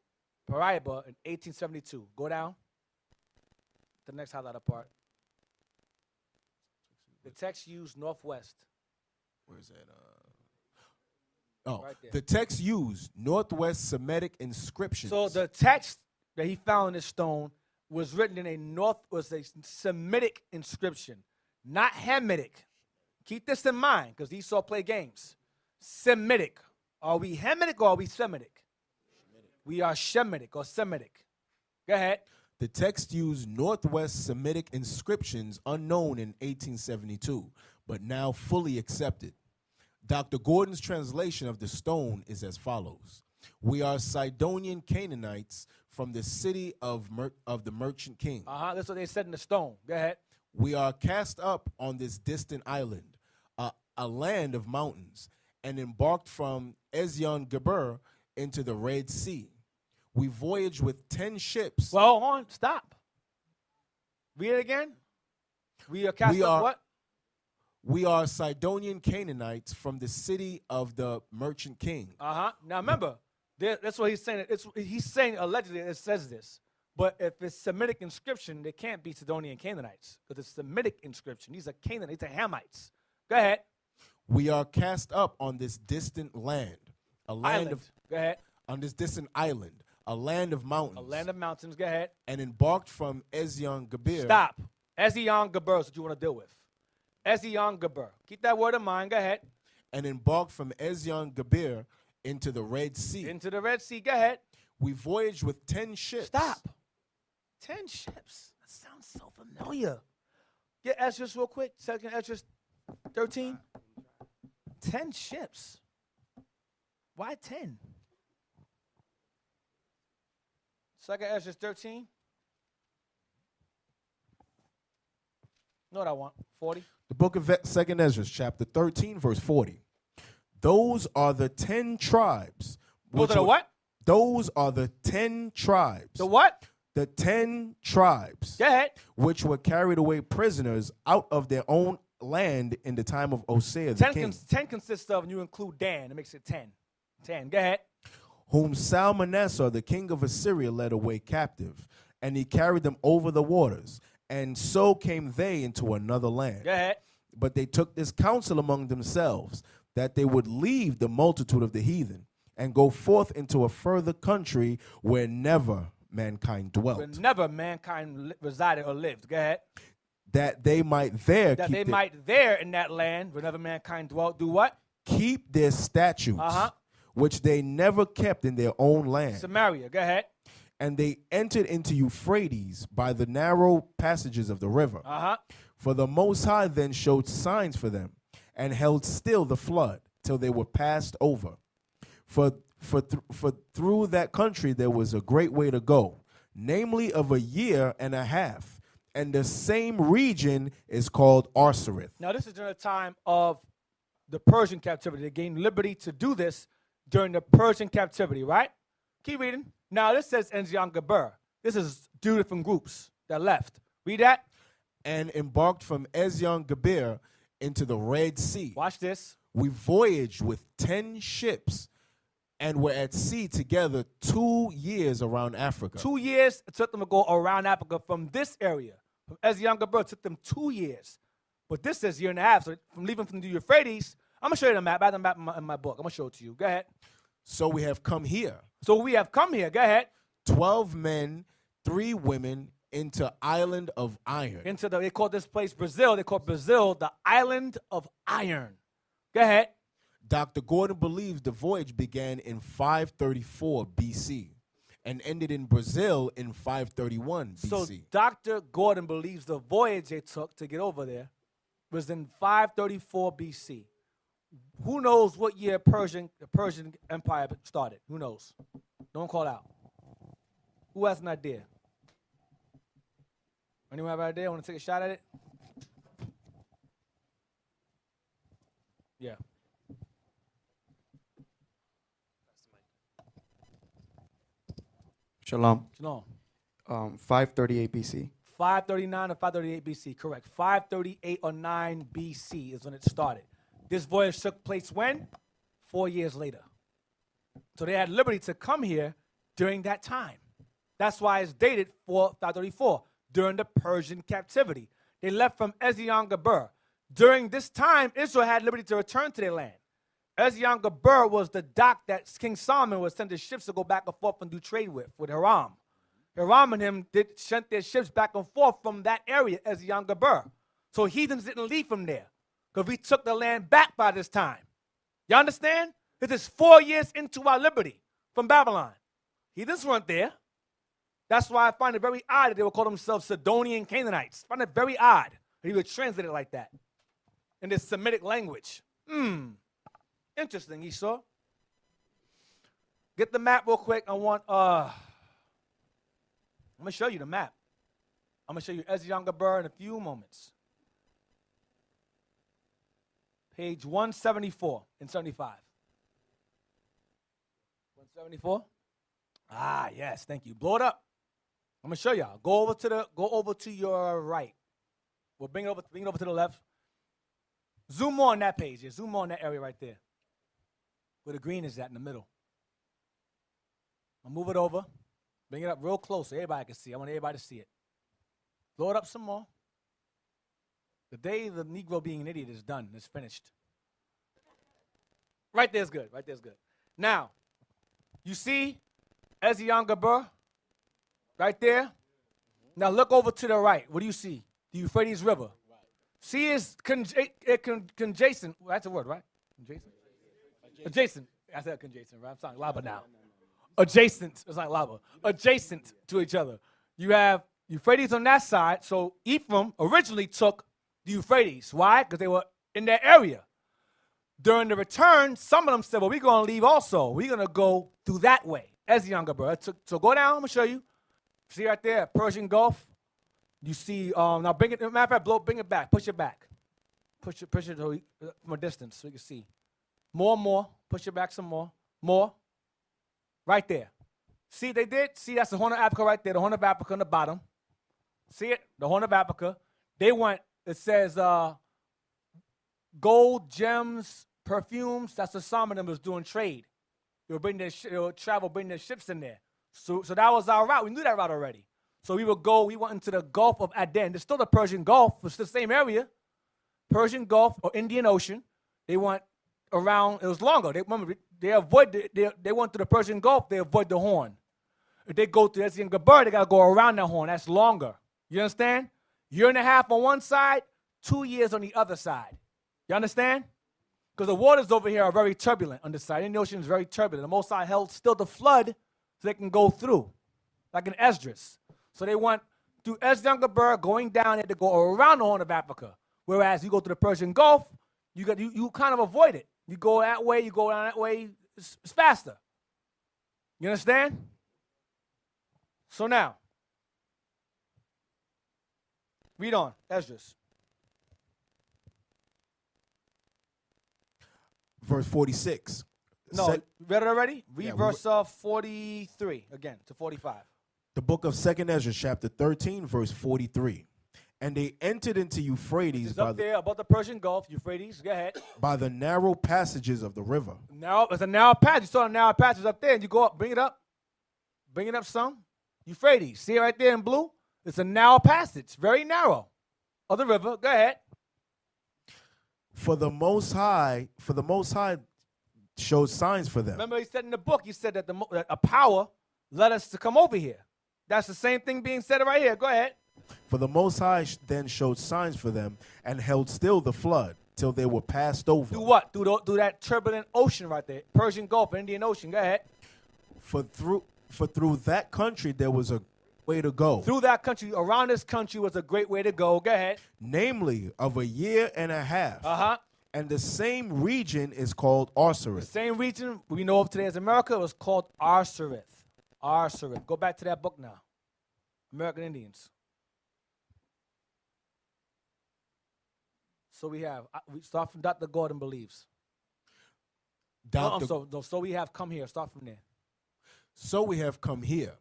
Paraíba, in 1872. Go down. The next highlighted part. The text used northwest. Where's that? Oh, Right there. the text used Northwest Semitic inscriptions. So the text that he found in this stone was written in a Semitic inscription, not Hamitic. Keep this in mind, because Esau play games. Semitic. Are we Hamitic or are we Semitic? We are Shemitic or Semitic. Go ahead. The text used Northwest Semitic inscriptions unknown in 1872, but now fully accepted. Dr. Gordon's translation of the stone is as follows. We are Sidonian Canaanites from the city of the merchant king. That's what they said in the stone. Go ahead. We are cast up on this distant island, a land of mountains, and embarked from Ezion-Geber into the Red Sea. We voyaged with 10 ships. Well, hold on. Stop. Read it again. We are cast up what? We are Sidonian Canaanites from the city of the merchant king. Now remember, that's what he's saying. He's saying allegedly it says this. But if it's Semitic inscription, they can't be Sidonian Canaanites because it's Semitic inscription. These are Canaanites, these are Hamites. Go ahead. We are cast up on this distant land, a land of. Go ahead. On this distant island, a land of mountains. A land of mountains. Go ahead. And embarked from Ezion-Geber. Stop. Ezion-Geber is what you want to deal with. Ezion-Geber. Keep that word in mind. Go ahead. And embarked from Ezion-Geber into the Red Sea. Into the Red Sea. Go ahead. We voyaged with 10 ships. Stop. 10 ships. That sounds so familiar. Get Esdras real quick. 2nd Esdras 13. 10 ships. Why 10? 2nd Esdras 13. Know what I want? 40. The book of 2nd Esdras, chapter 13, verse 40. Those are the 10 tribes. Those are the what? Those are the 10 tribes. The what? The 10 tribes. Go ahead. Which were carried away prisoners out of their own land in the time of Hosea the king. 10 consists of, and you include Dan, it makes it 10. 10. Go ahead. Whom Salmanassar, the king of Assyria, led away captive, and he carried them over the waters. And so came they into another land. Go ahead. But they took this counsel among themselves, that they would leave the multitude of the heathen, and go forth into a further country where never mankind dwelt. Where never mankind resided or lived. Go ahead. That they might there That they might there in that land where never mankind dwelt, do what? keep their statutes, which they never kept in their own land. Samaria. Go ahead. And they entered into Euphrates by the narrow passages of the river. For the Most High then showed signs for them, and held still the flood till they were passed over. For through that country there was a great way to go, namely of a year and a half. And the same region is called Arsareth. Now this is during the time of the Persian captivity. They gained liberty to do this during the Persian captivity, right? Keep reading. Now this says Ezion-Geber. This is two different groups that left. Read that. and embarked from Ezion-Geber into the Red Sea. Watch this. We voyaged with 10 ships and were at sea together 2 years around Africa. 2 years it took them to go around Africa from this area. From Ezion-Geber, it took them 2 years. But this says year and a half. So from leaving from the Euphrates, I'm going to show you the map. I have the map in my book. I'm going to show it to you. Go ahead. So we have come here. So we have come here. Go ahead. 12 men, 3 women, into island of iron. They call this place Brazil. They call Brazil the island of iron. Go ahead. Dr. Gordon believes the voyage began in 534 BC and ended in Brazil in 531 BC. So Dr. Gordon believes the voyage they took to get over there was in 534 BC. Who knows what year the Persian Empire started? Who knows? Don't call out. Who has an idea? Anyone have an idea? Want to take a shot at it? Yeah. Shalom. Shalom. 538 BC. 539 or 538 BC, correct. 538 or 9 BC is when it started. This voyage took place when? 4 years later. So they had liberty to come here during that time. That's why it's dated 534, during the Persian captivity. They left from Ezion-Geber. During this time, Israel had liberty to return to their land. Ezion-Geber was the dock that King Solomon would send his ships to go back and forth and do trade with Hiram. Hiram and him sent their ships back and forth from that area, Ezion-Geber. So heathens didn't leave from there because we took the land back by this time. You understand? This is 4 years into our liberty from Babylon. Heathens weren't there. That's why I find it very odd that they would call themselves Sidonian Canaanites. I find it very odd that he would translate it like that in this Semitic language. Interesting, Esau. Get the map real quick. I'm going to show you the map. I'm going to show you Ezion-Geber in a few moments. Page 174 and 75. 174? Ah, yes, thank you. Blow it up. I'm going to show y'all. Go over to your right. We'll bring it over to the left. Zoom on that page. Yeah, zoom on that area right there. Where the green is at in the middle. I'll move it over. Bring it up real close so everybody can see. I want everybody to see it. Blow it up some more. The day the Negro being an idiot is done. It's finished. Right there's good. Right there's good. Now, you see Ezion-Geber right there? Now look over to the right. What do you see? The Euphrates River. See it's conjacent. That's a word, right? Conjacent? Adjacent. I said conjacent, right? I'm talking lava now. Adjacent. It's like lava. Adjacent to each other. You have Euphrates on that side. So Ephraim originally took the Euphrates. Why? Because they were in that area. During the return, some of them said, well, we're going to leave also. We're going to go through that way. Ezion-Geber. So go down. I'm going to show you. See right there, Persian Gulf. You see, now bring it, matter of fact, bring it back. Push it back. Push it from a distance so you can see. More. Push it back some more. More. Right there. See, they did. See, that's the Horn of Africa right there. The Horn of Africa on the bottom. See it? The Horn of Africa. They went, it says, gold, gems, perfumes. That's what some of them was doing trade. They would travel, bring their ships in there. So that was our route. We knew that route already. So we went into the Gulf of Aden. There's still the Persian Gulf. It's the same area. Persian Gulf or Indian Ocean. They went around, it was longer. They went through the Persian Gulf, they avoid the Horn. If they go through Ezion-Geber, they got to go around that Horn. That's longer. You understand? Year and a half on one side, 2 years on the other side. You understand? Because the waters over here are very turbulent on this side. Indian Ocean is very turbulent. The Most High held still the flood so they can go through, like in Esdras. So they went through Ezion-Geber, going down there to go around the Horn of Africa. Whereas you go to the Persian Gulf, you kind of avoid it. You go that way, you go down that way, it's faster. You understand? So now, read on, Esdras. Verse 46. No, read it already? Read Yeah, verse 43 again to 45. The book of 2nd Ezra, chapter 13, verse 43. And they entered into Euphrates It's up there above the Persian Gulf, Euphrates. Go ahead. by the narrow passages of the river. Now it's a narrow passage. You saw the narrow passage up there, and you go up, bring it up. Bring it up some. Euphrates. See it right there in blue? It's a narrow passage, very narrow, of the river. Go ahead. For the Most High showed signs for them. Remember, he said in the book, he said that that a power led us to come over here. That's the same thing being said right here. Go ahead. For the Most High then showed signs for them and held still the flood till they were passed over. Do what? Through that turbulent ocean right there, Persian Gulf, Indian Ocean. Go ahead. For through that country there was a way to go. Through that country, around this country was a great way to go. Go ahead. Namely, of a year and a half. Uh-huh. And the same region is called The Arsareth. same region we know of today as America was called Arsareth. Arsareth. Go back to that book now. American Indians. So we start from Dr. Gordon believes. So we have come here. Start from there. So we have come here,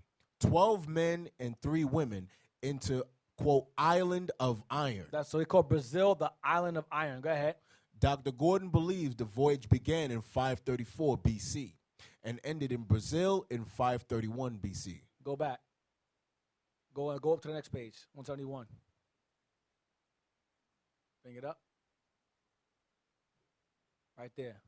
12 men and 3 women, into, quote, island of iron. That's so they call Brazil the island of iron. Go ahead. Dr. Gordon believes the voyage began in 534 BC and ended in Brazil in 531 BC. Go back. Go up to the next page, 171. Bring it up. Right there.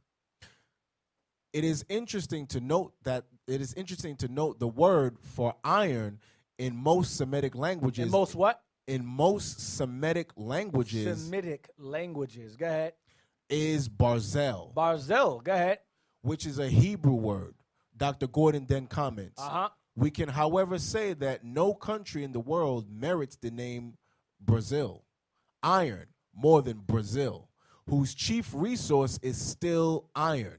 It is interesting to note the word for iron in most Semitic languages. In most what? In most Semitic languages. Semitic languages. Go ahead. Is barzel. Barzel. Go ahead. Which is a Hebrew word. Dr. Gordon then comments. Uh-huh. We can, however, say that no country in the world merits the name Brazil, iron, more than Brazil, whose chief resource is still iron.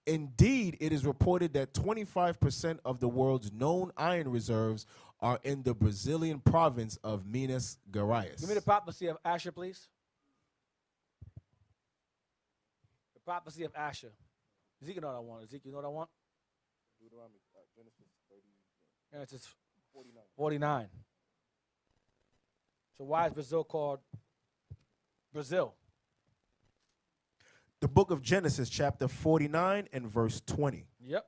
Indeed, it is reported that 25% of the world's known iron reserves are in the Brazilian province of Minas Gerais. Give me the prophecy of Asher, please. The prophecy of Asher. Ezekiel know what I want. Ezekiel know what I want? Genesis 49. So why is Brazil called Brazil? The book of Genesis, chapter 49 and verse 20. Yep.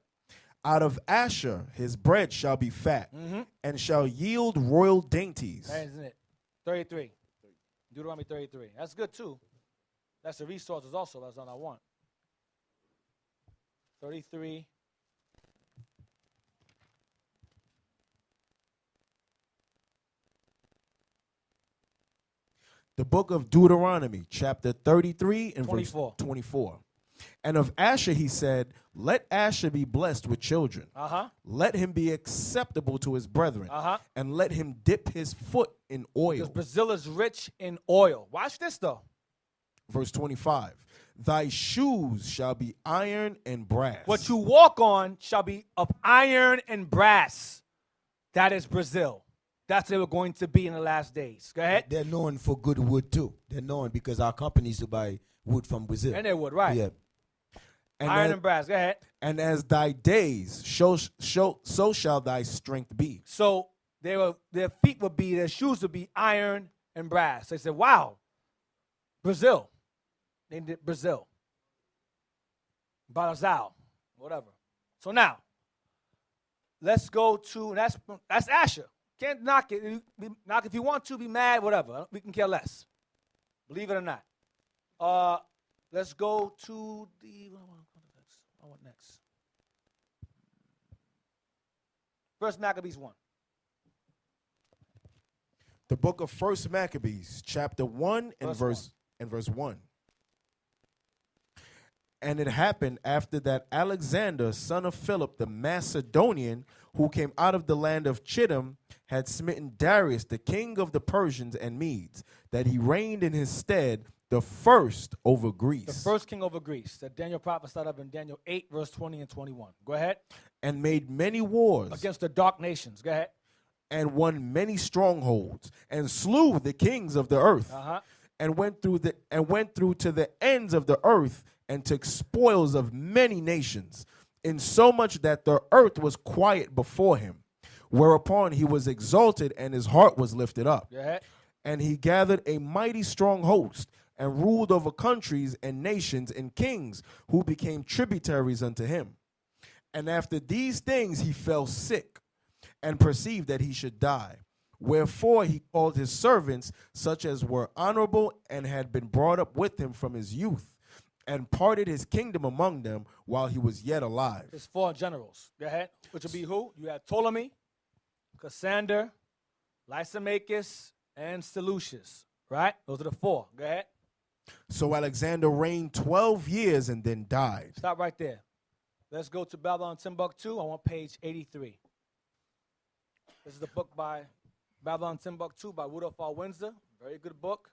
Out of Asher his bread shall be fat, and shall yield royal dainties. That isn't it. 33. Deuteronomy 33. That's good too. That's the resources also. That's what I want. 33. The book of Deuteronomy, chapter 33 and 24. verse 24. And of Asher he said, let Asher be blessed with children. Uh-huh. Let him be acceptable to his brethren. Uh-huh. And let him dip his foot in oil. Because Brazil is rich in oil. Watch this though. Verse 25. Thy shoes shall be iron and brass. What you walk on shall be of iron and brass. That is Brazil. That's what they were going to be in the last days. Go ahead. They're known for good wood too. They're known because our companies to buy wood from Brazil. And they would, right. Yeah. And iron and brass. Go ahead. And as thy days, so shall thy strength be. So their feet would be, their shoes would be iron and brass. They said, wow, Brazil. They did Brazil. Barazal, whatever. So now, let's go to, that's Asher. Can't knock it. Knock if you want to, be mad, whatever. We can care less. Believe it or not. Let's go to the, what next? First Maccabees 1. The book of First Maccabees, chapter 1 and verse 1. And it happened after that Alexander, son of Philip the Macedonian, who came out of the land of Chittim, had smitten Darius, the king of the Persians and Medes, that he reigned in his stead the first over Greece. The first king over Greece. That Daniel prophesied of in Daniel 8, verse 20 and 21. Go ahead. And made many wars. Against the dark nations. Go ahead. And won many strongholds, and slew the kings of the earth. Uh-huh. And went through to the ends of the earth, and took spoils of many nations, insomuch that the earth was quiet before him. Whereupon he was exalted, and his heart was lifted up. Go ahead. And he gathered a mighty strong host, and ruled over countries and nations and kings, who became tributaries unto him. And after these things he fell sick, and perceived that he should die. Wherefore he called his servants, such as were honorable and had been brought up with him from his youth, and parted his kingdom among them while he was yet alive. There's 4 generals. Go ahead. Which would be who? You had Ptolemy, Cassander, Lysimachus, and Seleucus. Right? Those are the 4. Go ahead. So Alexander reigned 12 years and then died. Stop right there. Let's go to Babylon Timbuktu. I want page 83. This is the book by Babylon Timbuktu by Rudolph R. Windsor. Very good book.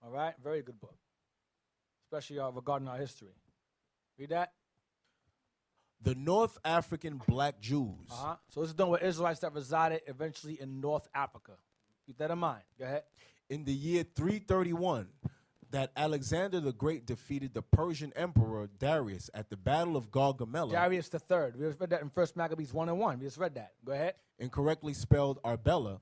All right? Very good book. Especially regarding our history. Read that. The North African black Jews. So this is done with Israelites that resided eventually in North Africa. Keep that in mind. Go ahead. In the year 331, that Alexander the Great defeated the Persian emperor Darius at the Battle of Gargamella. Darius III. We just read that in 1 Maccabees 1:1. We just read that. Go ahead. Incorrectly spelled Arbella.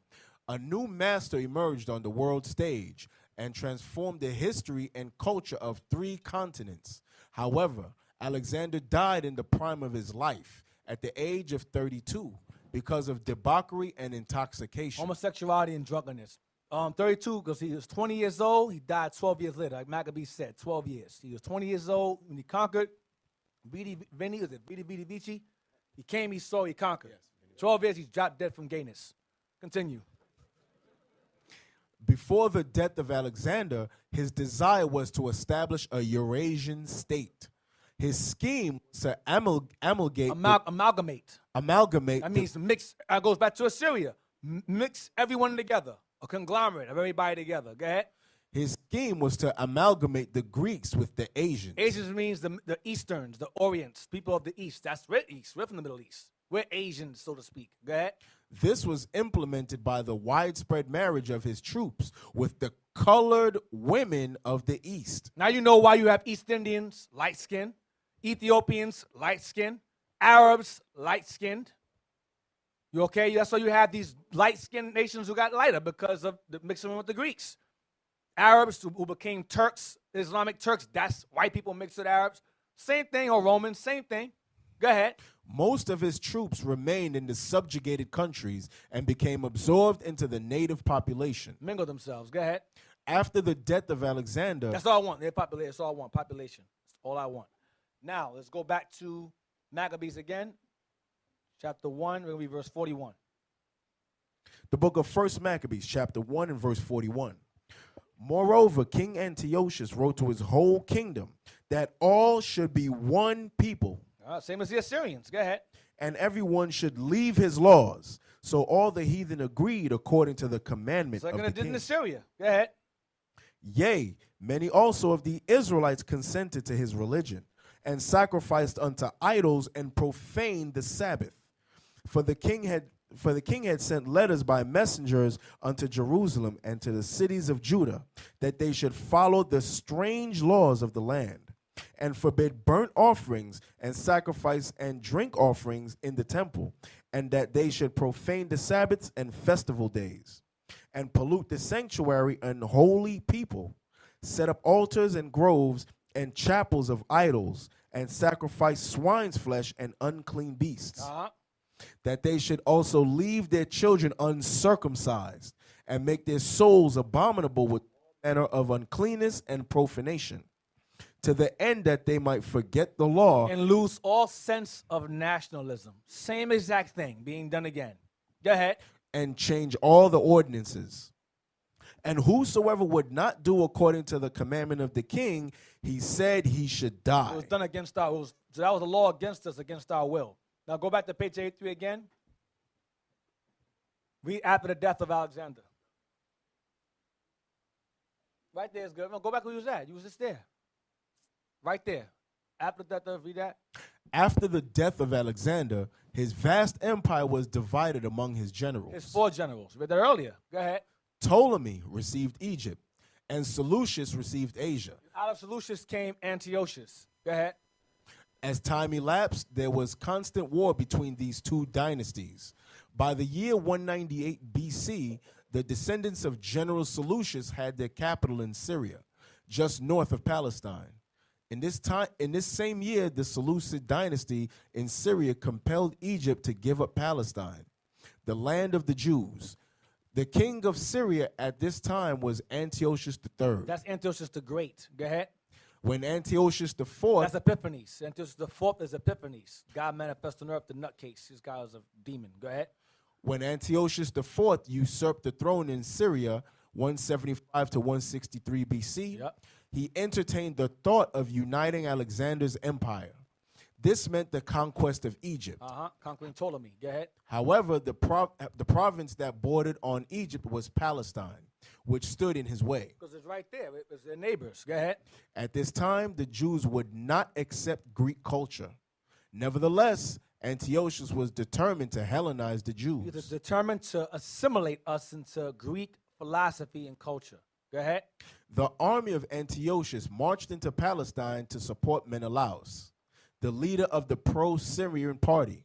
A new master emerged on the world stage and transformed the history and culture of 3 continents. However, Alexander died in the prime of his life at the age of 32 because of debauchery and intoxication. Homosexuality and drunkenness. 32, because he was 20 years old. He died 12 years later, like Maccabees said, 12 years. He was 20 years old when he conquered. Vidi Vici. He came, he saw, he conquered. 12 years, he dropped dead from gayness. Continue. Before the death of Alexander, his desire was to establish a Eurasian state. His scheme was to amalgamate. That means mix. It goes back to Assyria. Mix everyone together. A conglomerate of everybody together. Go ahead. His scheme was to amalgamate the Greeks with the Asians. Asians means the Easterns, the Orients, people of the East. That's we're East. We're from the Middle East. We're Asians, so to speak. Go ahead. This was implemented by the widespread marriage of his troops with the colored women of the East. Now you know why you have East Indians, light-skinned, Ethiopians, light-skinned, Arabs, light-skinned. You okay? That's why you have these light-skinned nations who got lighter because of the mixing with the Greeks. Arabs who became Turks, Islamic Turks, that's white people mixed with Arabs. Same thing, or Romans, same thing. Go ahead. Most of his troops remained in the subjugated countries and became absorbed into the native population. Mingle themselves. Go ahead. After the death of Alexander. That's all I want. Their population. That's all I want. Population. That's all I want. Now, let's go back to Maccabees again. Chapter 1, we're going to be verse 41. The book of 1 Maccabees, chapter 1 and verse 41. Moreover, King Antiochus wrote to his whole kingdom that all should be one people. Same as the Assyrians. Go ahead. And everyone should leave his laws. So all the heathen agreed according to the commandment of the Like it did king. in Assyria. Go ahead. Yea, many also of the Israelites consented to his religion, and sacrificed unto idols and profaned the Sabbath. For the king had sent letters by messengers unto Jerusalem and to the cities of Judah, that they should follow the strange laws of the land, and forbid burnt offerings and sacrifice and drink offerings in the temple, and that they should profane the Sabbaths and festival days, and pollute the sanctuary and holy people, set up altars and groves and chapels of idols, and sacrifice swine's flesh and unclean beasts. That they should also leave their children uncircumcised, and make their souls abominable with manner of uncleanness and profanation, to the end that they might forget the law And lose all sense of nationalism. Same exact thing being done again. Go ahead. and change all the ordinances. And whosoever would not do according to the commandment of the king, he said he should die. It was done against our will. So that was a law against us, against our will. Now go back to page 83 again. Read after the death of Alexander. Right there is good. No, go back where you was at. You was just there. Right there. After the death of, read that. After the death of Alexander, his vast empire was divided among his generals. His 4 generals. Read that earlier. Go ahead. Ptolemy received Egypt, and Seleucus received Asia. Out of Seleucus came Antiochus. Go ahead. As time elapsed, there was constant war between these two dynasties. By the year 198 BC, the descendants of General Seleucus had their capital in Syria, just north of Palestine. In this same year, the Seleucid dynasty in Syria compelled Egypt to give up Palestine, the land of the Jews. The king of Syria at this time was Antiochus III. That's Antiochus the Great. Go ahead. When Antiochus IV, That's Epiphanes. Antiochus the Fourth is Epiphanes. God manifested on earth, the nutcase. This guy was a demon. Go ahead. when Antiochus IV usurped the throne in Syria, 175 to 163 BC, Yep. he entertained the thought of uniting Alexander's empire. This meant the conquest of Egypt. Conquering Ptolemy. Go ahead. However, the province that bordered on Egypt was Palestine, which stood in his way. Because it's right there. It was their neighbors. Go ahead. At this time, the Jews would not accept Greek culture. Nevertheless, Antiochus was determined to Hellenize the He was Jews. determined to assimilate us into Greek philosophy and culture. Go ahead. The army of Antiochus marched into Palestine to support Menelaus, the leader of the pro-Syrian party.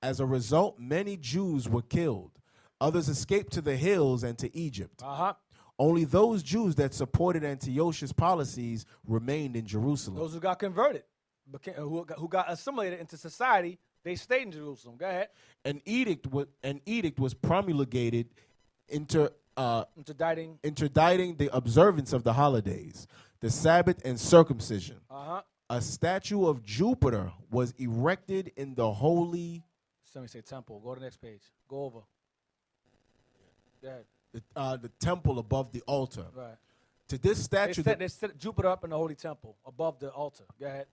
As a result, many Jews were killed. Others escaped to the hills and to Egypt. Only those Jews that supported Antiochus' policies remained in Jerusalem. Those who got converted, who got assimilated into society, they stayed in Jerusalem. Go ahead. An edict was promulgated Interdicting. interdicting the observance of the holidays, the Sabbath, and circumcision. A statue of Jupiter was erected in the holy. Somebody say temple. Go to the next page. Go over. Go ahead. The temple above the altar. Right. To this statue, They set Jupiter up in the holy temple above the altar. Go ahead.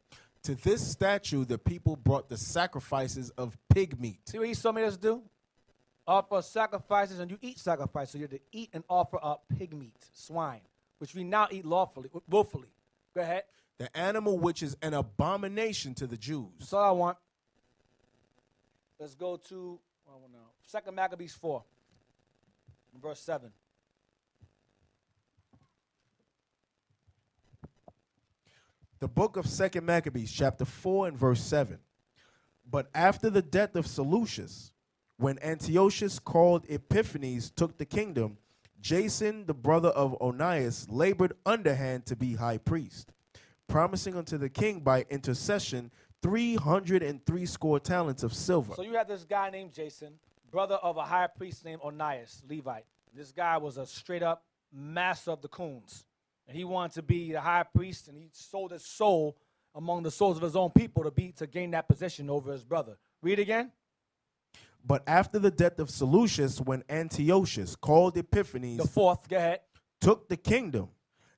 to this statue, the people brought the sacrifices of pig meat. See what he told me to do? Offer sacrifices, and you eat sacrifices. So you're to eat and offer up pig meat, swine, which we now eat willfully. Go ahead. The animal which is an abomination to the Jews. That's all I want. Let's go to 2 Maccabees 4, verse 7. The book of 2 Maccabees, chapter 4 and verse 7. But after the death of Seleucus, when Antiochus called Epiphanes took the kingdom, Jason, the brother of Onias, labored underhand to be high priest, promising unto the king by intercession 303 talents of silver. So you had this guy named Jason, brother of a high priest named Onias, Levite. This guy was a straight-up master of the coons. And he wanted to be the high priest, and he sold his soul among the souls of his own people to gain that position over his brother. Read again. But after the death of Seleucus, when Antiochus called Epiphanes The fourth, go ahead. took the kingdom,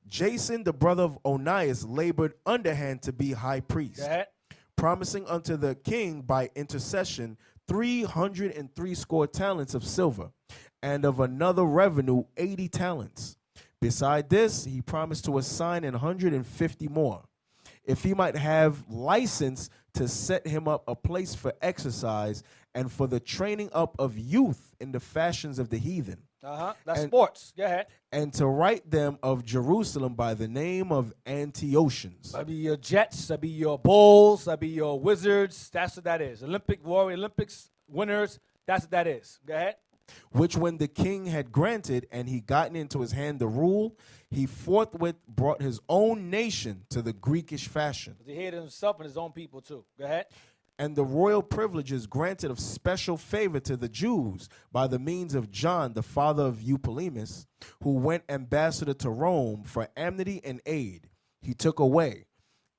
Jason, the brother of Onias, labored underhand to be high priest, Go ahead. promising unto the king by intercession 303 talents of silver, and of another revenue 80 talents. Beside this, he promised to assign 150 more, if he might have license to set him up a place for exercise and for the training up of youth in the fashions of the heathen. That's sports. Go ahead. And to write them of Jerusalem by the name of Antiochians. That'd be your Jets. That'd be your Bulls. That'd be your Wizards. That's what that is. Olympics winners. That's what that is. Go ahead. Which when the king had granted, and he gotten into his hand the rule, he forthwith brought his own nation to the Greekish fashion. He hated himself and his own people too. Go ahead. And the royal privileges granted of special favor to the Jews by the means of John, the father of Eupolemus, who went ambassador to Rome for amity and aid, he took away.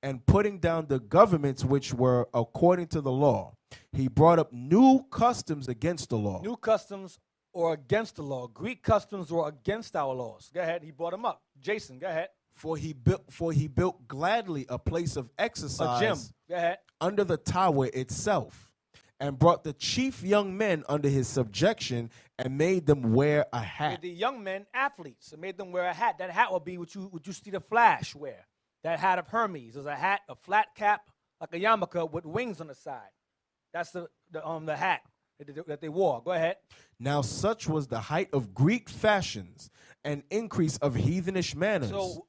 And putting down the governments which were according to the law, he brought up new customs against the law. New customs or against the law. Greek customs were against our laws. Go ahead. He brought them up. Jason, go ahead. For he built gladly a place of exercise, A gym. Go ahead. under the tower itself, and brought the chief young men under his subjection, and made them wear a hat. Made the young men athletes and made them wear a hat. That hat would be what you see the Flash wear. That hat of Hermes is a hat, a flat cap, like a yarmulke with wings on the side. That's the hat that they wore. Go ahead. Now such was the height of Greek fashions and increase of heathenish manners. So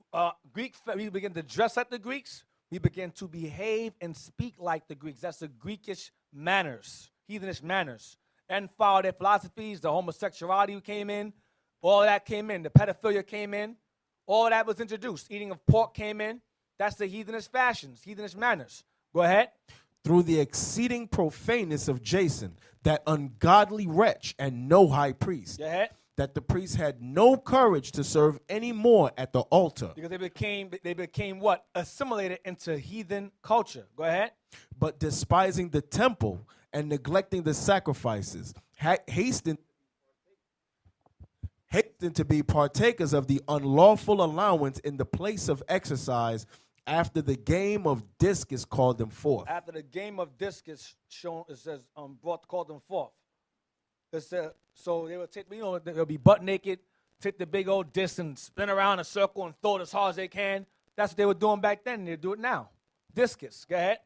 we begin to dress like the Greeks. We begin to behave and speak like the Greeks. That's the Greekish manners, heathenish manners. And follow their philosophies. The homosexuality came in. All that came in. The pedophilia came in. All that was introduced. Eating of pork came in. That's the heathenish fashions, heathenish manners. Go ahead. Through the exceeding profaneness of Jason, that ungodly wretch and no high priest, Go ahead. that the priest had no courage to serve any more at the altar, Because they became what? Assimilated into heathen culture. Go ahead. but despising the temple and neglecting the sacrifices, hastened to be partakers of the unlawful allowance in the place of exercise, after the game of discus called them forth. After the game of discus shown, it says, called them forth. It said, so they would take, they'll be butt naked, take the big old disc and spin around in a circle and throw it as hard as they can. That's what they were doing back then, and they do it now. Discus. Go ahead.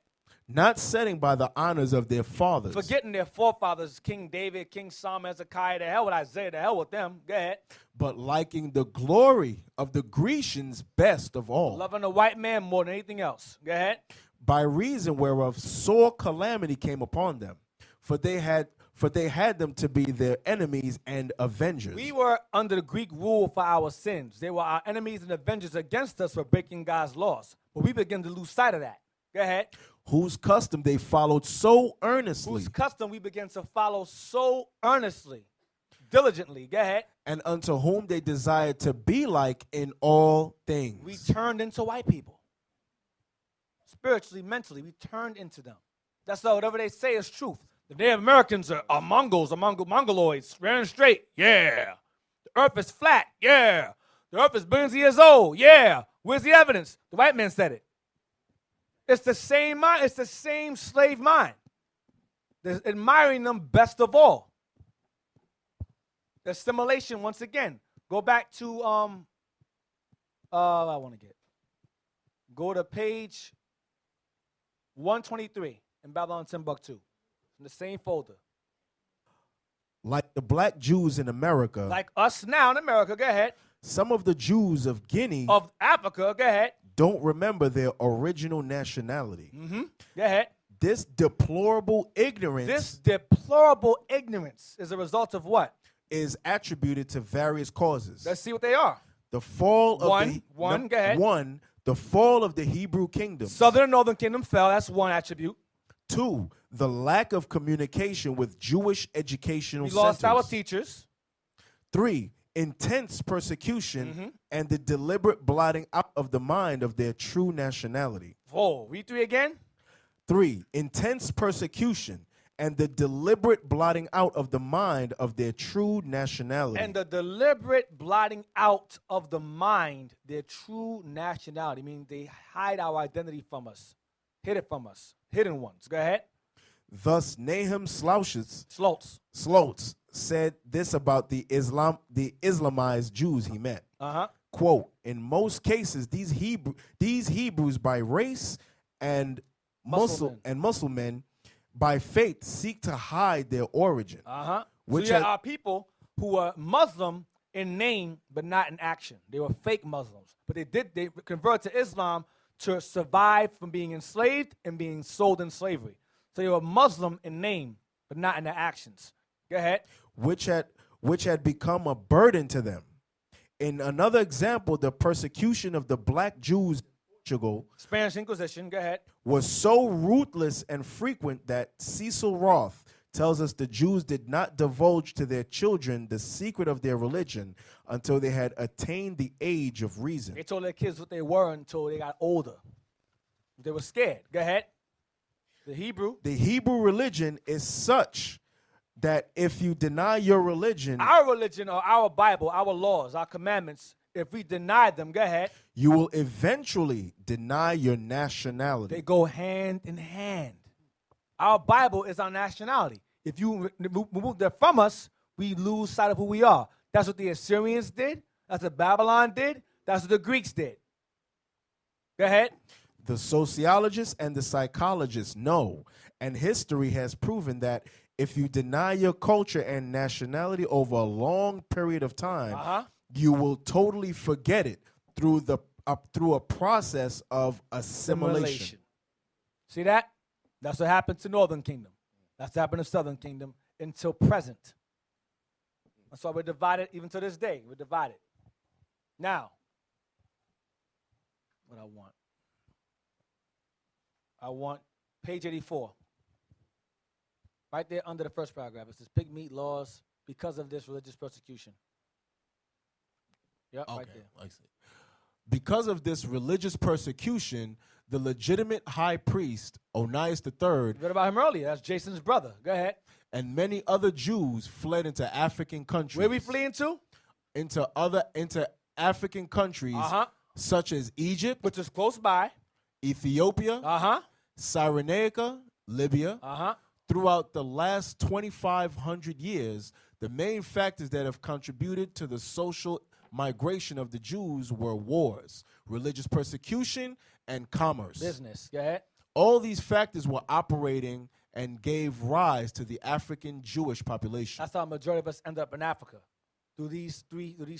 Not setting by the honors of their fathers, Forgetting their forefathers, King David, King Solomon, Hezekiah, the hell with Isaiah, the hell with them. Go ahead. but liking the glory of the Grecians best of all, Loving the white man more than anything else. Go ahead. by reason whereof sore calamity came upon them, for they had them to be their enemies and avengers. We were under the Greek rule for our sins. They were our enemies and avengers against us for breaking God's laws. But we begin to lose sight of that. Go ahead. Whose custom they followed so earnestly, Whose custom we begin to follow so earnestly, diligently. Go ahead. and unto whom they desired to be like in all things. We turned into white people. Spiritually, mentally, we turned into them. That's all. Whatever they say is truth. The Native Americans are Mongols, Mongoloids, ran straight. Yeah. The earth is flat. Yeah. The earth is billions of years old. Yeah. Where's the evidence? The white man said it. It's the same mind. It's the same slave mind. They're admiring them best of all. The assimilation, once again. Go back to go to page 123 in Babylon Timbuktu. In the same folder. Like the black Jews in America, Like us now in America, go ahead. some of the Jews of Guinea Of Africa, go ahead. don't remember their original nationality. Go ahead. This deplorable ignorance This deplorable ignorance is a result of what? is attributed to various causes. Let's see what they are. The fall of the fall of the Hebrew kingdom. Southern and Northern Kingdom fell. That's one attribute. 2, the lack of communication with Jewish educational We lost centers. our teachers. 3, intense persecution and the deliberate blotting out of the mind of their true nationality. Oh, read 3 again. 3, intense persecution and the deliberate blotting out of the mind of their true nationality. And the deliberate blotting out of the mind, their true nationality, meaning they hide our identity from us, hid it from us, hidden ones. Go ahead. Thus, Nahum Slotes said this about the Islamized Jews he met. Quote, in most cases, these Hebrews by race and Muslim by faith seek to hide their origin. So there are people who are Muslim in name but not in action. They were fake Muslims, but they converted to Islam to survive from being enslaved and being sold in slavery. So they were Muslim in name but not in their actions. Go ahead. Which had become a burden to them. In another example, the persecution of the black Jews in Portugal, Spanish Inquisition. Go ahead. was so ruthless and frequent that Cecil Roth tells us the Jews did not divulge to their children the secret of their religion until they had attained the age of reason. They told their kids what they were until they got older. They were scared. Go ahead. The Hebrew religion is such that if you deny your religion, our religion or our Bible, our laws, our commandments, if we deny them, go ahead. You will eventually deny your nationality. They go hand in hand. Our Bible is our nationality. If you remove that from us, we lose sight of who we are. That's what the Assyrians did. That's what Babylon did. That's what the Greeks did. Go ahead. The sociologists and the psychologists know, and history has proven that if you deny your culture and nationality over a long period of time, you will totally forget it through a process of assimilation. See that? That's what happened to Northern Kingdom. That's what happened to Southern Kingdom until present. That's why we're divided even to this day. We're divided. Now, what I want page 84. Right there under the first paragraph. It says, pig meat laws because of this religious persecution. Yep, right there. I see. Because of this religious persecution, the legitimate high priest, Onias III, You read about him earlier. That's Jason's brother. Go ahead. and many other Jews fled into African countries. Where we fleeing to? Into African countries such as Egypt, Which is close by. Ethiopia, Cyrenaica, Libya. Throughout the last 2,500 years, the main factors that have contributed to the social migration of the Jews were wars, religious persecution, and commerce. Business. Go ahead. All these factors were operating and gave rise to the African Jewish population. That's how a majority of us end up in Africa. Through these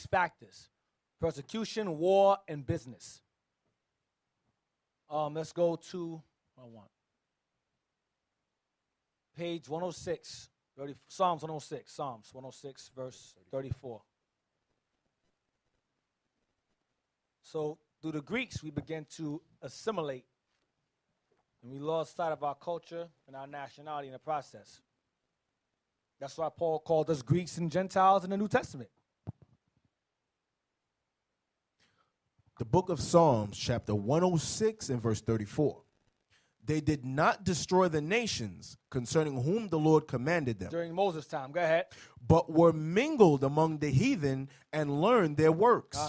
factors. Persecution, war, and business. Let's go to page 106. Psalms 106. Psalms 106, verse 34. So through the Greeks, we began to assimilate. And we lost sight of our culture and our nationality in the process. That's why Paul called us Greeks and Gentiles in the New Testament. The book of Psalms, chapter 106 and verse 34. They did not destroy the nations concerning whom the Lord commanded them, During Moses' time. Go ahead. but were mingled among the heathen and learned their works.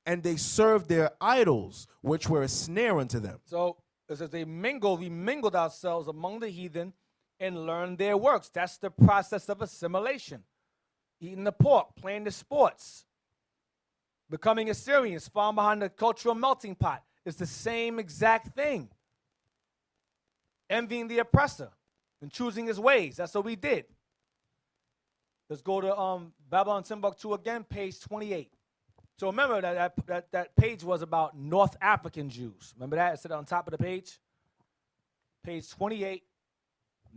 And they served their idols, which were a snare unto them. So it says we mingled ourselves among the heathen and learned their works. That's the process of assimilation. Eating the pork, playing the sports, becoming Assyrians, falling behind the cultural melting pot. It's the same exact thing. Envying the oppressor and choosing his ways. That's what we did. Let's go to Babylon Timbuktu again, page 28. So remember that page was about North African Jews. Remember that? It said on top of the page. Page 28,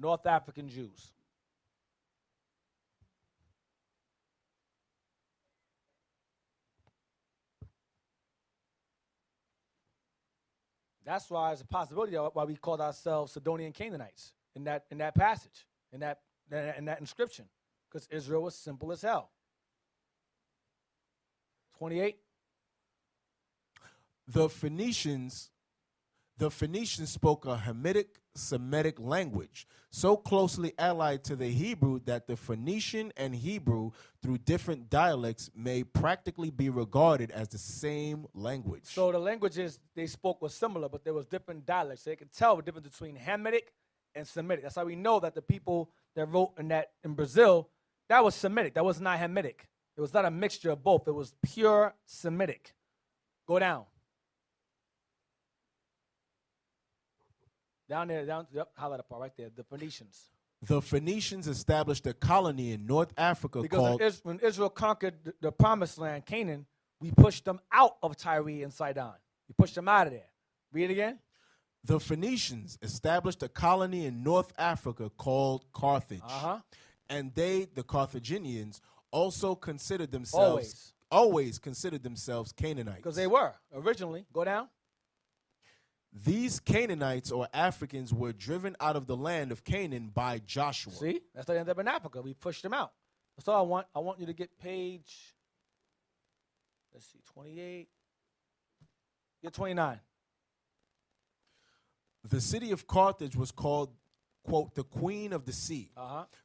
North African Jews. That's why it's a possibility why we called ourselves Sidonian Canaanites in that passage, in that inscription, because Israel was simple as hell. 28. The Phoenicians spoke a Hamitic Semitic language, so closely allied to the Hebrew that the Phoenician and Hebrew, through different dialects, may practically be regarded as the same language. So the languages they spoke were similar, but there was different dialects. So they could tell the difference between Hamitic and Semitic. That's how we know that the people that wrote in Brazil, that was Semitic. That was not Hamitic. It was not a mixture of both. It was pure Semitic. Go down. Down there, highlight the part right there, the Phoenicians. The Phoenicians established a colony in North Africa Because called... when Israel conquered the promised land, Canaan, we pushed them out of Tyre and Sidon. We pushed them out of there. Read it again. The Phoenicians established a colony in North Africa called Carthage. And they, the Carthaginians, also considered themselves... Always considered themselves Canaanites. Because they were, originally. Go down. These Canaanites or Africans were driven out of the land of Canaan by Joshua. See? That's how they ended up in Africa. We pushed them out. That's all I want. I want you to get page, let's see, 28. Get 29. The city of Carthage was called, quote, the Queen of the Sea.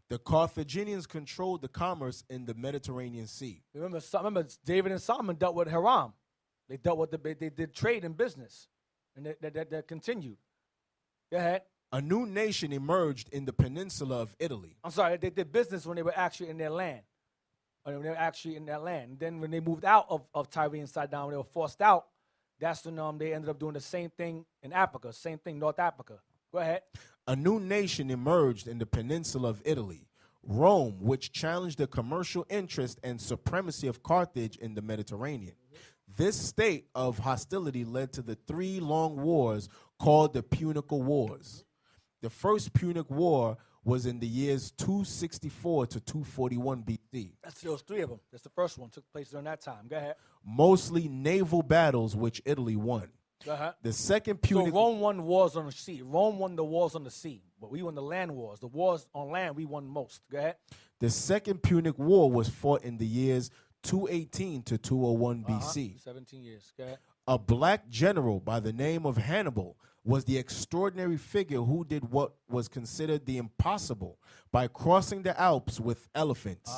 The Carthaginians controlled the commerce in the Mediterranean Sea. Remember David and Solomon dealt with Hiram. They dealt with they did trade and business. And that continued. Go ahead. A new nation emerged in the peninsula of Italy. I'm sorry, they did business when they were actually in their land. When they were actually in that land. And then when they moved out of Tyre and Sidon, when they were forced out, that's when they ended up doing the same thing in Africa. Same thing, North Africa. Go ahead. A new nation emerged in the peninsula of Italy. Rome, which challenged the commercial interest and supremacy of Carthage in the Mediterranean. This state of hostility led to the 3 long wars called the Punic Wars. The first Punic War was in the years 264 to 241 BC. Those three of them. That's the first one. Took place during that time. Go ahead. Mostly naval battles which Italy won. Go ahead. The second So Punic Rome won wars on the sea. Rome won the wars on the sea, but we won the land wars. The wars on land, we won most. Go ahead. The Second Punic War was fought in the years 218 to 201 BC. 17 years. Go ahead. A black general by the name of Hannibal was the extraordinary figure who did what was considered the impossible by crossing the Alps with elephants.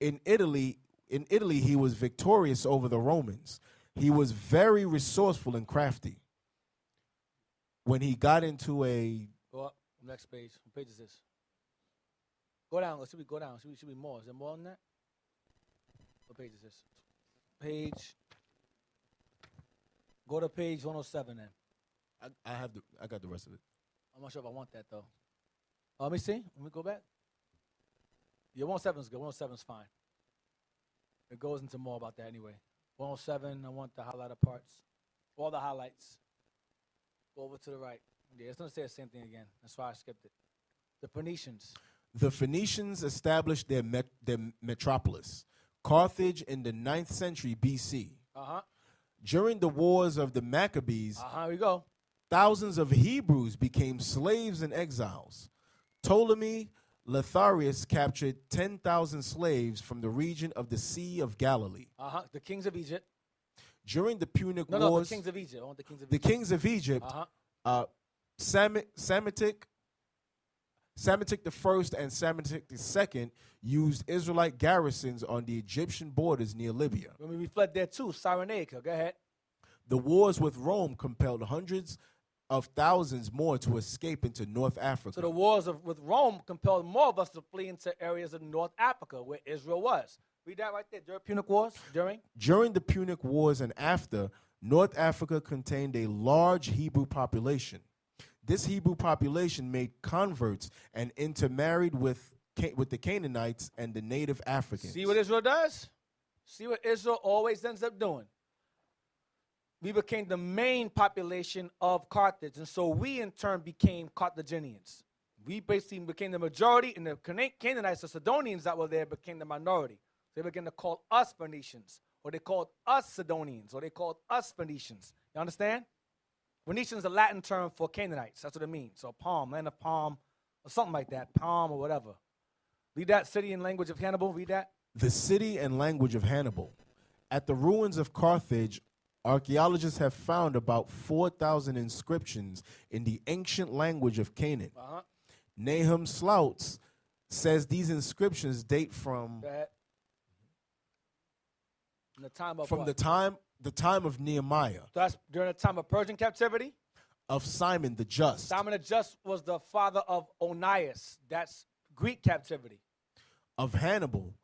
In Italy, he was victorious over the Romans. He was very resourceful and crafty. When he got into a Go up. Next page. What page is this? Go down. Let's see. Go down. Should be more. Is there more than that? What page is this? Page. Go to page 107 then. I got the rest of it. I'm not sure if I want that though. Let me see. Let me go back. Yeah, 107 is good. 107 is fine. It goes into more about that anyway. 107, I want the highlighted parts. All the highlights. Go over to the right. Yeah, it's going to say the same thing again. That's why I skipped it. The Phoenicians. The Phoenicians established their metropolis, Carthage, in the 9th century BC. During the wars of the Maccabees, Here we go. thousands of Hebrews became slaves and exiles. Ptolemy Lotharius captured 10,000 slaves from the region of the Sea of Galilee. The kings of Egypt. During the Punic No, Wars, the kings of Egypt. I want the kings of the Egypt. kings of Egypt, Psamatich I and Psamatich II used Israelite garrisons on the Egyptian borders near Libya. When we fled there too, Cyrenaica. Go ahead. The wars with Rome compelled hundreds of thousands more to escape into North Africa. So the wars with Rome compelled more of us to flee into areas of North Africa where Israel was. Read that right there. During Punic Wars? During the Punic Wars and after, North Africa contained a large Hebrew population. This Hebrew population made converts and intermarried with the Canaanites and the native Africans. See what Israel does? See what Israel always ends up doing? We became the main population of Carthage, and so we in turn became Carthaginians. We basically became the majority, and the Canaanites, the Sidonians that were there, became the minority. They began to call us Phoenicians, or they called us Sidonians, or they called us Phoenicians. You understand? Phoenician is a Latin term for Canaanites. That's what it means. So palm, land of palm, or something like that, palm or whatever. Read that, city and language of Hannibal. Read that. The city and language of Hannibal. At the ruins of Carthage, archaeologists have found about 4,000 inscriptions in the ancient language of Canaan. Nahum Slouts says these inscriptions date from the time of the time of Nehemiah. So that's during the time of Persian captivity? Of Simon the Just. Simon the Just was the father of Onias. That's Greek captivity. Of Hannibal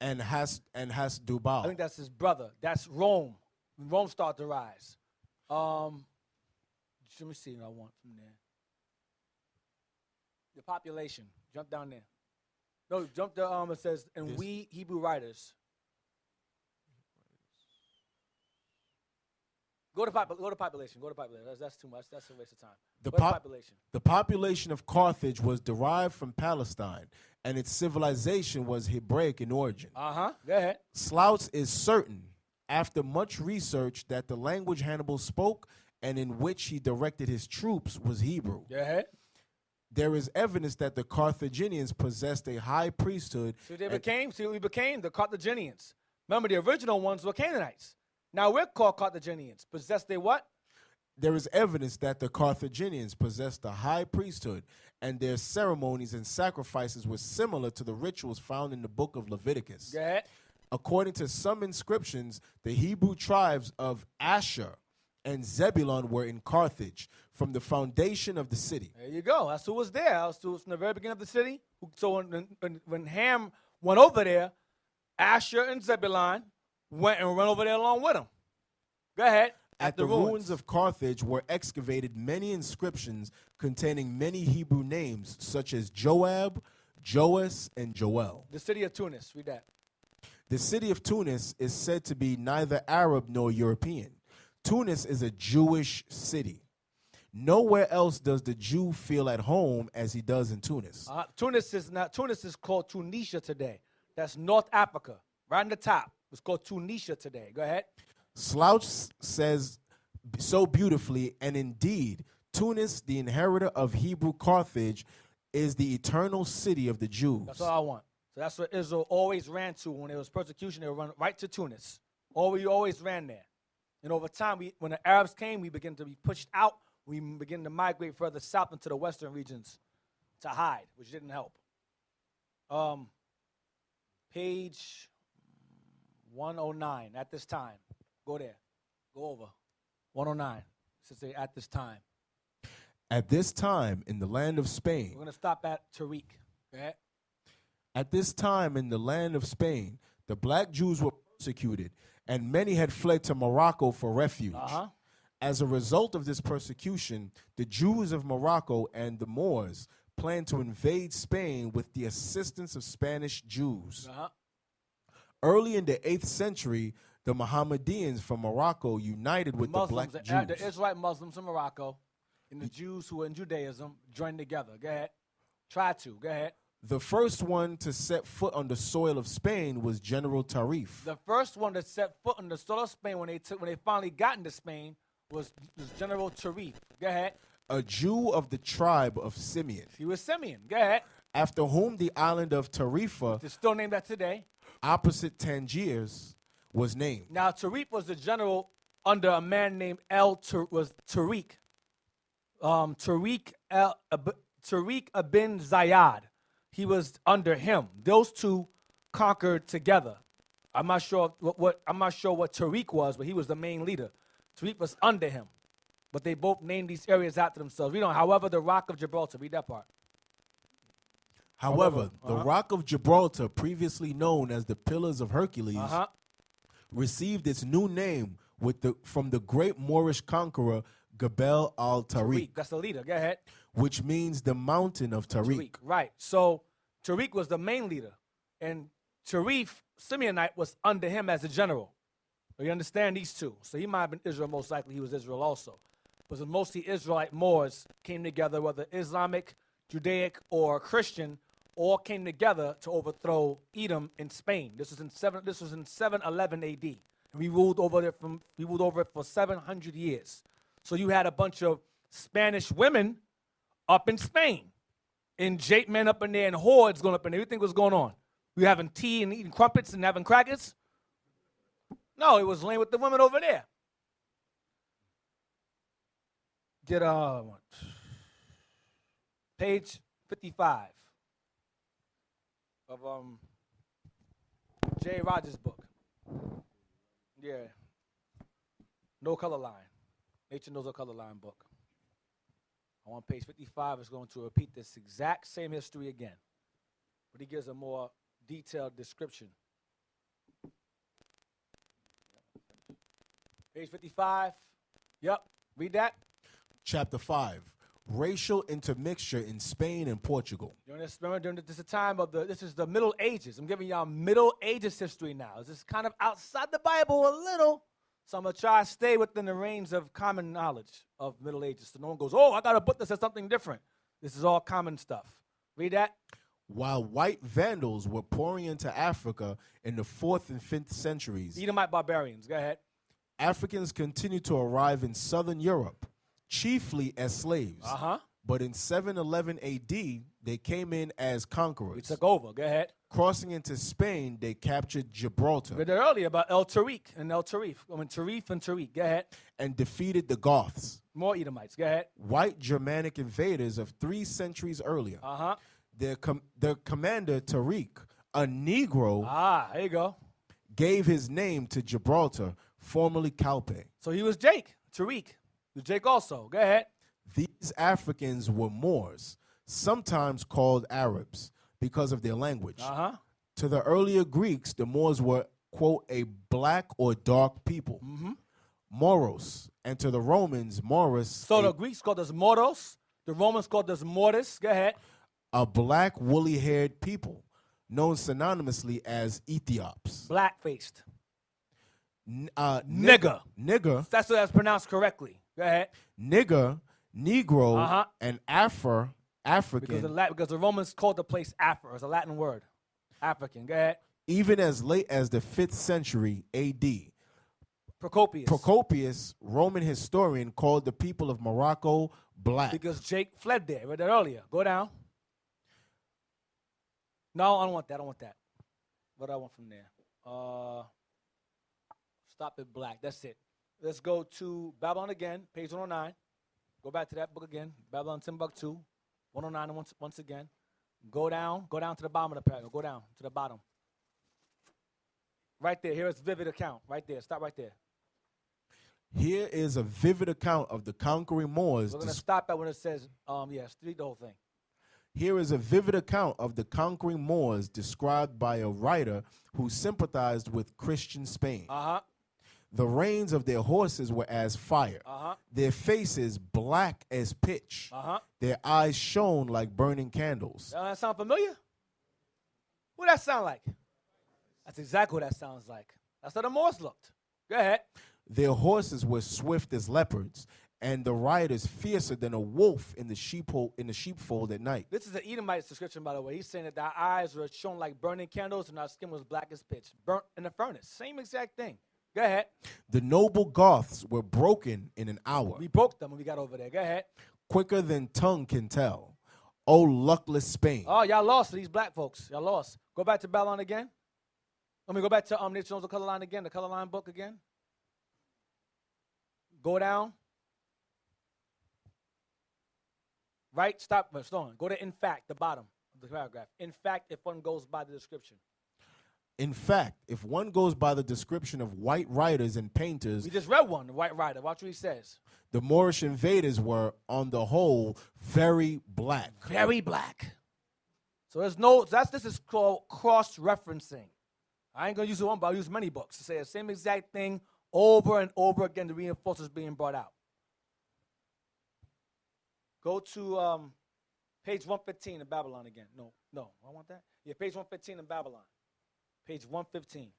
and Hasdrubal. I think that's his brother. That's Rome. When Rome started to rise. Let me see what I want from there. The population. Jump down there. No, jump to it says, and we Hebrew writers. Go to population. That's too much. That's a waste of time. The population of Carthage was derived from Palestine, and its civilization was Hebraic in origin. Go ahead. Slouts is certain, after much research, that the language Hannibal spoke and in which he directed his troops was Hebrew. Go ahead. There is evidence that the Carthaginians possessed a high priesthood. See what we became? The Carthaginians. Remember, the original ones were Canaanites. Now we're called Carthaginians. Possessed they what? There is evidence that the Carthaginians possessed a high priesthood, and their ceremonies and sacrifices were similar to the rituals found in the book of Leviticus. Go ahead. According to some inscriptions, the Hebrew tribes of Asher and Zebulun were in Carthage from the foundation of the city. There you go. That's who was there. That's who was from the very beginning of the city. So when Ham went over there, Asher and Zebulun went and ran over there along with him. Go ahead. At the ruins of Carthage were excavated many inscriptions containing many Hebrew names, such as Joab, Joas, and Joel. The city of Tunis. Read that. The city of Tunis is said to be neither Arab nor European. Tunis is a Jewish city. Nowhere else does the Jew feel at home as he does in Tunis. Tunis is called Tunisia today. That's North Africa, right on the top. It's called Tunisia today. Go ahead. Slouch says so beautifully, and indeed, Tunis, the inheritor of Hebrew Carthage, is the eternal city of the Jews. That's all I want. So that's what Israel always ran to. When there was persecution, they would run right to Tunis. We always ran there. And over time, when the Arabs came, we began to be pushed out. We began to migrate further south into the western regions to hide, which didn't help. Page 109, at this time. Go there. Go over. 109. It says at this time. At this time in the land of We're Spain. going to stop at Tariq. Go ahead. At this time in the land of Spain, the black Jews were persecuted, and many had fled to Morocco for refuge. As a result of this persecution, the Jews of Morocco and the Moors planned to invade Spain with the assistance of Spanish Jews. Early in the 8th century, the Mohammedans from Morocco united with the black Jews. The Israelite Muslims from Morocco and the Jews who were in Judaism joined together. Go ahead. Try to. Go ahead. The first one to set foot on the soil of Spain was General Tarif. The first one to set foot on the soil of Spain when they finally got into Spain was General Tarif. Go ahead. A Jew of the tribe of Simeon. He was Simeon. Go ahead. After whom the island of Tarifa, It's still named that today. opposite Tangiers, was named. Now, Tariq was the general under a man named Tariq. Tariq ibn Zayad. He was under him. Those two conquered together. I'm not sure what Tariq was, but he was the main leader. Tariq was under him. But they both named these areas after themselves. However, the Rock of Gibraltar. Read that part. However, the Rock of Gibraltar, previously known as the Pillars of Hercules, received its new name from the great Moorish conqueror Gebel al-Tariq. That's the leader. Go ahead. Which means the mountain of Tariq. Right. So Tariq was the main leader. And Tarif, Simeonite, was under him as a general. So you understand these two. So he might have been Israel, most likely he was Israel also. But mostly Israelite Moors came together, whether Islamic, Judaic, or Christian, all came together to overthrow Edom in Spain. This was in 711 AD. And we ruled over it for 700 years. So you had a bunch of Spanish women up in Spain, and Jake men up in there, and hordes going up in there. You think what's going on? We having tea and eating crumpets and having crackers? No, it was laying with the women over there. Get page 55 of J. Rogers' book. Yeah. No color line. Nature Knows a Color Line book. On page 55, it's going to repeat this exact same history again, but he gives a more detailed description. Page 55. Yep. Read that. Chapter 5. Racial intermixture in Spain and Portugal. This is the time of this is the Middle Ages. I'm giving y'all Middle Ages history now. This is kind of outside the Bible a little. So I'm going to try to stay within the range of common knowledge of Middle Ages. So no one goes, oh, I got a book that says something different. This is all common stuff. Read that. While white Vandals were pouring into Africa in the 4th and 5th centuries, Edomite barbarians. Go ahead. Africans continued to arrive in southern Europe, chiefly as slaves. But in 711 AD, they came in as conquerors. We took over. Go ahead. Crossing into Spain, they captured Gibraltar. We read earlier about El Tariq and El Tarif. Tarif and Tariq. Go ahead. And defeated the Goths. More Edomites. Go ahead. White Germanic invaders of 3 centuries earlier. Their commander, Tariq, a Negro, there you go, gave his name to Gibraltar, formerly Calpe. So he was Jake. Tariq. He was Jake also. Go ahead. These Africans were Moors, sometimes called Arabs, because of their language. To the earlier Greeks, the Moors were, quote, a black or dark people. Moros. And to the Romans, Moros. So the Greeks called us Moros. The Romans called us Mortis. Go ahead. A black, woolly-haired people, known synonymously as Ethiops. Black-faced. Nigger. That's what that's pronounced correctly. Go ahead. Nigger Negro, and African. Because the Romans called the place Afra. It's a Latin word. African. Go ahead. Even as late as the 5th century A.D. Procopius, Roman historian, called the people of Morocco black. because Jake fled there. Read that earlier. Go down. No, I don't want that. I don't want that. What do I want from there? Stop at black. That's it. Let's go to Babylon again, page 109. Go back to that book again. Babylon Timbuktu, 109 and once again. Go down to the bottom of the paragraph. Go down to the bottom. Right there. Here is vivid account. Right there. Stop right there. Here is a vivid account of the conquering Moors. We're going to stop at when it says, yes, read the whole thing. Here is a vivid account of the conquering Moors described by a writer who sympathized with Christian Spain. The reins of their horses were as fire, their faces black as pitch, their eyes shone like burning candles. That sound familiar? What that sound like? That's exactly what that sounds like. That's how the Moors looked. Go ahead. Their horses were swift as leopards, and the riders fiercer than a wolf in the sheepfold at night. This is an Edomite's description, by the way. He's saying that our eyes were shone like burning candles and our skin was black as pitch, burnt in the furnace. Same exact thing. Go ahead. The noble Goths were broken in an hour. We broke them when we got over there. Go ahead. Quicker than tongue can tell. Oh, luckless Spain. Oh, y'all lost to these black folks. Y'all lost. Go back to Babylon again. Let me go back to Nature Knows the Color Line again, the Color Line book again. Go down. Right? Stop. Slow. Go to in fact, the bottom of the paragraph. In fact, if one goes by the description. In fact, if one goes by the description of white writers and painters, We just read one, the white rider. Watch what he says. the Moorish invaders were, on the whole, very black. Very black. So this is called cross-referencing. I ain't going to use one, but I'll use many books to say the same exact thing over and over again to reinforce what's being brought out. Go to page 115 in Babylon again. No, I want that. Yeah, page 115 in Babylon. Page 115.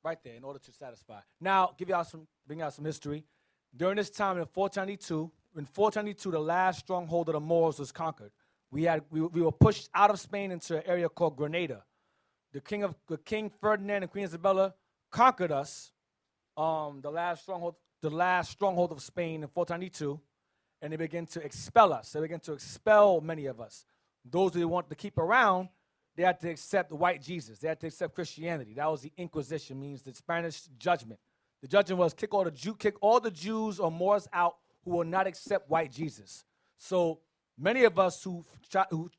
Right there, in order to satisfy. Now, bring out some history. During this time in 492, the last stronghold of the Moors was conquered. We were pushed out of Spain into an area called Grenada. The King Ferdinand and Queen Isabella conquered us, the last stronghold of Spain in 492, and they began to expel us. They began to expel many of us. Those who they wanted to keep around, they had to accept the white Jesus. They had to accept Christianity. That was the Inquisition, means the Spanish judgment. The judgment was kick all the Jews or Moors out who will not accept white Jesus. So many of us who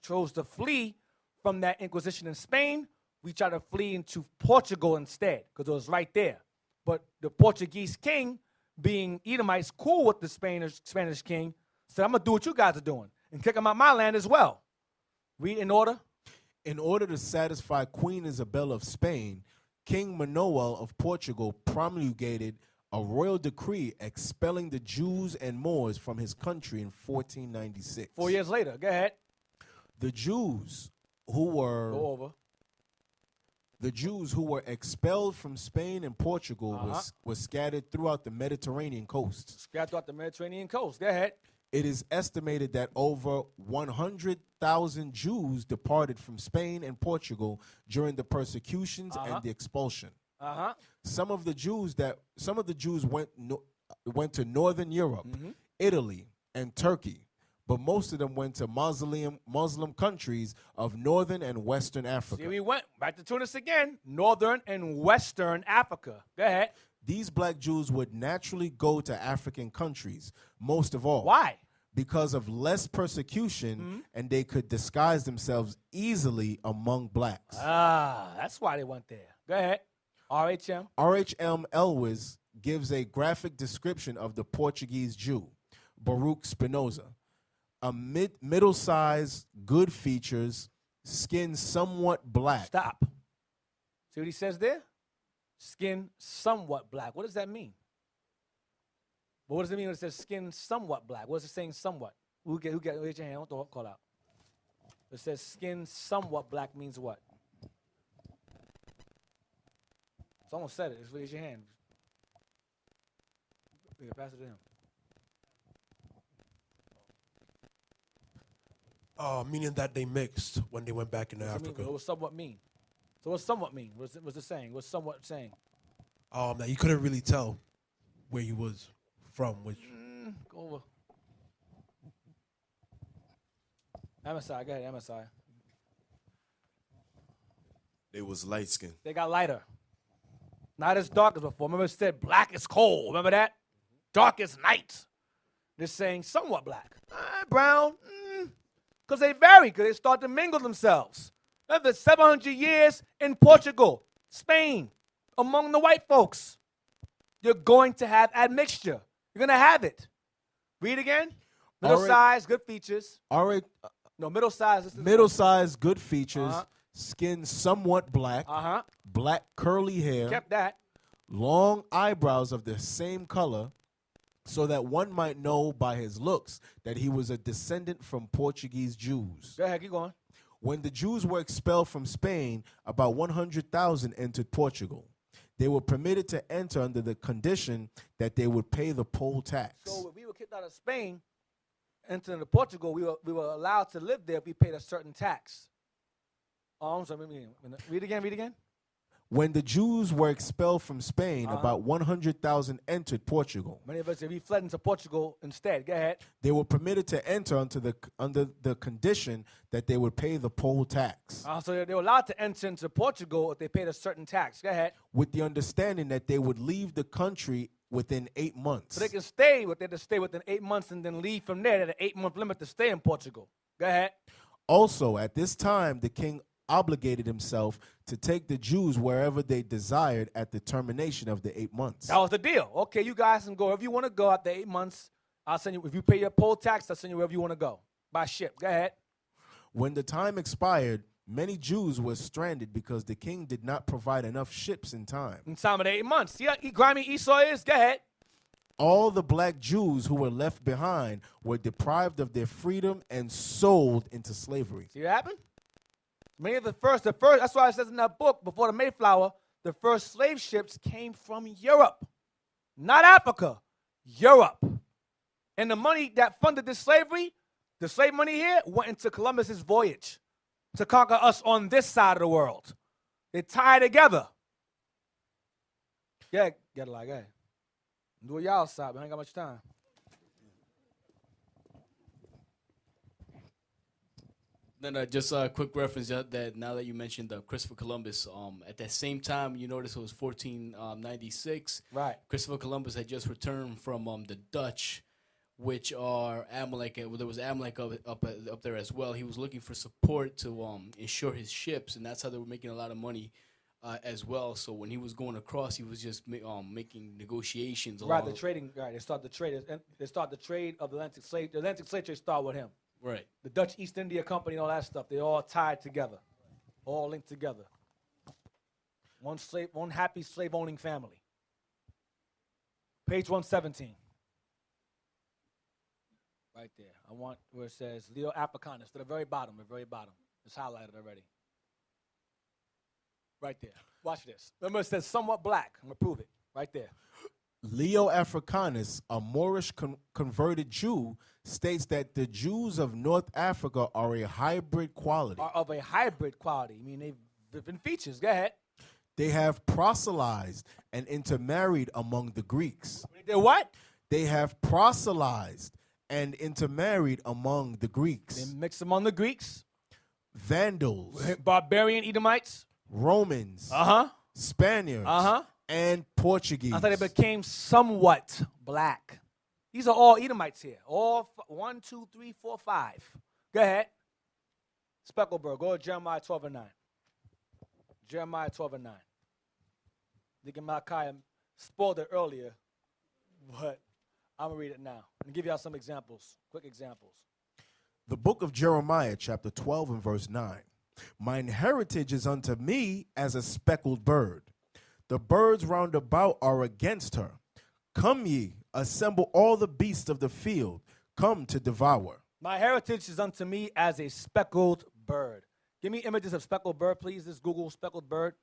chose to flee from that Inquisition in Spain, we tried to flee into Portugal instead because it was right there. But the Portuguese king, being Edomites, cool with the Spanish king, said, I'm going to do what you guys are doing and kick them out my land as well. Read in order. In order to satisfy Queen Isabella of Spain, King Manuel of Portugal promulgated a royal decree expelling the Jews and Moors from his country in 1496. 4 years later. Go ahead. The Jews who were Go over. The Jews who were expelled from Spain and Portugal was scattered throughout the Mediterranean coast. Scattered throughout the Mediterranean coast. Go ahead. It is estimated that over 100,000 Jews departed from Spain and Portugal during the persecutions and the expulsion. Some of the Jews went to Northern Europe, Italy, and Turkey, but most of them went to Muslim countries of Northern and Western Africa. Here we went back to Tunis again. Northern and Western Africa. Go ahead. These black Jews would naturally go to African countries, most of all. Why? Because of less persecution, and they could disguise themselves easily among blacks. That's why they went there. Go ahead. RHM. R.H.M. Elwes gives a graphic description of the Portuguese Jew, Baruch Spinoza. A middle-sized, good features, skin somewhat black. Stop. See what he says there? Skin somewhat black. What does that mean? But what does it mean when it says skin somewhat black? What is it saying somewhat? Who get raise your hand? Don't call out. It says skin somewhat black means what? Someone said it. Just raise your hand. Yeah, pass it to him. Meaning that they mixed when they went back into What's it mean? Africa. What was somewhat mean? So what's somewhat mean? What's it saying? What's somewhat saying? That you couldn't really tell where he was from, which Go over. MSI, go ahead, MSI. They was light skinned. They got lighter. Not as dark as before. Remember it said black is cold. Remember that? Dark is night. They're saying somewhat black. Brown. Because they vary, because they start to mingle themselves. Remember, 700 years in Portugal, Spain, among the white folks. You're going to have admixture. You're going to have it. Read again. Middle size, good features. All right. No, middle size. Middle size, good features. Uh-huh. Skin somewhat black. Black curly hair. Kept that. Long eyebrows of the same color, so that one might know by his looks that he was a descendant from Portuguese Jews. Go ahead, keep going. When the Jews were expelled from Spain, about 100,000 entered Portugal. They were permitted to enter under the condition that they would pay the poll tax. So when we were kicked out of Spain, entering into Portugal, we were allowed to live there if we paid a certain tax. So read again. When the Jews were expelled from Spain, about 100,000 entered Portugal. Many of us, if we fled into Portugal instead, go ahead. They were permitted to enter under the condition that they would pay the poll tax. So they were allowed to enter into Portugal if they paid a certain tax. Go ahead. With the understanding that they would leave the country within 8 months. So they can stay, but they had to stay within 8 months and then leave from there. They had an 8-month limit to stay in Portugal. Go ahead. Also, at this time, the king obligated himself to take the Jews wherever they desired at the termination of the 8 months. That was the deal. Okay, you guys can go wherever you want to go after 8 months. I'll send you, if you pay your poll tax, I'll send you wherever you want to go. By ship. Go ahead. When the time expired, many Jews were stranded because the king did not provide enough ships in time. In time of the 8 months. See how grimy Esau is? Go ahead. All the black Jews who were left behind were deprived of their freedom and sold into slavery. See what happened? Many of the first, that's why it says in that book, before the Mayflower, the first slave ships came from Europe. Not Africa, Europe. And the money that funded this slavery, the slave money here, went into Columbus's voyage to conquer us on this side of the world. They tie together. Yeah, get it like that. Do it y'all side, but I ain't got much time. Then just a quick reference that now that you mentioned Christopher Columbus, at that same time, you notice it was 1496. Right. Christopher Columbus had just returned from the Dutch, which are Amalek. Well, there was Amalek up there as well. He was looking for support to insure his ships, and that's how they were making a lot of money as well. So when he was going across, he was just making negotiations. Right, the trading. Right, they start the trade. They start the trade of the Atlantic slave. The Atlantic slave trade started with him. Right. The Dutch East India Company and all that stuff, they all tied together, all linked together. One happy slave-owning family. Page 117. Right there. I want where it says Leo Africanus to the very bottom, It's highlighted already. Right there. Watch this. Remember it says somewhat black. I'm going to prove it. Right there. Leo Africanus, a Moorish converted Jew, states that the Jews of North Africa are a hybrid quality. Are of a hybrid quality. I mean, they've different features. Go ahead. They have proselytized and intermarried among the Greeks. They did what? They have proselytized and intermarried among the Greeks. They mixed among the Greeks. Vandals. Barbarian Edomites. Romans. Spaniards. And Portuguese. I thought they became somewhat black. These are all Edomites here. All 1, 2, 3, 4, 5. Go ahead. Speckled, go to Jeremiah 12 and 9. Jeremiah 12 and 9. Deacon Malachi spoiled it earlier, but I'm going to read it now. I'm going to give y'all some examples, quick examples. The book of Jeremiah, chapter 12 and verse 9. Mine heritage is unto me as a speckled bird. The birds round about are against her. Come ye, assemble all the beasts of the field, come to devour. My heritage is unto me as a speckled bird. Give me images of speckled bird, please. Just Google speckled bird.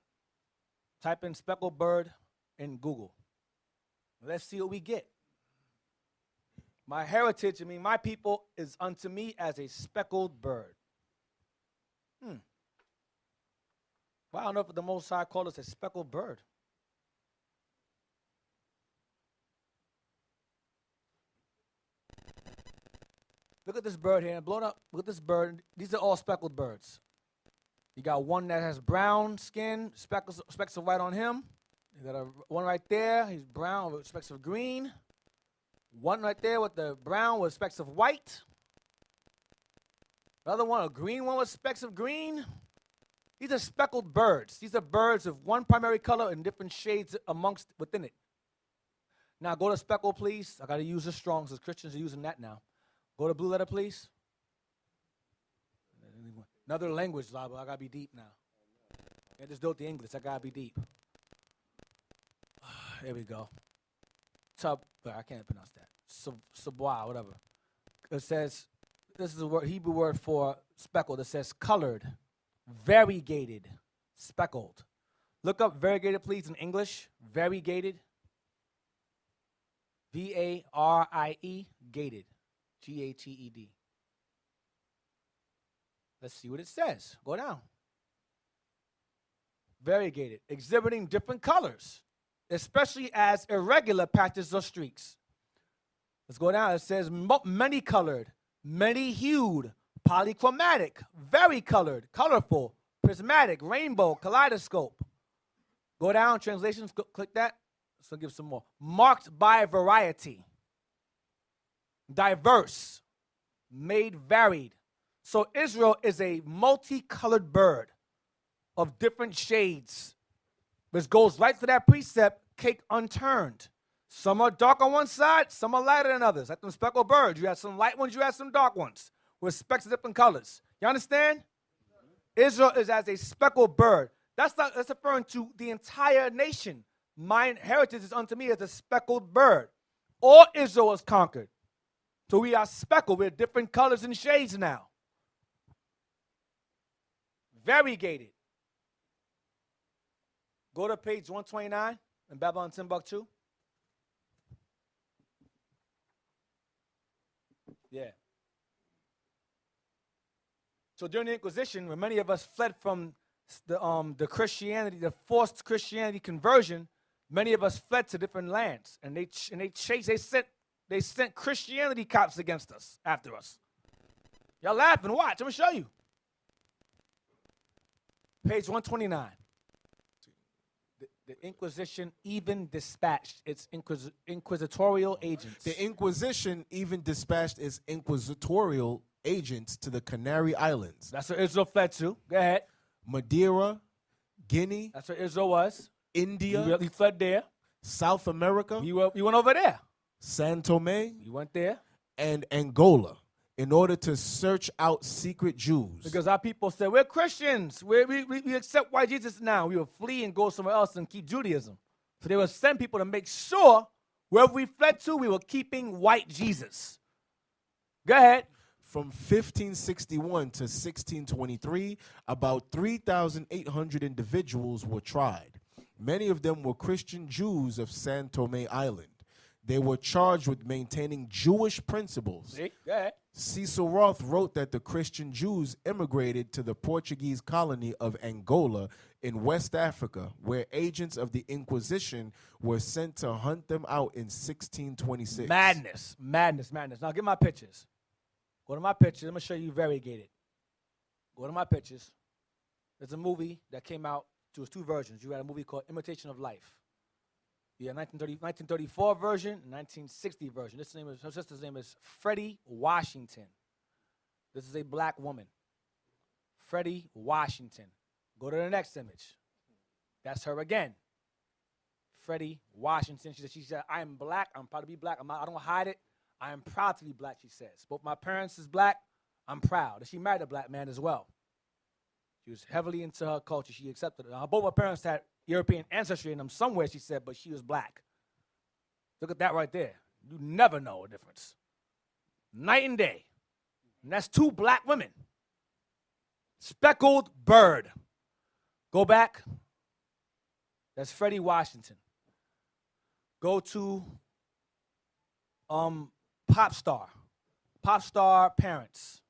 Type in speckled bird in Google. Let's see what we get. My heritage, my people is unto me as a speckled bird. Well, I don't know if the Most High called us a speckled bird. Look at this bird here. Blow it up. Look at this bird. These are all speckled birds. You got one that has brown skin, specks of white on him. You got one right there. He's brown with specks of green. One right there with the brown with specks of white. Another one, a green one with specks of green. These are speckled birds. These are birds of one primary color and different shades within it. Now go to speckled, please. I got to use the Strong's because Christians are using that now. Go to blue letter, please. Another language, I got to be deep now. I just do it the English. I got to be deep. Here we go. I can't pronounce that. Sabwa, whatever. It says, this is a Hebrew word for speckled. It says colored, variegated, speckled. Look up variegated, please, in English. Variegated. V-A-R-I-E, gated. G-A-T-E-D. Let's see what it says. Go down. Variegated, exhibiting different colors, especially as irregular patches or streaks. Let's go down. It says many-colored, many-hued, polychromatic, very-colored, colorful, prismatic, rainbow, kaleidoscope. Go down, translations, click that. So give some more. Marked by variety, diverse, made varied. So Israel is a multicolored bird of different shades, which goes right to that precept, cake unturned. Some are dark on one side, some are lighter than others. Like them speckled birds. You have some light ones, you have some dark ones with specks of different colors. You understand? Israel is as a speckled bird. That's referring to the entire nation. My heritage is unto me as a speckled bird. All Israel is conquered. So we are speckled. We're different colors and shades now. Variegated. Go to page 129 in Babylon Timbuktu. Yeah. So during the Inquisition, when many of us fled from the Christianity, the forced Christianity conversion, many of us fled to different lands, and they sent Christianity cops against us, after us. Y'all laughing? Watch. I'm gonna show you. Page 129. The Inquisition even dispatched its inquisitorial agents. The Inquisition even dispatched its inquisitorial agents to the Canary Islands. That's where Israel fled to. Go ahead. Madeira, Guinea. That's where Israel was. India. He fled there. South America. You went over there. San Tome. You went there. And Angola, in order to search out secret Jews. Because our people said, we're Christians. We accept white Jesus now. We will flee and go somewhere else and keep Judaism. So they would send people to make sure wherever we fled to, we were keeping white Jesus. Go ahead. From 1561 to 1623, about 3,800 individuals were tried. Many of them were Christian Jews of San Tome Island. They were charged with maintaining Jewish principles. See? Go ahead. Cecil Roth wrote that the Christian Jews immigrated to the Portuguese colony of Angola in West Africa, where agents of the Inquisition were sent to hunt them out in 1626. Madness. Now get my pictures. Go to my pictures. I'm going to show you variegated. Go to my pictures. There's a movie that came out. There was two versions. You had a movie called Imitation of Life. Yeah, 1934 version, 1960 version. Her sister's name is Freddie Washington. This is a black woman. Freddie Washington. Go to the next image. That's her again. Freddie Washington. She said, I am black. I'm proud to be black. I don't hide it. I am proud to be black, she says. Both my parents is black. I'm proud. And she married a black man as well. She was heavily into her culture. She accepted it. Both her parents had European ancestry in them somewhere, she said, but she was black. Look at that right there. You never know a difference. Night and day. And that's two black women. Speckled bird. Go back. That's Freddie Washington. Go to pop star. Pop star parents.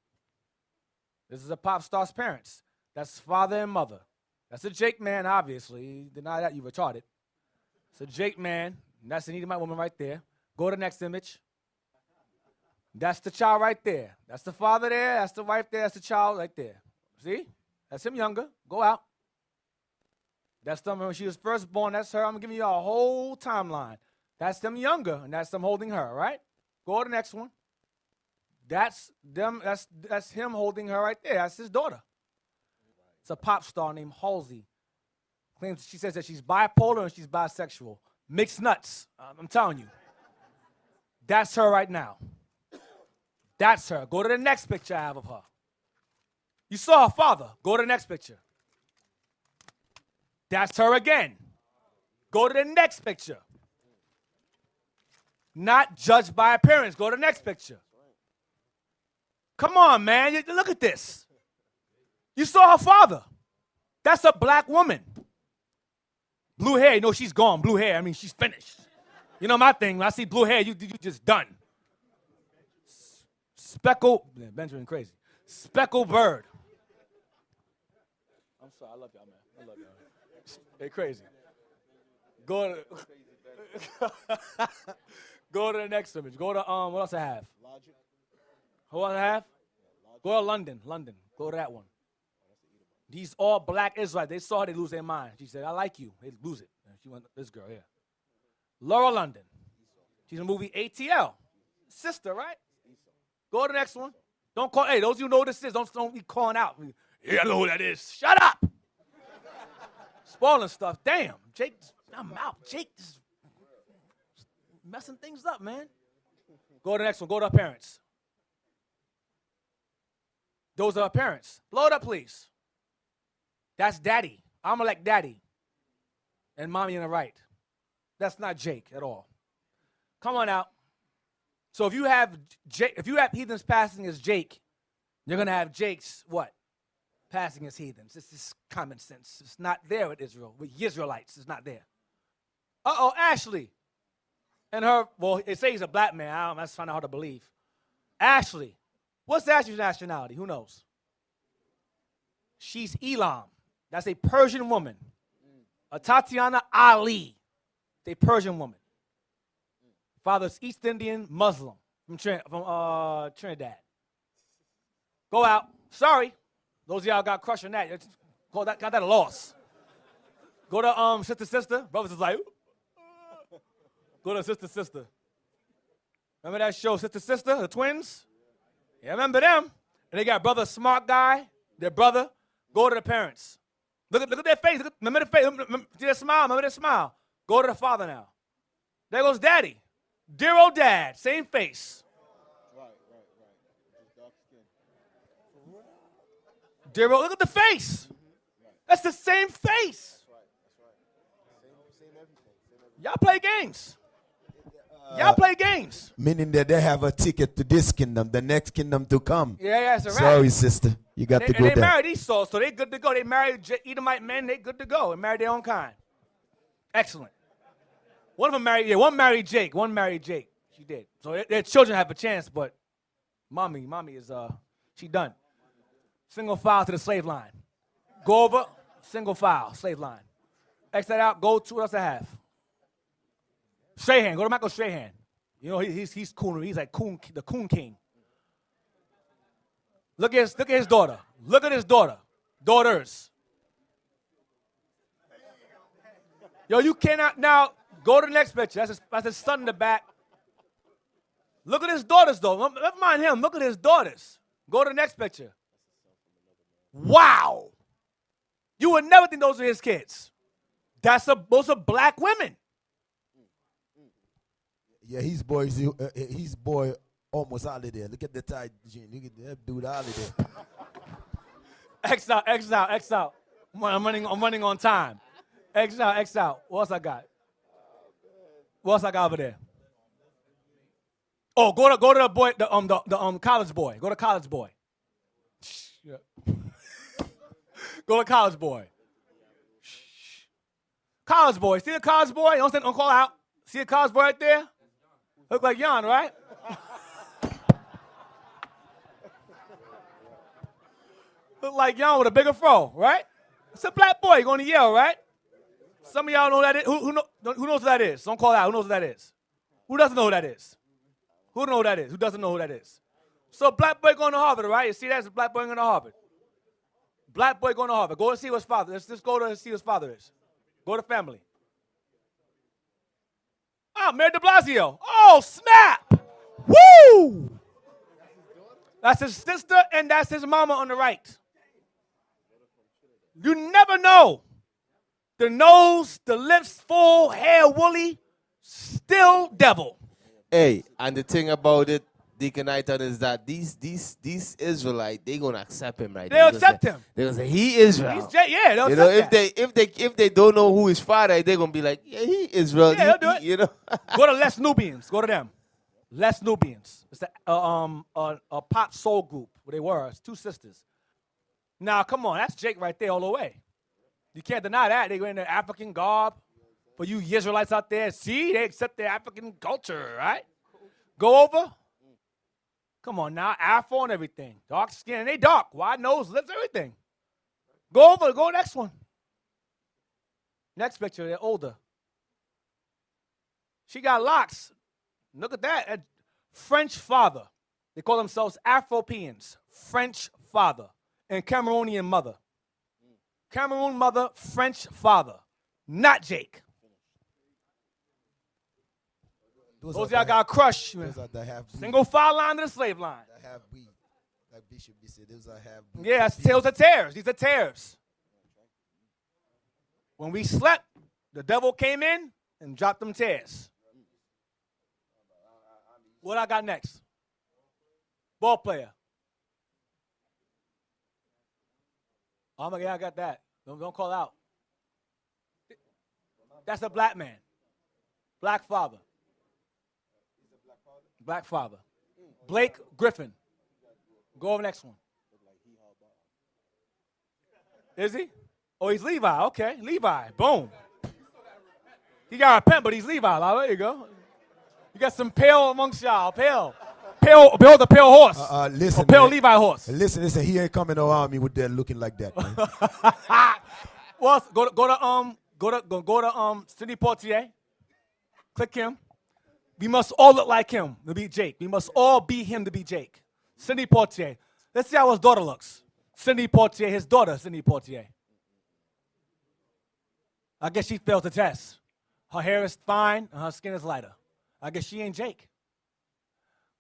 This is a pop star's parents. That's father and mother. That's a Jake man, obviously. Deny that, you retarded. It's a Jake man. And that's an Edomite woman right there. Go to the next image. That's the child right there. That's the father there. That's the wife there. That's the child right there. See? That's him younger. Go out. That's them when she was first born. That's her. I'm giving you a whole timeline. That's them younger, and that's them holding her, right? Go to the next one. That's them. That's him holding her right there. That's his daughter. It's a pop star named Halsey. Claims she says that she's bipolar and she's bisexual. Mixed nuts. I'm telling you. That's her right now. That's her. Go to the next picture I have of her. You saw her father. Go to the next picture. That's her again. Go to the next picture. Not judged by appearance. Go to the next picture. Come on, man. Look at this. You saw her father. That's a black woman. Blue hair. You know she's gone. Blue hair. I mean, she's finished. You know my thing. When I see blue hair, you just done. Speckled. Benjamin crazy. Speckled bird. I'm sorry. I love y'all, man. I love y'all. They crazy. Go to go to the next image. Go to what else I have? Logic. What else I have? Go to London. London. Go to that one. These all black Israelites. They saw her, they lose their mind. She said, "I like you." They lose it. And she went this girl here. Laura London. She's in the movie ATL. Sister, right? Go to the next one. Don't call. Hey, those of you who know what this is, don't be calling out. Yeah, I know who that is. Shut up. Spoiling stuff. Damn. Jake, I'm out. Jake is messing things up, man. Go to the next one. Go to her parents. Those are her parents. Blow it up, please. That's daddy. Amalek daddy. And mommy on the right. That's not Jake at all. Come on out. So if you have heathens passing as Jake, you're gonna have Jake's what? Passing as heathens. This is common sense. It's not there with Israel. With Israelites, it's not there. Uh-oh, Ashley. And her, well, it says he's a black man. That's kind of hard to believe. Ashley. What's Ashley's nationality? Who knows? She's Elam. That's a Persian woman. A Tatiana Ali. It's a Persian woman. Father's East Indian Muslim from Trinidad. Go out. Sorry. Those of y'all got crushed on that. Got that a loss. Go to sister. Brothers is like, go to sister. Remember that show, Sister, the twins? Yeah, remember them? And they got brother, smart guy, their brother. Go to the parents. Look at their face. Remember the face. See their smile? Remember their smile? Go to the father now. There goes daddy. Dear old dad. Same face. Right. Dark skin. Dear old, look at the face. That's the same face. Same everything. Y'all play games. Y'all play games. Meaning that they have a ticket to this kingdom, the next kingdom to come. Yeah, it's a wrap. Sorry, sister. You got to go there. And they married Esau, so they good to go. They married Edomite men, they good to go. And married their own kind. Excellent. One married Jake. One married Jake. She did. So their children have a chance, but mommy is, she done. Single file to the slave line. Go over, single file, slave line. X that out, go to, what else I have? Strahan, go to Michael Strahan. You know, he's cool. He's like the coon king. Look at his daughter. Look at his daughter. Daughters. Yo, you cannot now go to the next picture. That's his son in the back. Look at his daughters, though. Never mind him. Look at his daughters. Go to the next picture. Wow. You would never think those are his kids. Those are black women. Yeah, he's boy almost out of there. Look at the tight jean. Look at that dude out of there. X out. I'm running on time. X out. What else I got? What else I got over there? Oh, go to the boy, the college boy. Go to college boy. Yeah. Go to college boy. College boy. See the college boy? Don't call out. See a college boy right there? Look like Jan, right? Look like y'all with a bigger fro, right? It's a black boy going to Yale, right? Some of y'all know that is. Who knows who that is? Don't call out. Who knows who that is? Who doesn't know who that is? Who don't know who that is? Who doesn't know who that is? So black boy going to Harvard, right? You see that's a black boy going to Harvard. Black boy going to Harvard. Go and see what his father. Let's just go to see what his father is. Go to family. Ah, Mayor de Blasio. Oh, snap. Woo! That's his sister and that's his mama on the right. You never know. The nose, the lips full, hair woolly, still devil. Hey, and the thing about it, Deacon Aiton, is that these Israelites, they gonna accept him, right? They'll accept him. They're gonna say he Israel. Yeah, they'll You know, accept that. if they don't know who his father is, they're gonna be like, yeah, he Israel. Yeah, they'll do it. You know. Go to Les Nubians. Go to them. Les Nubians. It's a pop soul group. Where they were. It's two sisters. Now, come on. That's Jake right there all the way. You can't deny that. They go in their African garb. For you Israelites out there, see, they accept their African culture, right? Go over. Come on now. Afro and everything. Dark skin. They dark. Wide nose, lips, everything. Go over. Go next one. Next picture. They're older. She got locks. Look at that. A French father. They call themselves Afropeans. French father. And Cameroonian mother. Cameroon mother, French father. Not Jake. Those y'all got a crush. Single file line to the slave line. Like Bishop said, those are half. Yeah, that's tails of tears. These are tears. When we slept, the devil came in and dropped them tears. What I got next? Ball player. Oh my God, I got that. Don't call out. That's a black man. Black father. Black father. Blake Griffin. Go over next one. Is he? Oh, he's Levi. Okay, Levi. Boom. He got a pen, but he's Levi. There you go. You got some pale amongst y'all. Pale. Behold the pale horse. Listen, pale man. Levi horse. Listen. He ain't coming around me with that looking like that, man. Well, go to Sidney Poitier. Click him. We must all look like him to be Jake. We must all be him to be Jake. Sidney Poitier. Let's see how his daughter looks. Sidney Poitier, his daughter, Sidney Poitier. I guess she failed the test. Her hair is fine and her skin is lighter. I guess she ain't Jake.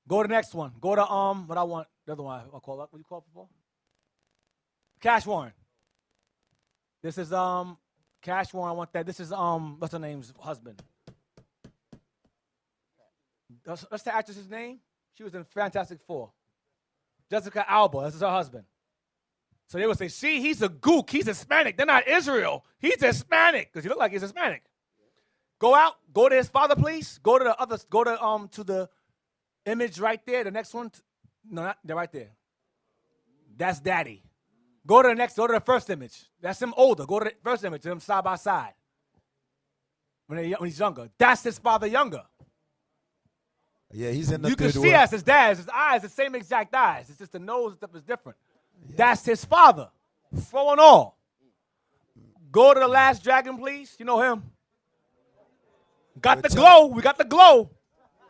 Go to the next one. Go to what I want. The other one I call up. What do you call it before? Cash Warren. This is Cash Warren. I want that. This is what's her name's husband? What's the actress's name? She was in Fantastic Four. Jessica Alba. This is her husband. So they would say, see, he's a gook. He's Hispanic. They're not Israel. He's Hispanic because he looked like he's Hispanic. Go out. Go to his father, please. Go to the other. Go to the image right there. The next one. No, they're right there. That's daddy. Go to the next. Go to the first image. That's him older. Go to the first image. Them side by side. When he's younger. That's his father younger. Yeah, he's in the You can third see world. that's his dad. His eyes, the same exact eyes. It's just the nose and stuff is different. Yeah. That's his father. Fro and all. Go to the last dragon, please. You know him. Got the glow. We got the glow.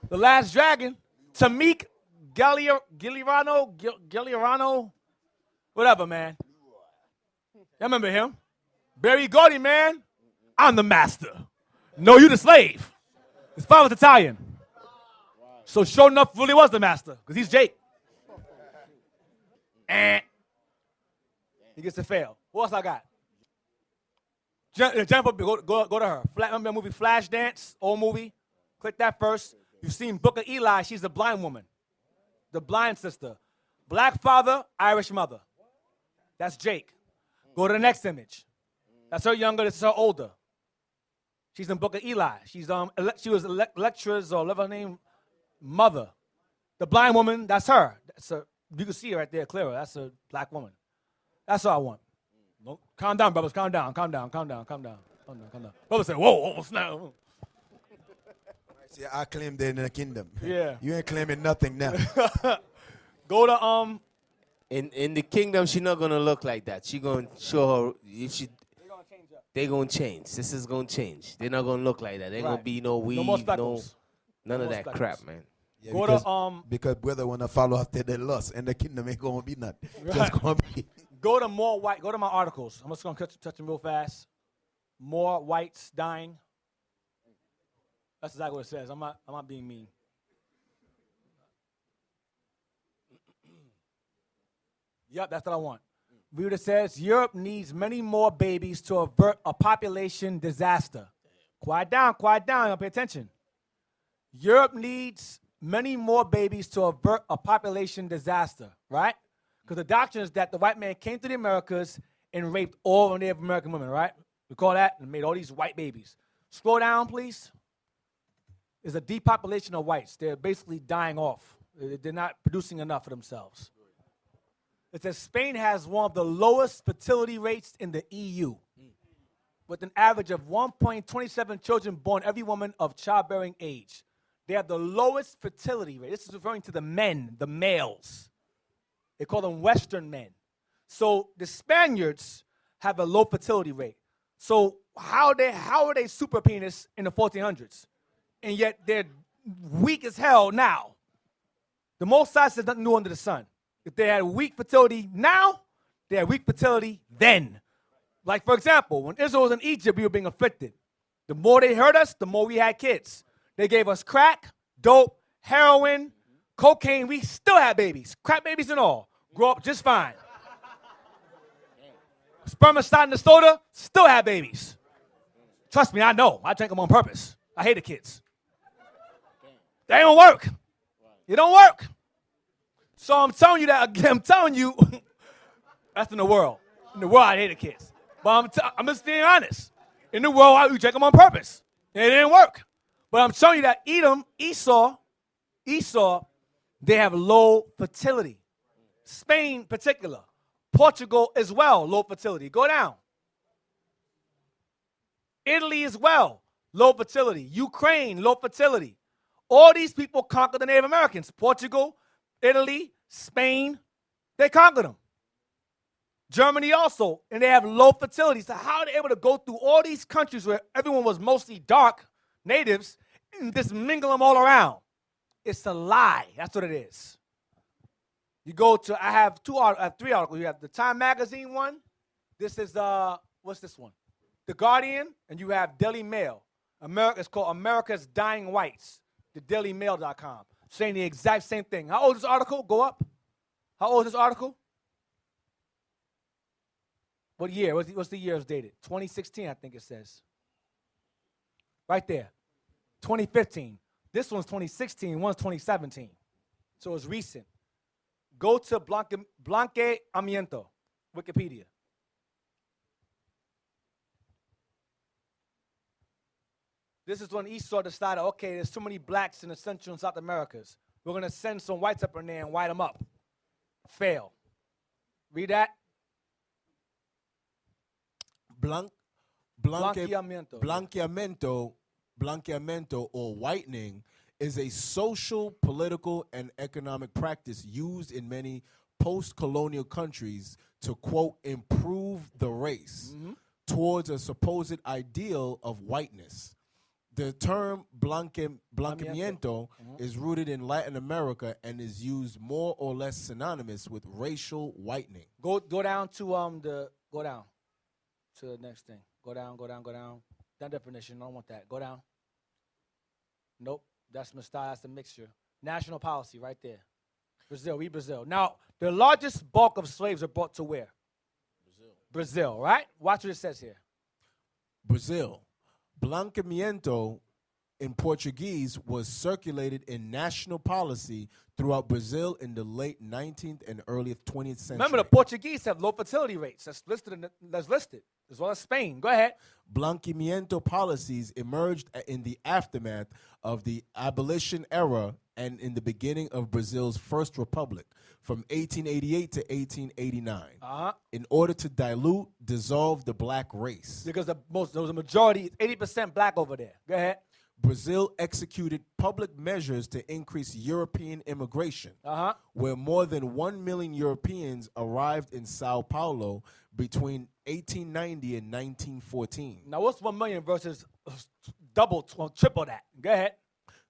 The last dragon. Tamik Gilirano. Whatever, man. I remember him. Barry Gordy, man. I'm the master. No, you the slave. His father's Italian. So sure enough, really was the master, because he's Jake. He gets to fail. What else I got? Jennifer, go to her. Remember the movie Flashdance, old movie? Click that first. You've seen Book of Eli. She's the blind woman. The blind sister. Black father, Irish mother. That's Jake. Go to the next image. That's her younger, this is her older. She's in Book of Eli. She was lecturer's or whatever her name, mother. The blind woman, that's her. You can see her right there clearer. That's a black woman. That's all I want. No, calm down, brothers. Calm down. Brothers say, whoa, snap. See, I claim they're in the kingdom. Yeah. You ain't claiming nothing now. Go to In the kingdom, she not gonna look like that. She gonna show her if she. They gonna change. This is gonna change. They're not gonna look like that. They gonna Right. be no weave, No more speckles. none No of more that speckles. crap, man. Yeah, Go because, to because brother wanna follow after the lust, and the kingdom ain't gonna be nothing. Right. Just gonna be. go to more white. Go to my articles. I'm just gonna touch them real fast. More whites dying. That's exactly what it says. I'm not being mean. Yep, that's what I want. Read what it says. Europe needs many more babies to avert a population disaster. Quiet down, pay attention. Europe needs many more babies to avert a population disaster, right? Because the doctrine is that the white man came to the Americas and raped all Native American women, right? We call that and made all these white babies. Scroll down, please. There's a depopulation of whites. They're basically dying off. They're not producing enough for themselves. It says Spain has one of the lowest fertility rates in the EU, with an average of 1.27 children born every woman of childbearing age. They have the lowest fertility rate. This is referring to the men, the males. They call them Western men. So the Spaniards have a low fertility rate. So how are they super penis in the 1400s? And yet they're weak as hell now. The Most High says nothing new under the sun. If they had weak fertility now, they had weak fertility then. Like, for example, when Israel was in Egypt, we were being afflicted. The more they hurt us, the more we had kids. They gave us crack, dope, heroin, cocaine. We still had babies, crack babies and all. Grew up just fine. Spermicide in the soda, still had babies. Trust me, I know. I drank them on purpose. I hate the kids. They don't work. It don't work. So I'm telling you that again. I'm telling you, that's in the world. In the world, I hate the kids. But I'm just being honest. In the world, we drank them on purpose. And it didn't work. But I'm showing you that Edom, Esau, they have low fertility. Spain in particular. Portugal as well, low fertility. Go down. Italy as well, low fertility. Ukraine, low fertility. All these people conquered the Native Americans. Portugal, Italy, Spain, they conquered them. Germany also, and they have low fertility. So how are they able to go through all these countries where everyone was mostly dark natives and just mingle them all around? It's a lie. That's what it is. You go to, I have three articles. You have the Time Magazine one. This is, what's this one? The Guardian, and you have Daily Mail. It's called America's Dying Whites, the dailymail.com. Saying the exact same thing. How old is this article? Go up. How old is this article? What year? What's the year it's dated? 2016, I think it says. Right there. 2015. This one's 2016, one's 2017. So it's recent. Go to Blanqueamiento, Wikipedia. This is when Esau decided, okay, there's too many blacks in the Central and South Americas. We're going to send some whites up in there and white them up. Fail. Read that. Blanqueamiento or whitening is a social, political, and economic practice used in many post-colonial countries to, quote, improve the race towards a supposed ideal of whiteness. The term blanqueamiento is rooted in Latin America and is used more or less synonymous with racial whitening. Go down to go down to the next thing. Go down. That definition, I don't want that. Go down. Nope, that's Mustard, that's the mixture. National policy right there. Brazil, read Brazil. Now, the largest bulk of slaves are brought to where? Brazil, right? Watch what it says here. Brazil. Blanqueamiento in Portuguese was circulated in national policy throughout Brazil in the late 19th and early 20th century. Remember, the Portuguese have low fertility rates. That's listed, as well as Spain. Go ahead. Blanqueamiento policies emerged in the aftermath of the abolition era and in the beginning of Brazil's first republic from 1888 to 1889 in order to dissolve the black race. Because there was a majority, 80% black over there. Go ahead. Brazil executed public measures to increase European immigration, where more than 1 million Europeans arrived in Sao Paulo between 1890 and 1914. Now, what's 1 million versus double, triple that? Go ahead.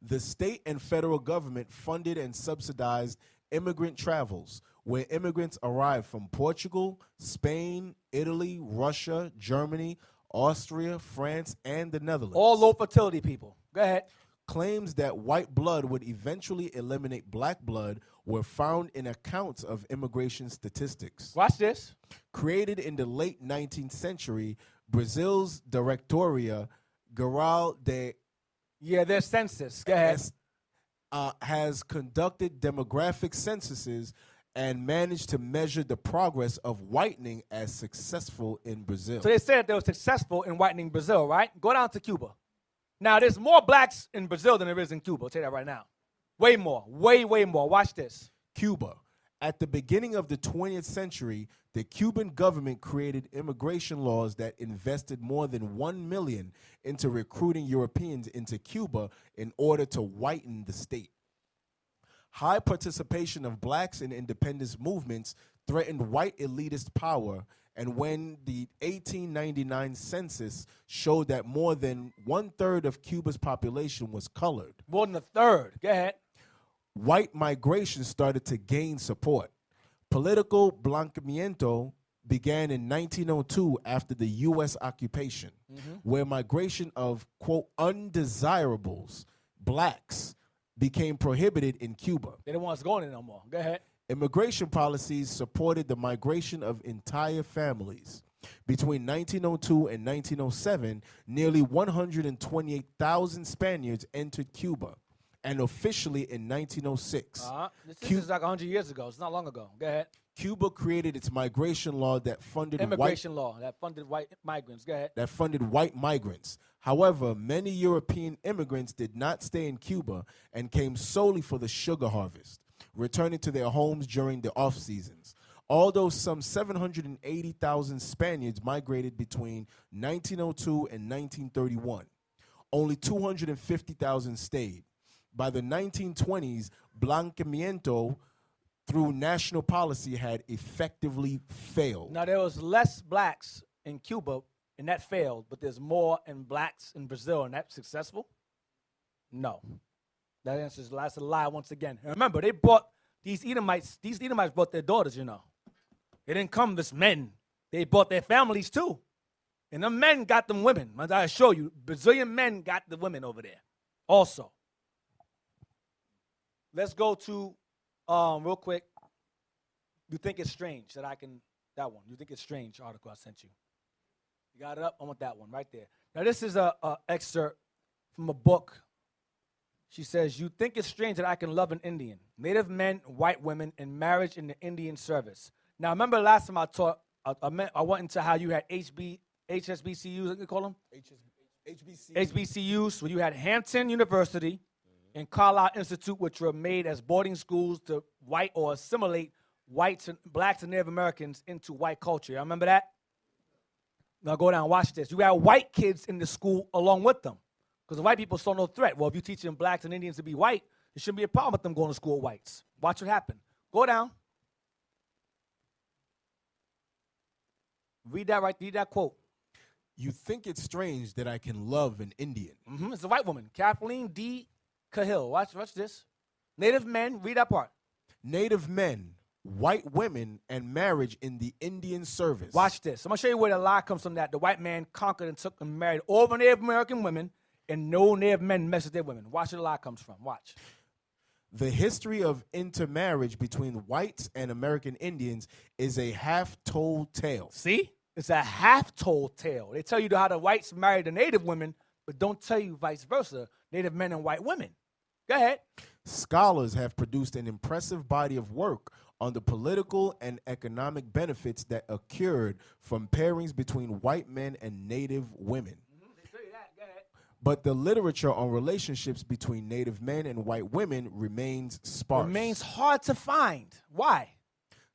The state and federal government funded and subsidized immigrant travels, where immigrants arrived from Portugal, Spain, Italy, Russia, Germany, Austria, France, and the Netherlands. All low fertility people. Go ahead. Claims that white blood would eventually eliminate black blood were found in accounts of immigration statistics. Watch this. Created in the late 19th century, Brazil's Directoria Geral de their census. Go ahead. Has conducted demographic censuses and managed to measure the progress of whitening as successful in Brazil. So they said they were successful in whitening Brazil, right? Go down to Cuba. Now, there's more blacks in Brazil than there is in Cuba. I'll tell you that right now. Way more. Way, way more. Watch this. Cuba. At the beginning of the 20th century, the Cuban government created immigration laws that invested more than 1 million into recruiting Europeans into Cuba in order to whiten the state. High participation of blacks in independence movements threatened white elitist power, and when the 1899 census showed that more than 1/3 of Cuba's population was colored. More than a third. Go ahead. White migration started to gain support. Political blanqueamiento began in 1902 after the U.S. occupation, where migration of, quote, undesirables, blacks, became prohibited in Cuba. They don't want us going in no more. Go ahead. Immigration policies supported the migration of entire families. Between 1902 and 1907, nearly 128,000 Spaniards entered Cuba, and officially in 1906. This is like 100 years ago. It's not long ago. Go ahead. Cuba created its migration law that funded immigration law that funded white migrants. Go ahead. That funded white migrants. However, many European immigrants did not stay in Cuba and came solely for the sugar harvest, returning to their homes during the off seasons. Although some 780,000 Spaniards migrated between 1902 and 1931, only 250,000 stayed. By the 1920s, blanqueamiento through national policy had effectively failed. Now, there was less blacks in Cuba, and that failed, but there's more in blacks in Brazil, and that's successful? No. That answers that's a lie once again. And remember, they brought these Edomites brought their daughters, you know. They didn't come as men. They brought their families too. And the men got them women. I assure you, Brazilian men got the women over there also. Let's go to, real quick, you think it's strange that that one. You think it's strange article I sent you. You got it up? I want that one right there. Now, this is a excerpt from a book. She says, you think it's strange that I can love an Indian, Native men, white women, and marriage in the Indian service. Now, remember last time I taught, I went into how you had HSBCUs, what do you call them? HBCUs, where you had Hampton University and Carlisle Institute, which were made as boarding schools to white or assimilate whites and blacks and Native Americans into white culture. Y'all remember that? Now go down, watch this. You got white kids in the school along with them, because the white people saw no threat. Well, if you're teaching blacks and Indians to be white, there shouldn't be a problem with them going to school with whites. Watch what happen. Go down. Read that quote. You think it's strange that I can love an Indian. It's a white woman, Kathleen D. Cahill. Watch this. Native men, read that part. Native men, white women, and marriage in the Indian service. Watch this. I'm going to show you where the lie comes from that. The white man conquered and took and married all the Native American women, and no Native men messed with their women. Watch where the lie comes from. Watch. The history of intermarriage between whites and American Indians is a half-told tale. See? It's a half-told tale. They tell you how the whites married the Native women, but don't tell you vice versa, Native men and white women. Go ahead. Scholars have produced an impressive body of work on the political and economic benefits that occurred from pairings between white men and Native women. They tell you that. Go ahead. But the literature on relationships between Native men and white women remains sparse. Remains hard to find. Why?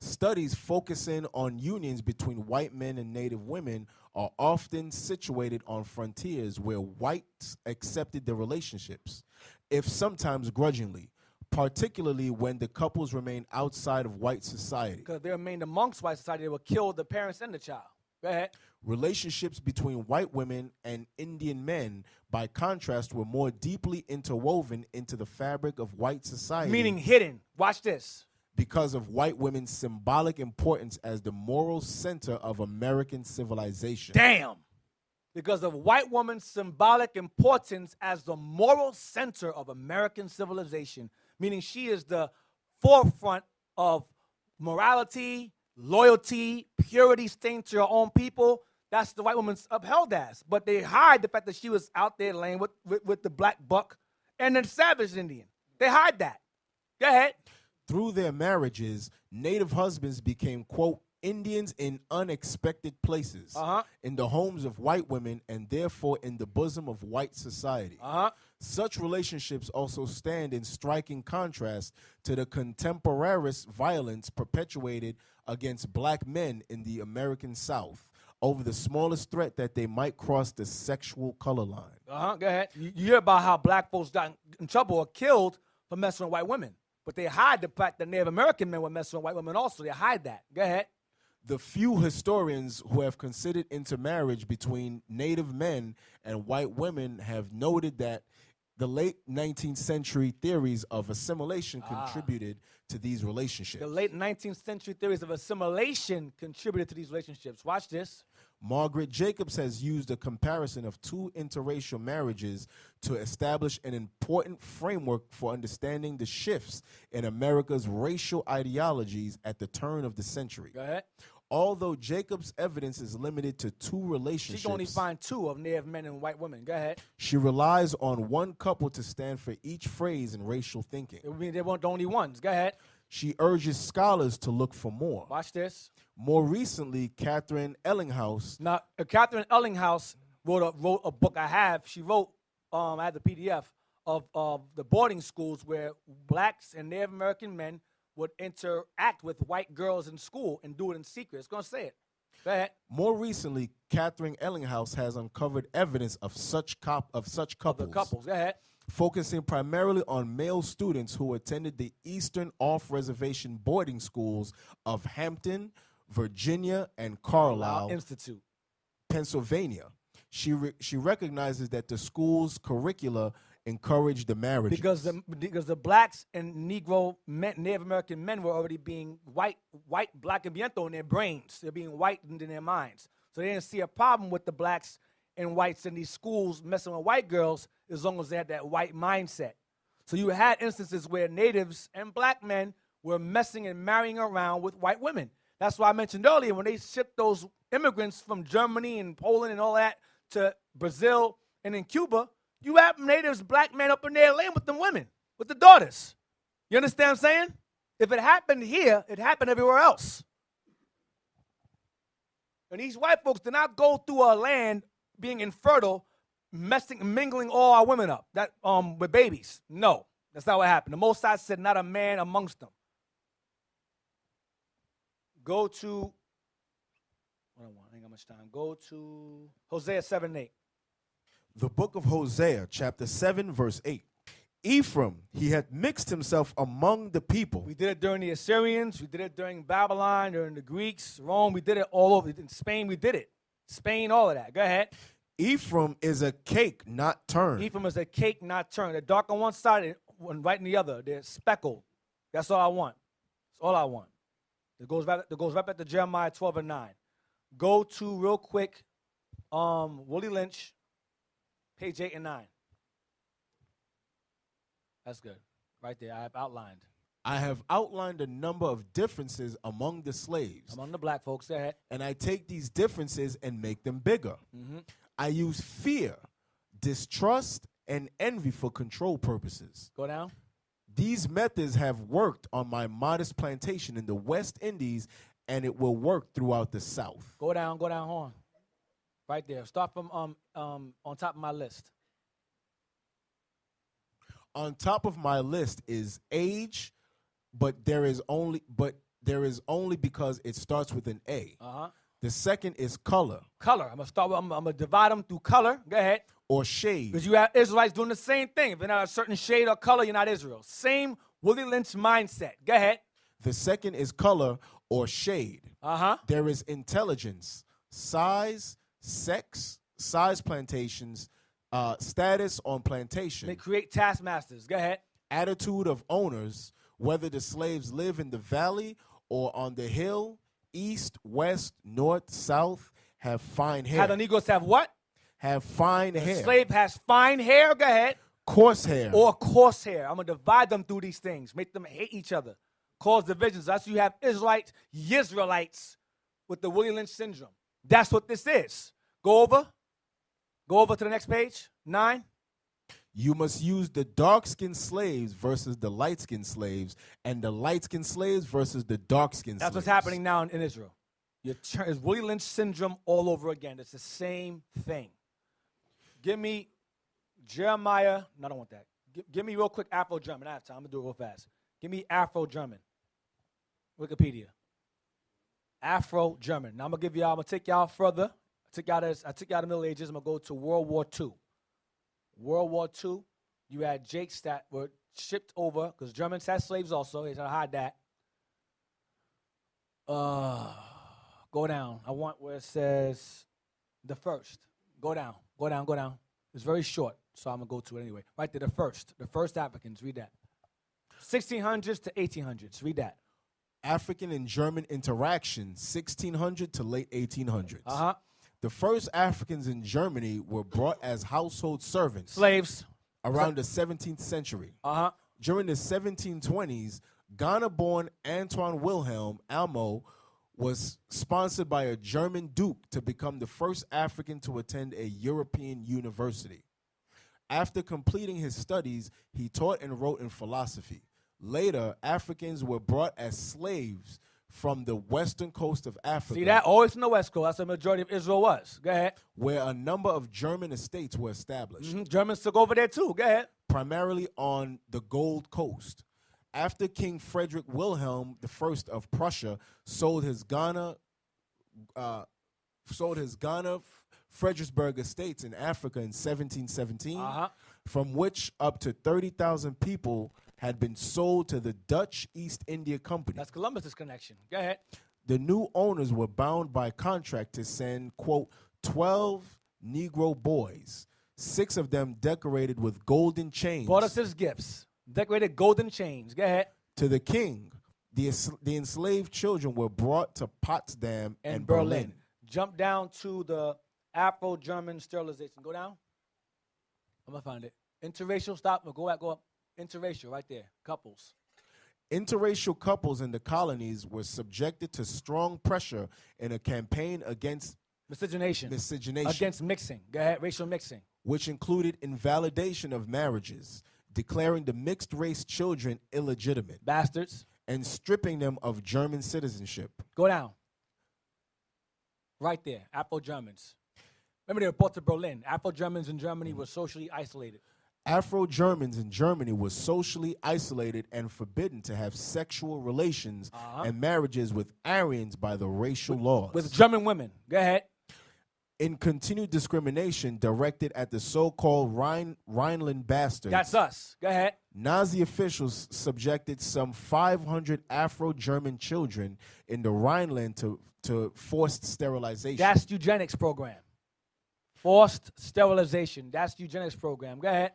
Studies focusing on unions between white men and Native women are often situated on frontiers where whites accepted the relationships, if sometimes grudgingly, particularly when the couples remain outside of white society. Because they remained amongst white society, they would kill the parents and the child. Go ahead. Relationships between white women and Indian men, by contrast, were more deeply interwoven into the fabric of white society. Meaning hidden. Watch this. Because of white women's symbolic importance as the moral center of American civilization. Damn. Because of white woman's symbolic importance as the moral center of American civilization. Meaning she is the forefront of morality, loyalty, purity, staying to her own people. That's the white woman's upheld as. But they hide the fact that she was out there laying with the black buck and the savage Indian. They hide that. Go ahead. Through their marriages, Native husbands became, quote, Indians in unexpected places, in the homes of white women and therefore in the bosom of white society. Such relationships also stand in striking contrast to the contemporaneous violence perpetuated against black men in the American South over the smallest threat that they might cross the sexual color line. Go ahead. You hear about how black folks got in trouble or killed for messing with white women. But they hide the fact that Native American men were messing with white women also. They hide that. Go ahead. The few historians who have considered intermarriage between Native men and white women have noted that the late 19th century theories of assimilation contributed to these relationships. The late 19th century theories of assimilation contributed to these relationships. Watch this. Margaret Jacobs has used a comparison of two interracial marriages to establish an important framework for understanding the shifts in America's racial ideologies at the turn of the century. Go ahead. Although Jacobs' evidence is limited to two relationships, she can only find two of Native men and white women. Go ahead. She relies on one couple to stand for each phrase in racial thinking. It would mean they weren't the only ones. Go ahead. She urges scholars to look for more. Watch this. More recently, Catherine Ellinghaus. Now, Catherine Ellinghaus wrote a book I have. She wrote, I had the PDF of the boarding schools where blacks and Native American men would interact with white girls in school and do it in secret. It's going to say it. Go ahead. More recently, Catherine Ellinghaus has uncovered evidence of such couples. The couples. Go ahead. Focusing primarily on male students who attended the Eastern off-reservation boarding schools of Hampton, Virginia, and Carlisle Institute, Pennsylvania. She recognizes that the school's curricula encouraged the marriage because the blacks and Negro men, Native American men were already being white, black and biento in their brains. They're being whitened in their minds. So they didn't see a problem with the blacks and whites in these schools messing with white girls as long as they had that white mindset. So you had instances where natives and black men were messing and marrying around with white women. That's why I mentioned earlier when they shipped those immigrants from Germany and Poland and all that to Brazil and in Cuba, you have natives, black men up in there laying with them women, with the daughters. You understand what I'm saying? If it happened here, it happened everywhere else. And these white folks did not go through our land being infertile, mingling all our women up with babies. No, that's not what happened. The Most High said, not a man amongst them. Go to, I ain't got much time. Go to Hosea 7:8. The book of Hosea, chapter 7, verse 8. Ephraim, he had mixed himself among the people. We did it during the Assyrians. We did it during Babylon, during the Greeks, Rome. We did it all over. In Spain, we did it. Spain, all of that. Go ahead. Ephraim is a cake not turned. Ephraim is a cake not turned. They're dark on one side and white on the other. They're speckled. That's all I want. That's all I want. It goes right back to Jeremiah 12:9. Go to, real quick, Willie Lynch, page 8 and 9. That's good. Right there, I have outlined. I have outlined a number of differences among the slaves. Among the black folks, go ahead. And I take these differences and make them bigger. Mm-hmm. I use fear, distrust, and envy for control purposes. Go down. These methods have worked on my modest plantation in the West Indies, and it will work throughout the South. Go down, hold on. Right there. Start from on top of my list. On top of my list is age, but there there is only because it starts with an A. Uh-huh. The second is color Color. I'm gonna start with. I'm gonna divide them through color. Go ahead. or shade. Because you have Israelites doing the same thing. If you're not a certain shade or color, you're not Israel. Same Willie Lynch mindset. Go ahead. The second is color or shade. Uh-huh. There is intelligence, size, sex, size plantations, status on plantation, They create taskmasters. Go ahead. attitude of owners, whether the slaves live in the valley or on the hill, east, west, north, south, have fine hair. How the Negroes have what? Have fine The hair. slave has fine hair. Go ahead. Coarse hair. Or coarse hair. I'm going to divide them through these things. Make them hate each other. Cause divisions. That's why you have Israelites with the Willie Lynch syndrome. That's what this is. Go over. Go over to the next page. 9. You must use the dark-skinned slaves versus the light-skinned slaves, and the light-skinned slaves versus the dark-skinned slaves. That's what's happening now in Israel. It's Willie Lynch syndrome all over again. It's the same thing. Give me Jeremiah. No, I don't want that. Give me real quick Afro-German. I have time. I'm going to do it real fast. Give me Afro-German. Wikipedia. Afro-German. Now I'm going to take y'all further. I took y'all the Middle Ages. I'm going to go to World War II. World War II, you had Jakes that were shipped over, because Germans had slaves also. They tried to hide that. Go down. I want where it says the first. Go down. Go down. Go down. It's very short, so I'm going to go to it anyway. Right there, the first. The first Africans. Read that. 1600s to 1800s. Read that. African and German interaction, 1600 to late 1800s. Uh-huh. The first Africans in Germany were brought as household servants. Slaves. Around the 17th century. Uh-huh. During the 1720s, Ghana-born Antoine Wilhelm Almo was sponsored by a German duke to become the first African to attend a European university. After completing his studies, he taught and wrote in philosophy. Later, Africans were brought as slaves from the western coast of Africa. See that? Always from the West Coast. That's the majority of Israel was. Go ahead. Where a number of German estates were established. Germans took over there too. Go ahead. Primarily on the Gold Coast. After King Frederick Wilhelm I of Prussia sold his Ghana Fredericksburg estates in Africa in 1717, from which up to 30,000 people had been sold to the Dutch East India Company. That's Columbus's connection. Go ahead. The new owners were bound by contract to send, quote, 12 Negro boys, 6 of them decorated with golden chains. Brought us his gifts. Decorated golden chains. Go ahead. To the king. The enslaved children were brought to Potsdam and Berlin. Jump down to the Afro-German sterilization. Go down. I'm going to find it. Interracial, stop. Go up. Interracial, right there. Couples. Interracial couples in the colonies were subjected to strong pressure in a campaign against miscegenation. Miscegenation. Against mixing. Go ahead. Racial mixing. Which included invalidation of marriages, declaring the mixed-race children illegitimate. Bastards. And stripping them of German citizenship. Go down. Right there. Afro-Germans. Remember, they were brought to Berlin. Afro-Germans in Germany were socially isolated. Afro-Germans in Germany were socially isolated and forbidden to have sexual relations and marriages with Aryans by the racial laws. With German women. Go ahead. In continued discrimination directed at the so-called Rhineland bastards. That's us. Go ahead. Nazi officials subjected some 500 Afro-German children in the Rhineland to forced sterilization. That's eugenics program. Forced sterilization. That's eugenics program. Go ahead.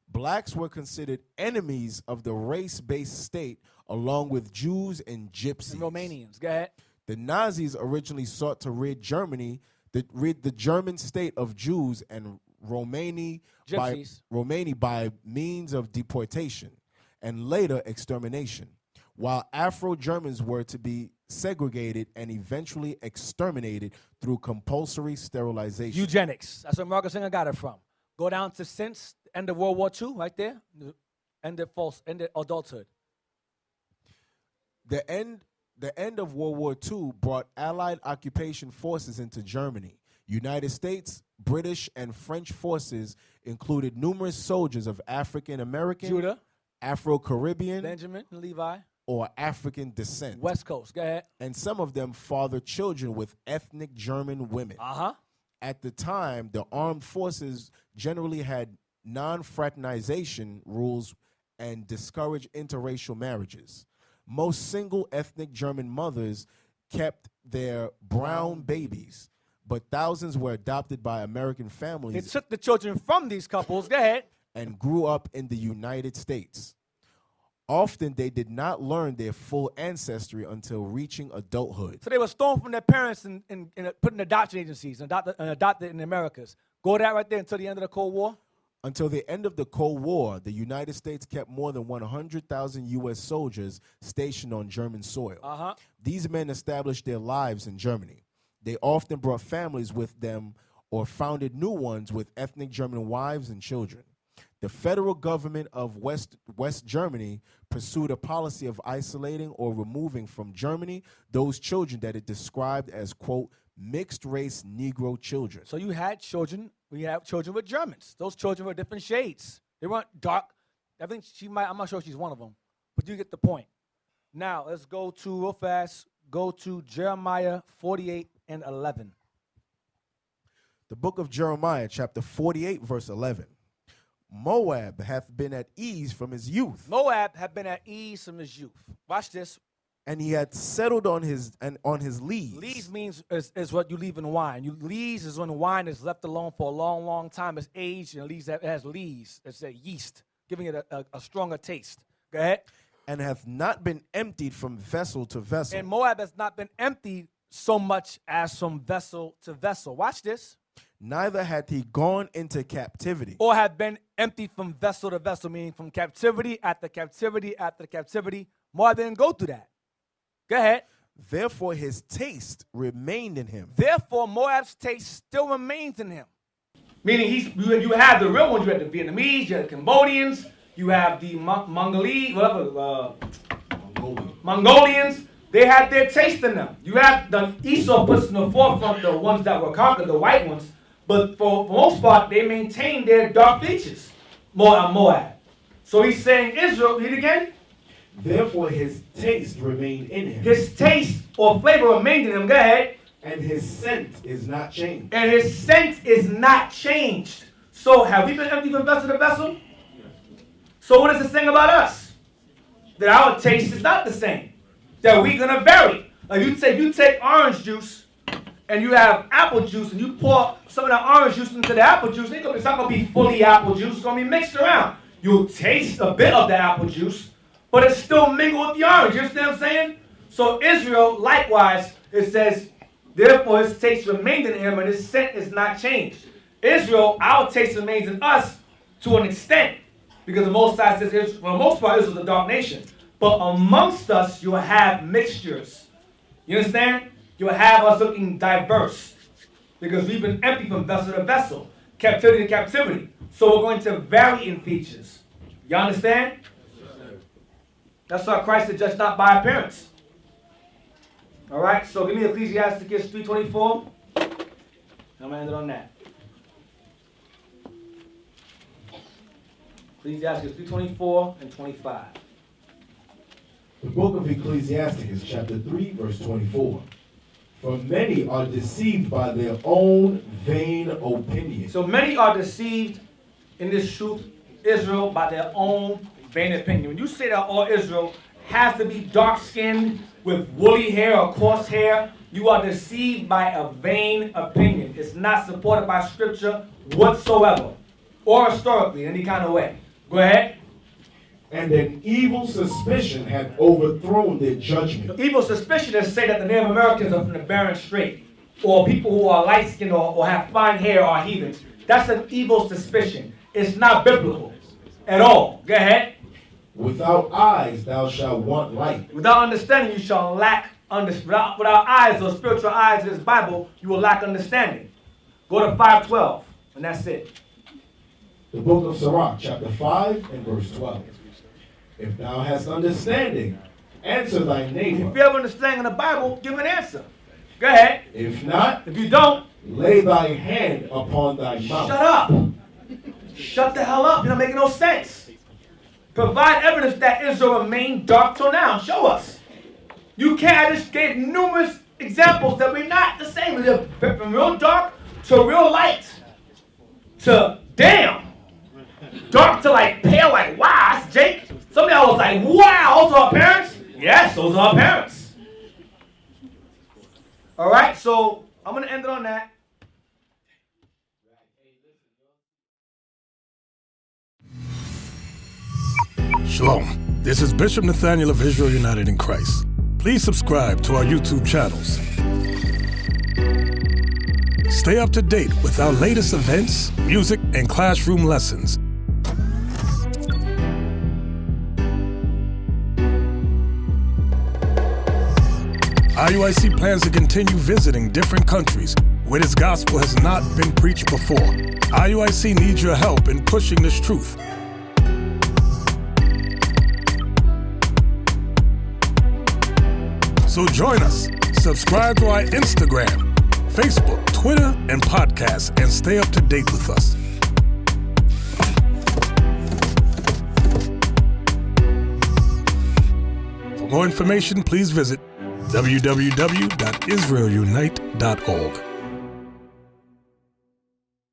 Blacks were considered enemies of the race-based state, along with Jews and Gypsies. And Romanians. Go ahead. The Nazis originally sought to rid the German state of Jews and Romani by means of deportation and later extermination, while Afro-Germans were to be segregated and eventually exterminated through compulsory sterilization. Eugenics. That's where Margaret Singer got it from. Go down to since the end of World War II, right there. End of adulthood. The end of World War II brought Allied occupation forces into Germany. United States, British, and French forces included numerous soldiers of African American, Judah, Afro-Caribbean, Benjamin, and Levi, or African descent. West Coast. Go ahead. And some of them fathered children with ethnic German women. Uh-huh. At the time, the armed forces generally had non-fraternization rules and discouraged interracial marriages. Most single ethnic German mothers kept their brown babies, but thousands were adopted by American They families took the children from these couples. Go ahead. and grew up in the United States. Often they did not learn their full ancestry until reaching adulthood. So they were stolen from their parents and put in adoption agencies and adopted in the Americas. Go that right there until the end of the Cold War. Until the end of the Cold War, the United States kept more than 100,000 U.S. soldiers stationed on German soil. Uh-huh. These men established their lives in Germany. They often brought families with them or founded new ones with ethnic German wives and children. The federal government of West Germany pursued a policy of isolating or removing from Germany those children that it described as, quote, mixed-race Negro children. So you had children. We have children with Germans. Those children were different shades. They weren't dark. I think I'm not sure she's one of them, but you get the point. Now let's go to real fast. Go to Jeremiah 48 and 11. The book of Jeremiah, chapter 48, verse 11. Moab hath been at ease from his youth, Moab had been at ease from his youth. Watch this. and he had settled on his lees. Lees means is what you leave in wine. Lees is when wine is left alone for a long, long time. It's aged and it has lees. It's a yeast, giving it a stronger taste. Go ahead. And hath not been emptied from vessel to vessel. And Moab has not been emptied so much as from vessel to vessel. Watch this. Neither hath he gone into captivity. Or have been emptied from vessel to vessel, meaning from captivity after captivity after captivity. Moab didn't go through that. Go ahead. Therefore his taste remained in him. Therefore, Moab's taste still remains in him. Meaning you have the real ones. You have the Vietnamese, you have the Cambodians, you have the Mongolians. They had their taste in them. You have the Esau puts in the forefront the ones that were conquered, the white ones. But for the most part, they maintained their dark features. Moab. So he's saying Israel, read again. Therefore his taste remained in him. His taste or flavor remained in him. Go ahead. And his scent is not changed. And his scent is not changed. So have we been emptied from vessel to vessel? So what does it say about us? That our taste is not the same. That we're going to vary. Like you take orange juice and you have apple juice and you pour some of that orange juice into the apple juice, it's not going to be fully apple juice. It's going to be mixed around. You'll taste a bit of the apple juice, but it's still mingled with the orange. You understand what I'm saying? So Israel, likewise, it says, therefore his taste remained in him and his scent is not changed. Israel, our taste remains in us to an extent, because the Most High says, for the most part, Israel is a dark nation. But amongst us, you'll have mixtures. You understand? You'll have us looking diverse, because we've been empty from vessel to vessel, captivity to captivity. So we're going to vary in features. You understand? That's why Christ said, judge not by appearance. All right, so give me Ecclesiastes 3:24. I'm going to end it on that. Ecclesiastes 3:24 and 25. The book of Ecclesiastes, chapter 3, verse 24. For many are deceived by their own vain opinion. So many are deceived in this truth, Israel, by their own vain opinion. When you say that all Israel has to be dark-skinned with woolly hair or coarse hair, you are deceived by a vain opinion. It's not supported by scripture whatsoever or historically in any kind of way. Go ahead. And an evil suspicion hath overthrown their judgment. The evil suspicion is to say that the Native Americans are from the Bering Strait, or people who are light-skinned or have fine hair are heathens. That's an evil suspicion. It's not biblical at all. Go ahead. Without eyes thou shalt want light. Without understanding, you shall lack understanding. Without eyes or spiritual eyes in this Bible, you will lack understanding. Go to 5:12, and that's it. The book of Sirach, chapter 5 and verse 12. If thou hast understanding, answer thy neighbor. If you have understanding in the Bible, give an answer. Go ahead. If not, if you don't, lay thy hand upon thy mouth. Shut up. Shut the hell up. You're not making no sense. Provide evidence that Israel remained dark till now. Show us. You can't. I just gave numerous examples that we're not the same. They're from real dark to real light. To damn. Dark to like pale, like wow, that's Jake. Some of y'all was like, wow, those are our parents? Yes, those are our parents. Alright, so I'm gonna end it on that. Shalom. This is Bishop Nathaniel of Israel United in Christ. Please subscribe to our YouTube channels. Stay up to date with our latest events, music, and classroom lessons. IUIC plans to continue visiting different countries where this gospel has not been preached before. IUIC needs your help in pushing this truth. So join us. Subscribe to our Instagram, Facebook, Twitter, and podcasts, and stay up to date with us. For more information, please visit www.israelunite.org.